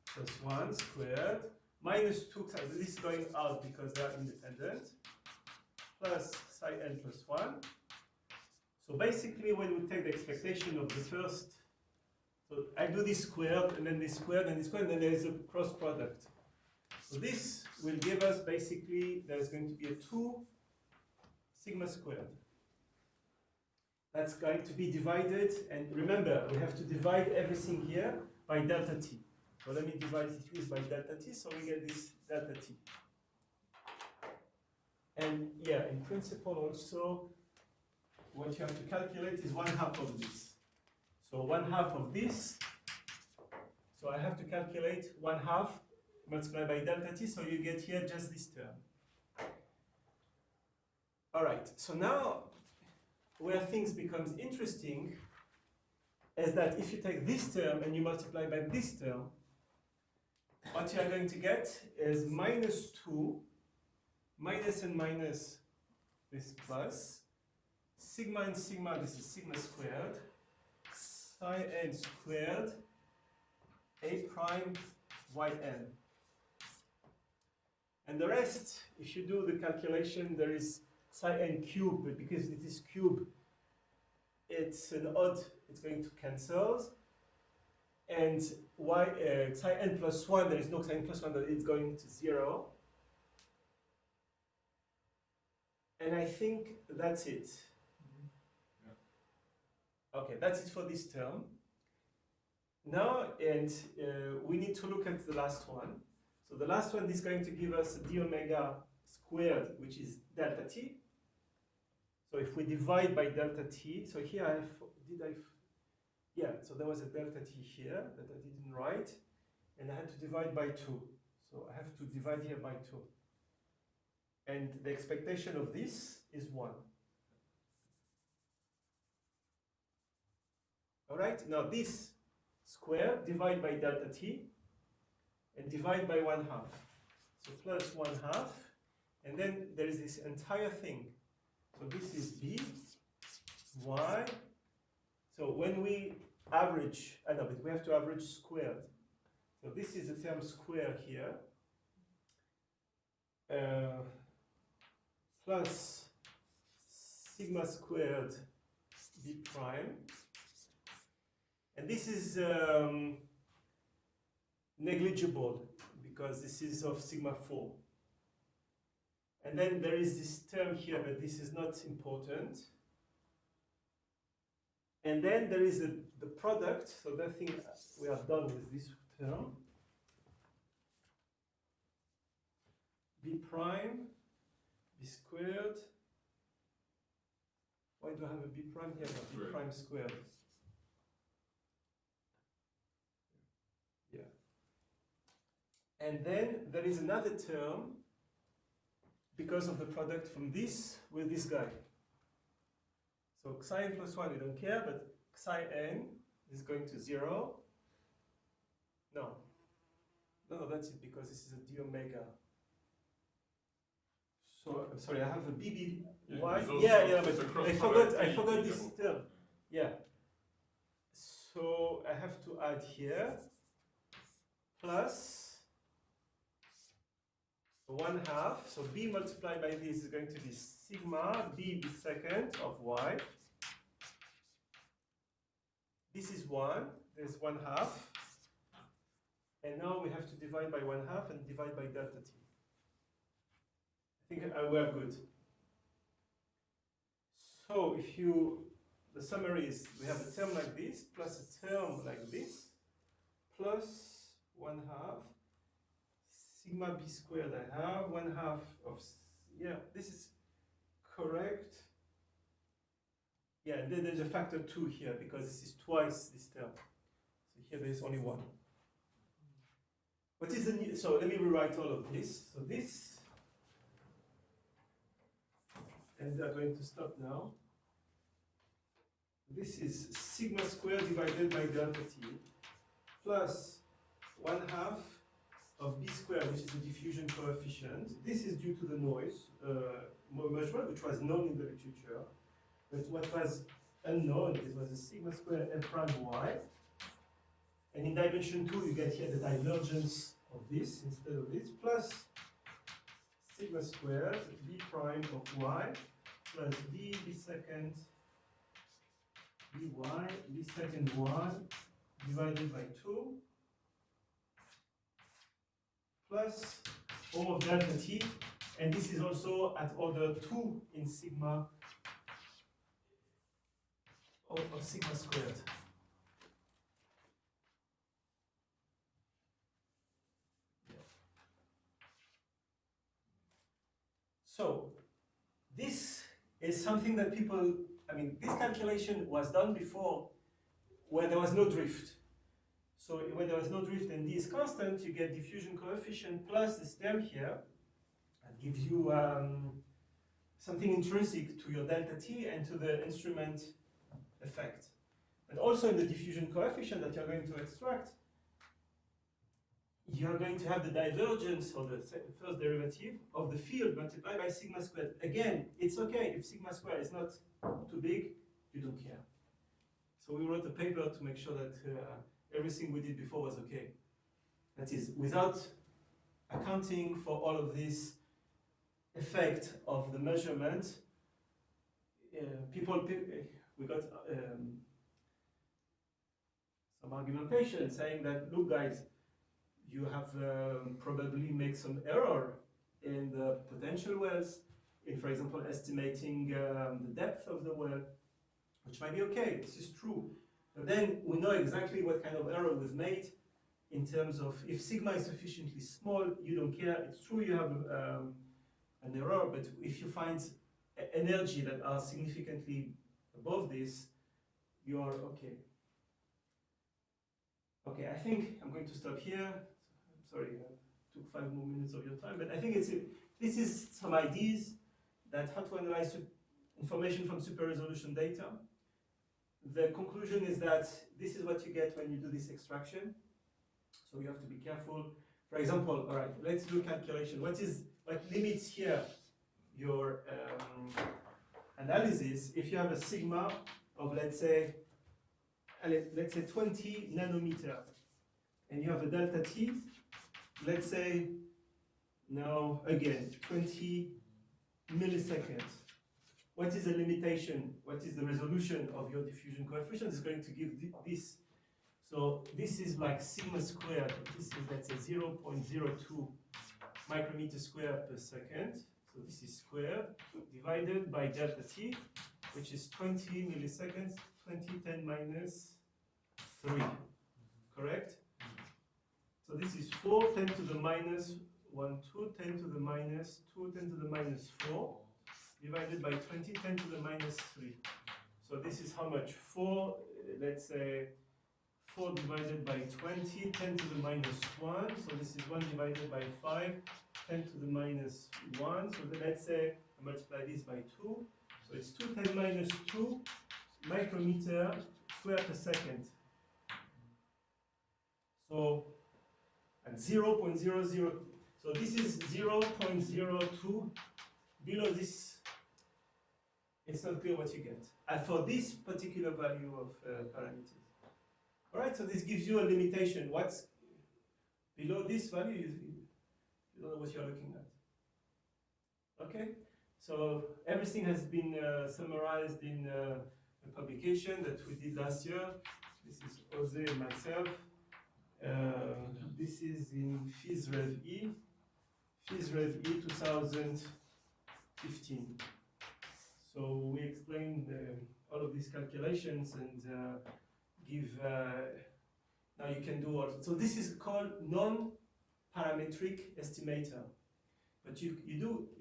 Speaker 1: plus 1 squared minus 2 psi, this is going out because they are independent, plus psi n plus 1. So basically when we take the expectation of the first, so I do this squared and then this squared and this squared, and then there is a cross product. So this will give us basically, there's going to be a 2 sigma squared. That's going to be divided, and remember, we have to divide everything here by delta t. So let me divide this by delta t, so we get this delta t. And yeah, in principle also, what you have to calculate is 1/2 of this. So 1/2 of this, so I have to calculate 1/2 multiplied by delta t, so you get here just this term. All right, so now where things becomes interesting is that if you take this term and you multiply by this term, what you are going to get is minus 2, minus and minus this plus, sigma and sigma, this is sigma squared, psi n squared, a prime yn. And the rest, if you do the calculation, there is psi n cubed, but because it is cube, it's an odd, it's going to cancel. And psi n plus 1, there is no psi n plus 1, that it's going to 0. And I think that's it. Okay, that's it for this term. Now, and we need to look at the last one. So the last one is going to give us d omega squared, which is delta t. So if we divide by delta t, so here I have, yeah, so there was a delta t here that I didn't write, and I had to divide by 2. So I have to divide here by 2. And the expectation of this is 1. All right, now this square, divide by delta t, and divide by 1/2. So plus 1/2, and then there is this entire thing. So this is b, y. So when we average, I know, but we have to average squared. So this is the term square here. Plus sigma squared b prime. And this is negligible because this is of sigma 4. And then there is this term here, but this is not important. And then there is the product, so that thing we are done with this term. B prime, b squared. Why do I have a b prime here? No, b prime squared. Yeah. And then there is another term because of the product from this with this guy. So psi n plus 1, we don't care, but psi n is going to 0. No, that's it, because this is a d omega. So, sorry, I have a BB. Y. Yeah, but I forgot this term. Yeah. So I have to add here plus 1/2. So b multiplied by this is going to be sigma b second of y. This is 1. There's 1/2. And now we have to divide by 1/2 and divide by delta t. I think we're good. So if the summary is we have a term like this plus a term like this plus 1/2 sigma b squared I have 1/2 of, yeah, this is correct. Yeah, and then there's a factor 2 here because this is twice this term. So here there is only 1. What is the new, so let me rewrite all of this. So this, and we are going to stop now. This is sigma squared divided by delta t plus 1/2 of b squared, which is the diffusion coefficient. This is due to the noise measurement, which was known in the literature. But what was unknown, it was a sigma square L prime y. And in dimension 2, you get here the divergence of this instead of this, plus sigma squared b prime of y plus b second by b second y divided by 2 plus O of delta t, and this is also at order 2 in sigma of sigma squared. So this is something that people, I mean, this calculation was done before where there was no drift. So when there was no drift and d is constant, you get diffusion coefficient plus this term here that gives you something intrinsic to your delta t and to the instrument effect. But also in the diffusion coefficient that you're going to extract, you're going to have the divergence or the first derivative of the field multiplied by sigma squared. Again, it's okay if sigma squared is not too big, you don't care. So we wrote a paper to make sure that everything we did before was okay. That is, without accounting for all of this effect of the measurement, we got some argumentation saying that, look guys, you have probably made some error in the potential wells, in, for example, estimating the depth of the well, which might be okay, this is true. But then we know exactly what kind of error was made in terms of if sigma is sufficiently small, you don't care. It's true you have an error, but if you find energy that are significantly above this, you are okay. Okay, I think I'm going to stop here. I'm sorry, I took 5 more minutes of your time, but I think this is some ideas that how to analyze information from super resolution data. The conclusion is that this is what you get when you do this extraction. So you have to be careful. For example, all right, let's do calculation. What limits here your analysis if you have a sigma of let's say 20 nanometer, and you have a delta t, let's say now again 20 milliseconds. What is the limitation? What is the resolution of your diffusion coefficient? It's going to give this. So this is like sigma squared. This is, let's say, 0.02 micrometer squared per second. So this is squared divided by delta t, which is 20 milliseconds, 20 10 minus 3. Correct? So this is 4 10 to the minus 1, 2, 10 to the minus 2, 10 to the minus 4. Divided by 20, 10 to the minus 3. So this is how much? 4, let's say, 4 divided by 20, 10 to the minus 1. So this is 1 divided by 5, 10 to the minus 1. So let's say I multiply this by 2. So it's 2 10 minus 2 micrometer square per second. So at 0.00, so this is 0.02. Below this, it's not clear what you get. And for this particular value of parameters. All right, so this gives you a limitation. What's below this value, you don't know what you're looking at. Okay, so everything has been summarized in a publication that we did last year. This is Jose and myself. This is in PhysRevE, PhysRevE 2015. So we explained all of these calculations and give, now you can do also, so this is called non-parametric estimator. But you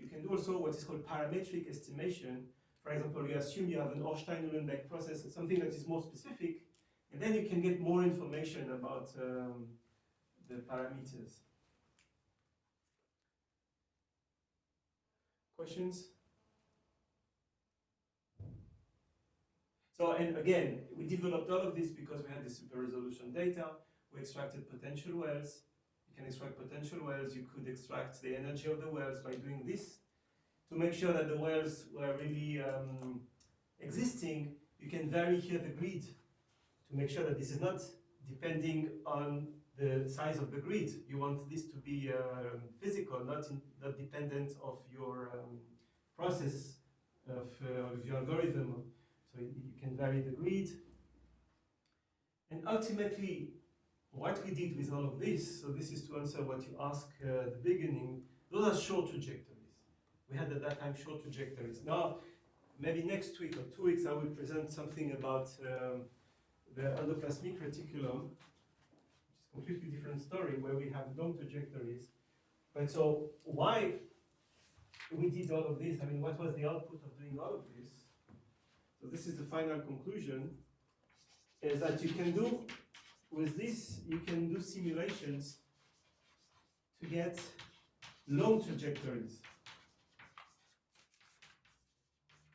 Speaker 1: can do also what is called parametric estimation. For example, you assume you have an Ornstein-Uhlenbeck process, something that is more specific, and then you can get more information about the parameters. Questions? So, and again, we developed all of this because we had the super resolution data. We extracted potential wells. You can extract potential wells. You could extract the energy of the wells by doing this to make sure that the wells were really existing. thing, you can vary here the grid to make sure that this is not depending on the size of the grid. You want this to be physical, not dependent of your process of your algorithm. So you can vary the grid. And ultimately, what we did with all of this, so this is to answer what you asked at the beginning, those are short trajectories. We had at that time short trajectories. Now, maybe next week or 2 weeks, I will present something about the endoplasmic reticulum, which is a completely different story, where we have long trajectories. But so why we did all of this? I mean, what was the output of doing all of this? So this is the final conclusion, is that you can do, with this, you can do simulations to get long trajectories.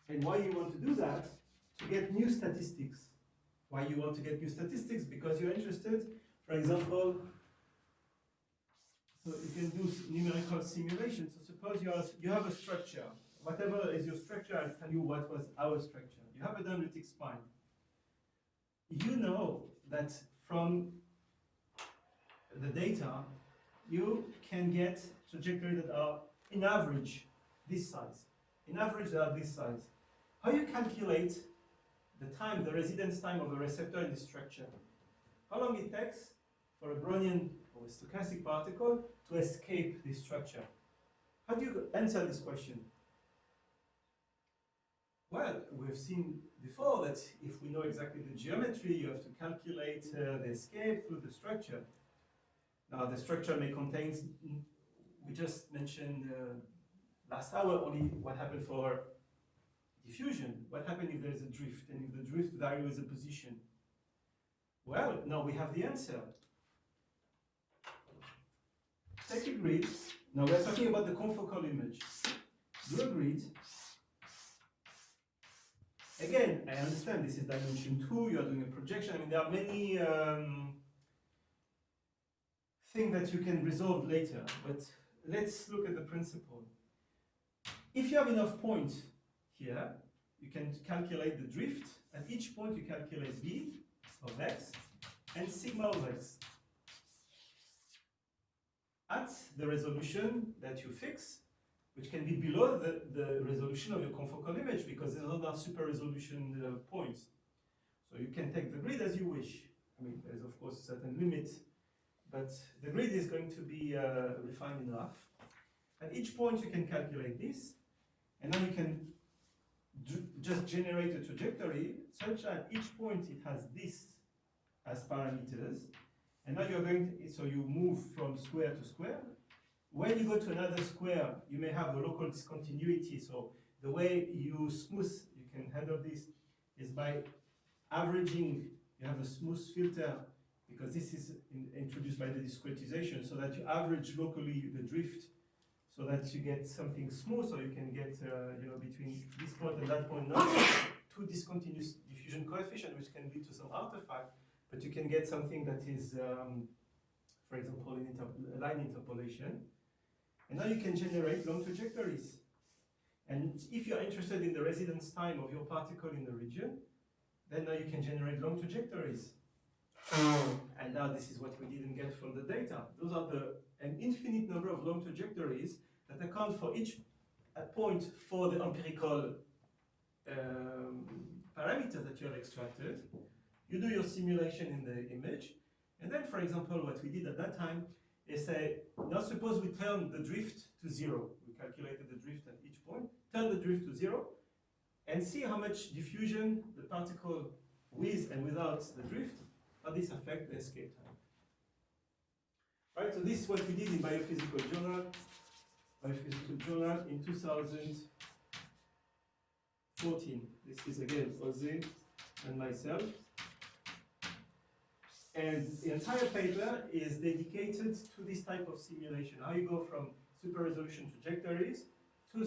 Speaker 1: And why you want to do that? To get new statistics. Why you want to get new statistics? Because you're interested, for example, so you can do numerical simulations. So suppose you have a structure. Whatever is your structure, I'll tell you what was our structure. You have a dendritic spine. You know that from the data, you can get trajectories that are, in average, this size. In average, they are this size. How you calculate the time, the residence time of a receptor in this structure? How long it takes for a Brownian or a stochastic particle to escape this structure? How do you answer this question? Well, we've seen before that if we know exactly the geometry, you have to calculate the escape through the structure. Now, the structure may contain, we just mentioned last hour only what happened for diffusion. What happens if there is a drift, and if the drift varies the position? Well, now we have the answer. Take a grid. Now we're talking about the confocal image. Do a grid. Again, I understand this is dimension 2, you are doing a projection. I mean, there are many things that you can resolve later, but let's look at the principle. If you have enough points here, you can calculate the drift. At each point, you calculate b of x and sigma of x. At the resolution that you fix, which can be below the resolution of your confocal image, because these are super resolution points. So you can take the grid as you wish. I mean, there's of course a certain limit, but the grid is going to be refined enough. At each point you can calculate this, and then you can just generate a trajectory such that each point it has this as parameters, and now you're going to, so you move from square to square. When you go to another square, you may have a local discontinuity. So the way you smooth, you can handle this, is by averaging. You have a smooth filter, because this is introduced by the discretization, so that you average locally the drift, so that you get something smooth, so you can get between this point and that point, not two discontinuous diffusion coefficient, which can lead to some artifact, but you can get something that is, for example, a line interpolation. And now you can generate long trajectories. And if you're interested in the residence time of your particle in the region, then now you can generate long trajectories. And now this is what we didn't get from the data. Those are an infinite number of long trajectories that account for each point for the empirical parameters that you have extracted. You do your simulation in the image. And then, for example, what we did at that time is say, now suppose we turn the drift to 0. We calculated the drift at each point, turn the drift to 0, and see how much diffusion the particle with and without the drift, how this affects the escape time. Right, so this is what we did in Biophysical Journal in 2014. This is again Jose and myself. And the entire paper is dedicated to this type of simulation. How you go from super resolution trajectories to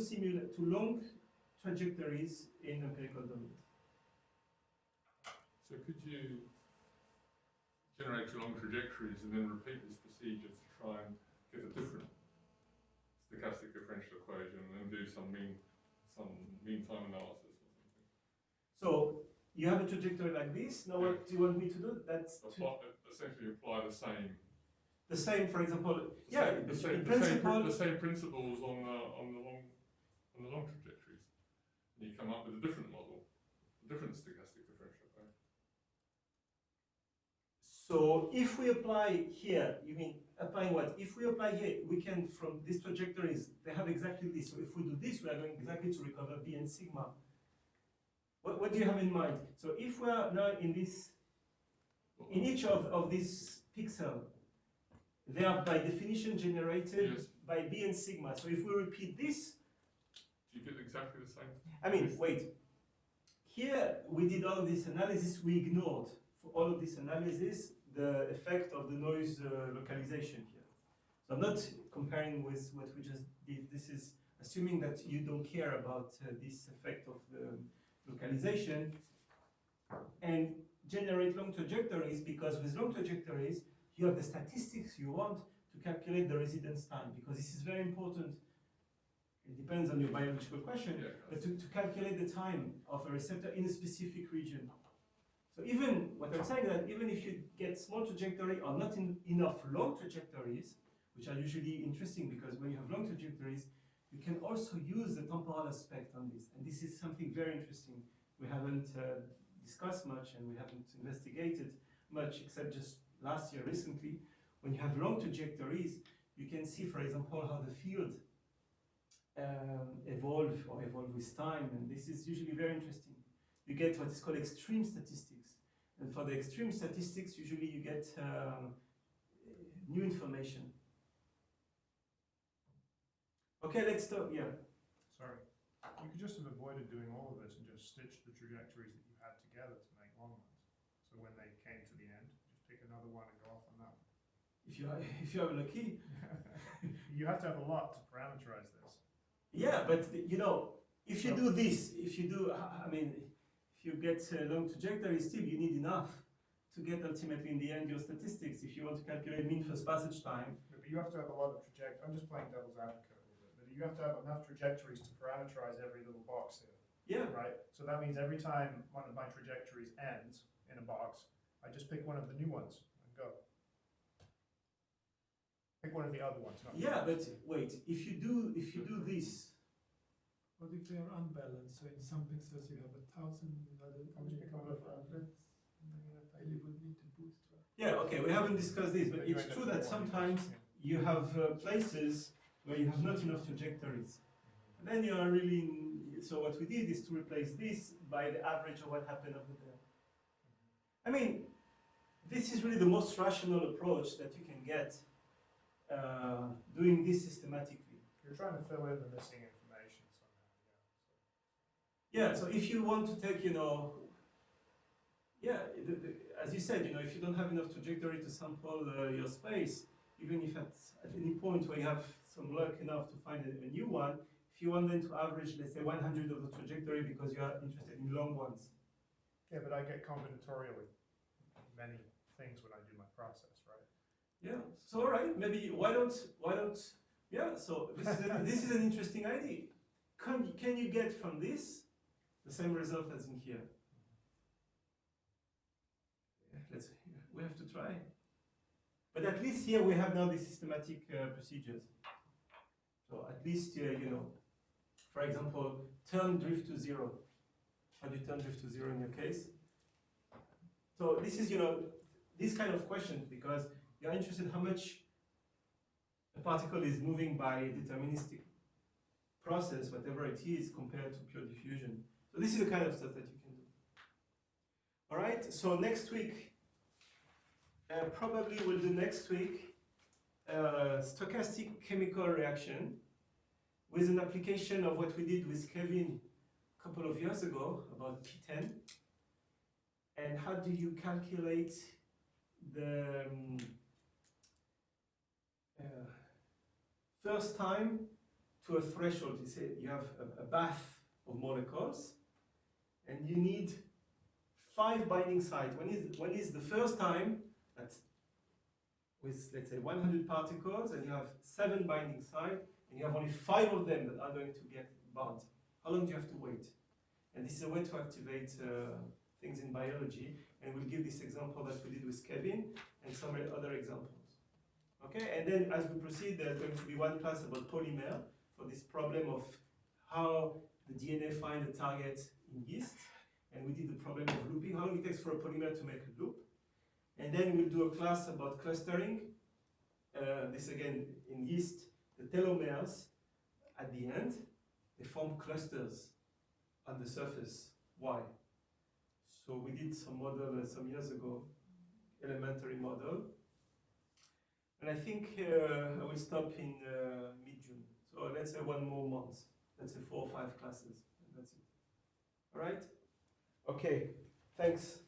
Speaker 1: long trajectories in empirical domains.
Speaker 5: So could you generate your long trajectories and then repeat this procedure to try and get a different stochastic differential equation and then do some mean time analysis or something?
Speaker 1: So you have a trajectory like this. Now, what do you want me to do? That's
Speaker 5: Essentially apply the same.
Speaker 1: the same, for example.
Speaker 5: The
Speaker 1: Yeah,
Speaker 5: same, the
Speaker 1: in
Speaker 5: same,
Speaker 1: principle.
Speaker 5: the same principles on the long trajectories, and you come up with a different model, a different stochastic differential. Right?
Speaker 1: So if we apply here, you mean applying what? If we apply here, we can, from these trajectories, they have exactly this. So if we do this, we are going exactly to recover B and sigma. What do you have in mind? So if we are now in this, in each of these pixels, they are by definition generated
Speaker 5: Yes.
Speaker 1: by B and sigma. So if we repeat this,
Speaker 5: Do you get exactly the same?
Speaker 1: I mean, wait. Here we did all of this analysis. We ignored for all of this analysis the effect of the noise localization here. So I'm not comparing with what we just did. This is assuming that you don't care about this effect of the localization and generate long trajectories, because with long trajectories you have the statistics you want to calculate the residence time, because this is very important. It depends on your biological question,
Speaker 5: Yeah.
Speaker 1: but to calculate the time of a receptor in a specific region. So even, what I'm saying that even if you get small trajectory or not enough long trajectories, which are usually interesting because when you have long trajectories, you can also use the temporal aspect on this. And this is something very interesting. We haven't discussed much and we haven't investigated much except just last year recently. When you have long trajectories, you can see, for example, how the field evolve with time, and this is usually very interesting. You get what is called extreme statistics, and for the extreme statistics, usually you get new information. Okay, let's stop. Yeah.
Speaker 2: Sorry. You could just have avoided doing all of this and just stitch the trajectories that you had together to make long ones. So when they came to the end, just pick another one and go off on that one.
Speaker 1: If you are lucky.
Speaker 2: You have to have a lot to parameterize this.
Speaker 1: Yeah, but you know, if you do this, if you do, I mean, if you get long trajectory, still you need enough to get ultimately in the end your statistics. If you want to calculate mean first passage time.
Speaker 2: But you have to have a lot of trajectories. I'm just playing devil's advocate a little bit. But you have to have enough trajectories to parameterize every little box here.
Speaker 1: Yeah.
Speaker 2: Right? So that means every time one of my trajectories ends in a box, I just pick one of the new ones and go. Pick one of the other ones. Not
Speaker 1: Yeah, but wait, if you do this.
Speaker 6: What if they are unbalanced? So in some pixels you have 1,000, in other
Speaker 2: I'll just pick one of the
Speaker 6: hundreds. I would need to bootstrap.
Speaker 1: Yeah, okay, we haven't discussed this, but it's true that sometimes you have places where you have not enough trajectories. And then you are really so what we did is to replace this by the average of what happened over there. I mean, this is really the most rational approach that you can get doing this systematically.
Speaker 2: You're trying to fill in the missing information somehow.
Speaker 1: Yeah, so if you want to take, you know, yeah, as you said, you know, if you don't have enough trajectory to sample your space, even if at any point where you have some luck enough to find a new one, if you want then to average, let's say 100 of the trajectory because you are interested in long ones.
Speaker 2: Yeah, but I get combinatorially many things when I do my process, right?
Speaker 1: Yeah, so all right, maybe why don't, yeah, so this is an interesting idea. Can you get from this the same result as in here? Yeah, we have to try. But at least here we have now the systematic procedures. So at least, you know, for example, turn drift to zero. How do you turn drift to zero in your case? So this is, you know, this kind of question, because you're interested how much a particle is moving by a deterministic process, whatever it is, compared to pure diffusion. So this is the kind of stuff that you can do. All right, so next week, probably we'll do next week, stochastic chemical reaction with an application of what we did with Kevin a couple of years ago, about P10. And how do you calculate the first time to a threshold? You say you have a bath of molecules, and you need 5 binding sites. When is the first time that with, let's say, 100 particles, and you have 7 binding sites, and you have only 5 of them that are going to get bound? How long do you have to wait? And this is a way to activate things in biology, and we'll give this example that we did with Kevin and some other examples. Okay, and then as we proceed, there's going to be one class about polymer for this problem of how the DNA find a target in yeast, and we did the problem of looping, how long it takes for a polymer to make a loop. And then we'll do a class about clustering. This again, in yeast, the telomeres at the end, they form clusters on the surface. Why? So we did some model some years ago, elementary model. And I think I will stop in mid-June. So let's say 1 more month. Let's say 4 or 5 classes. And that's it. All right? Okay, thanks.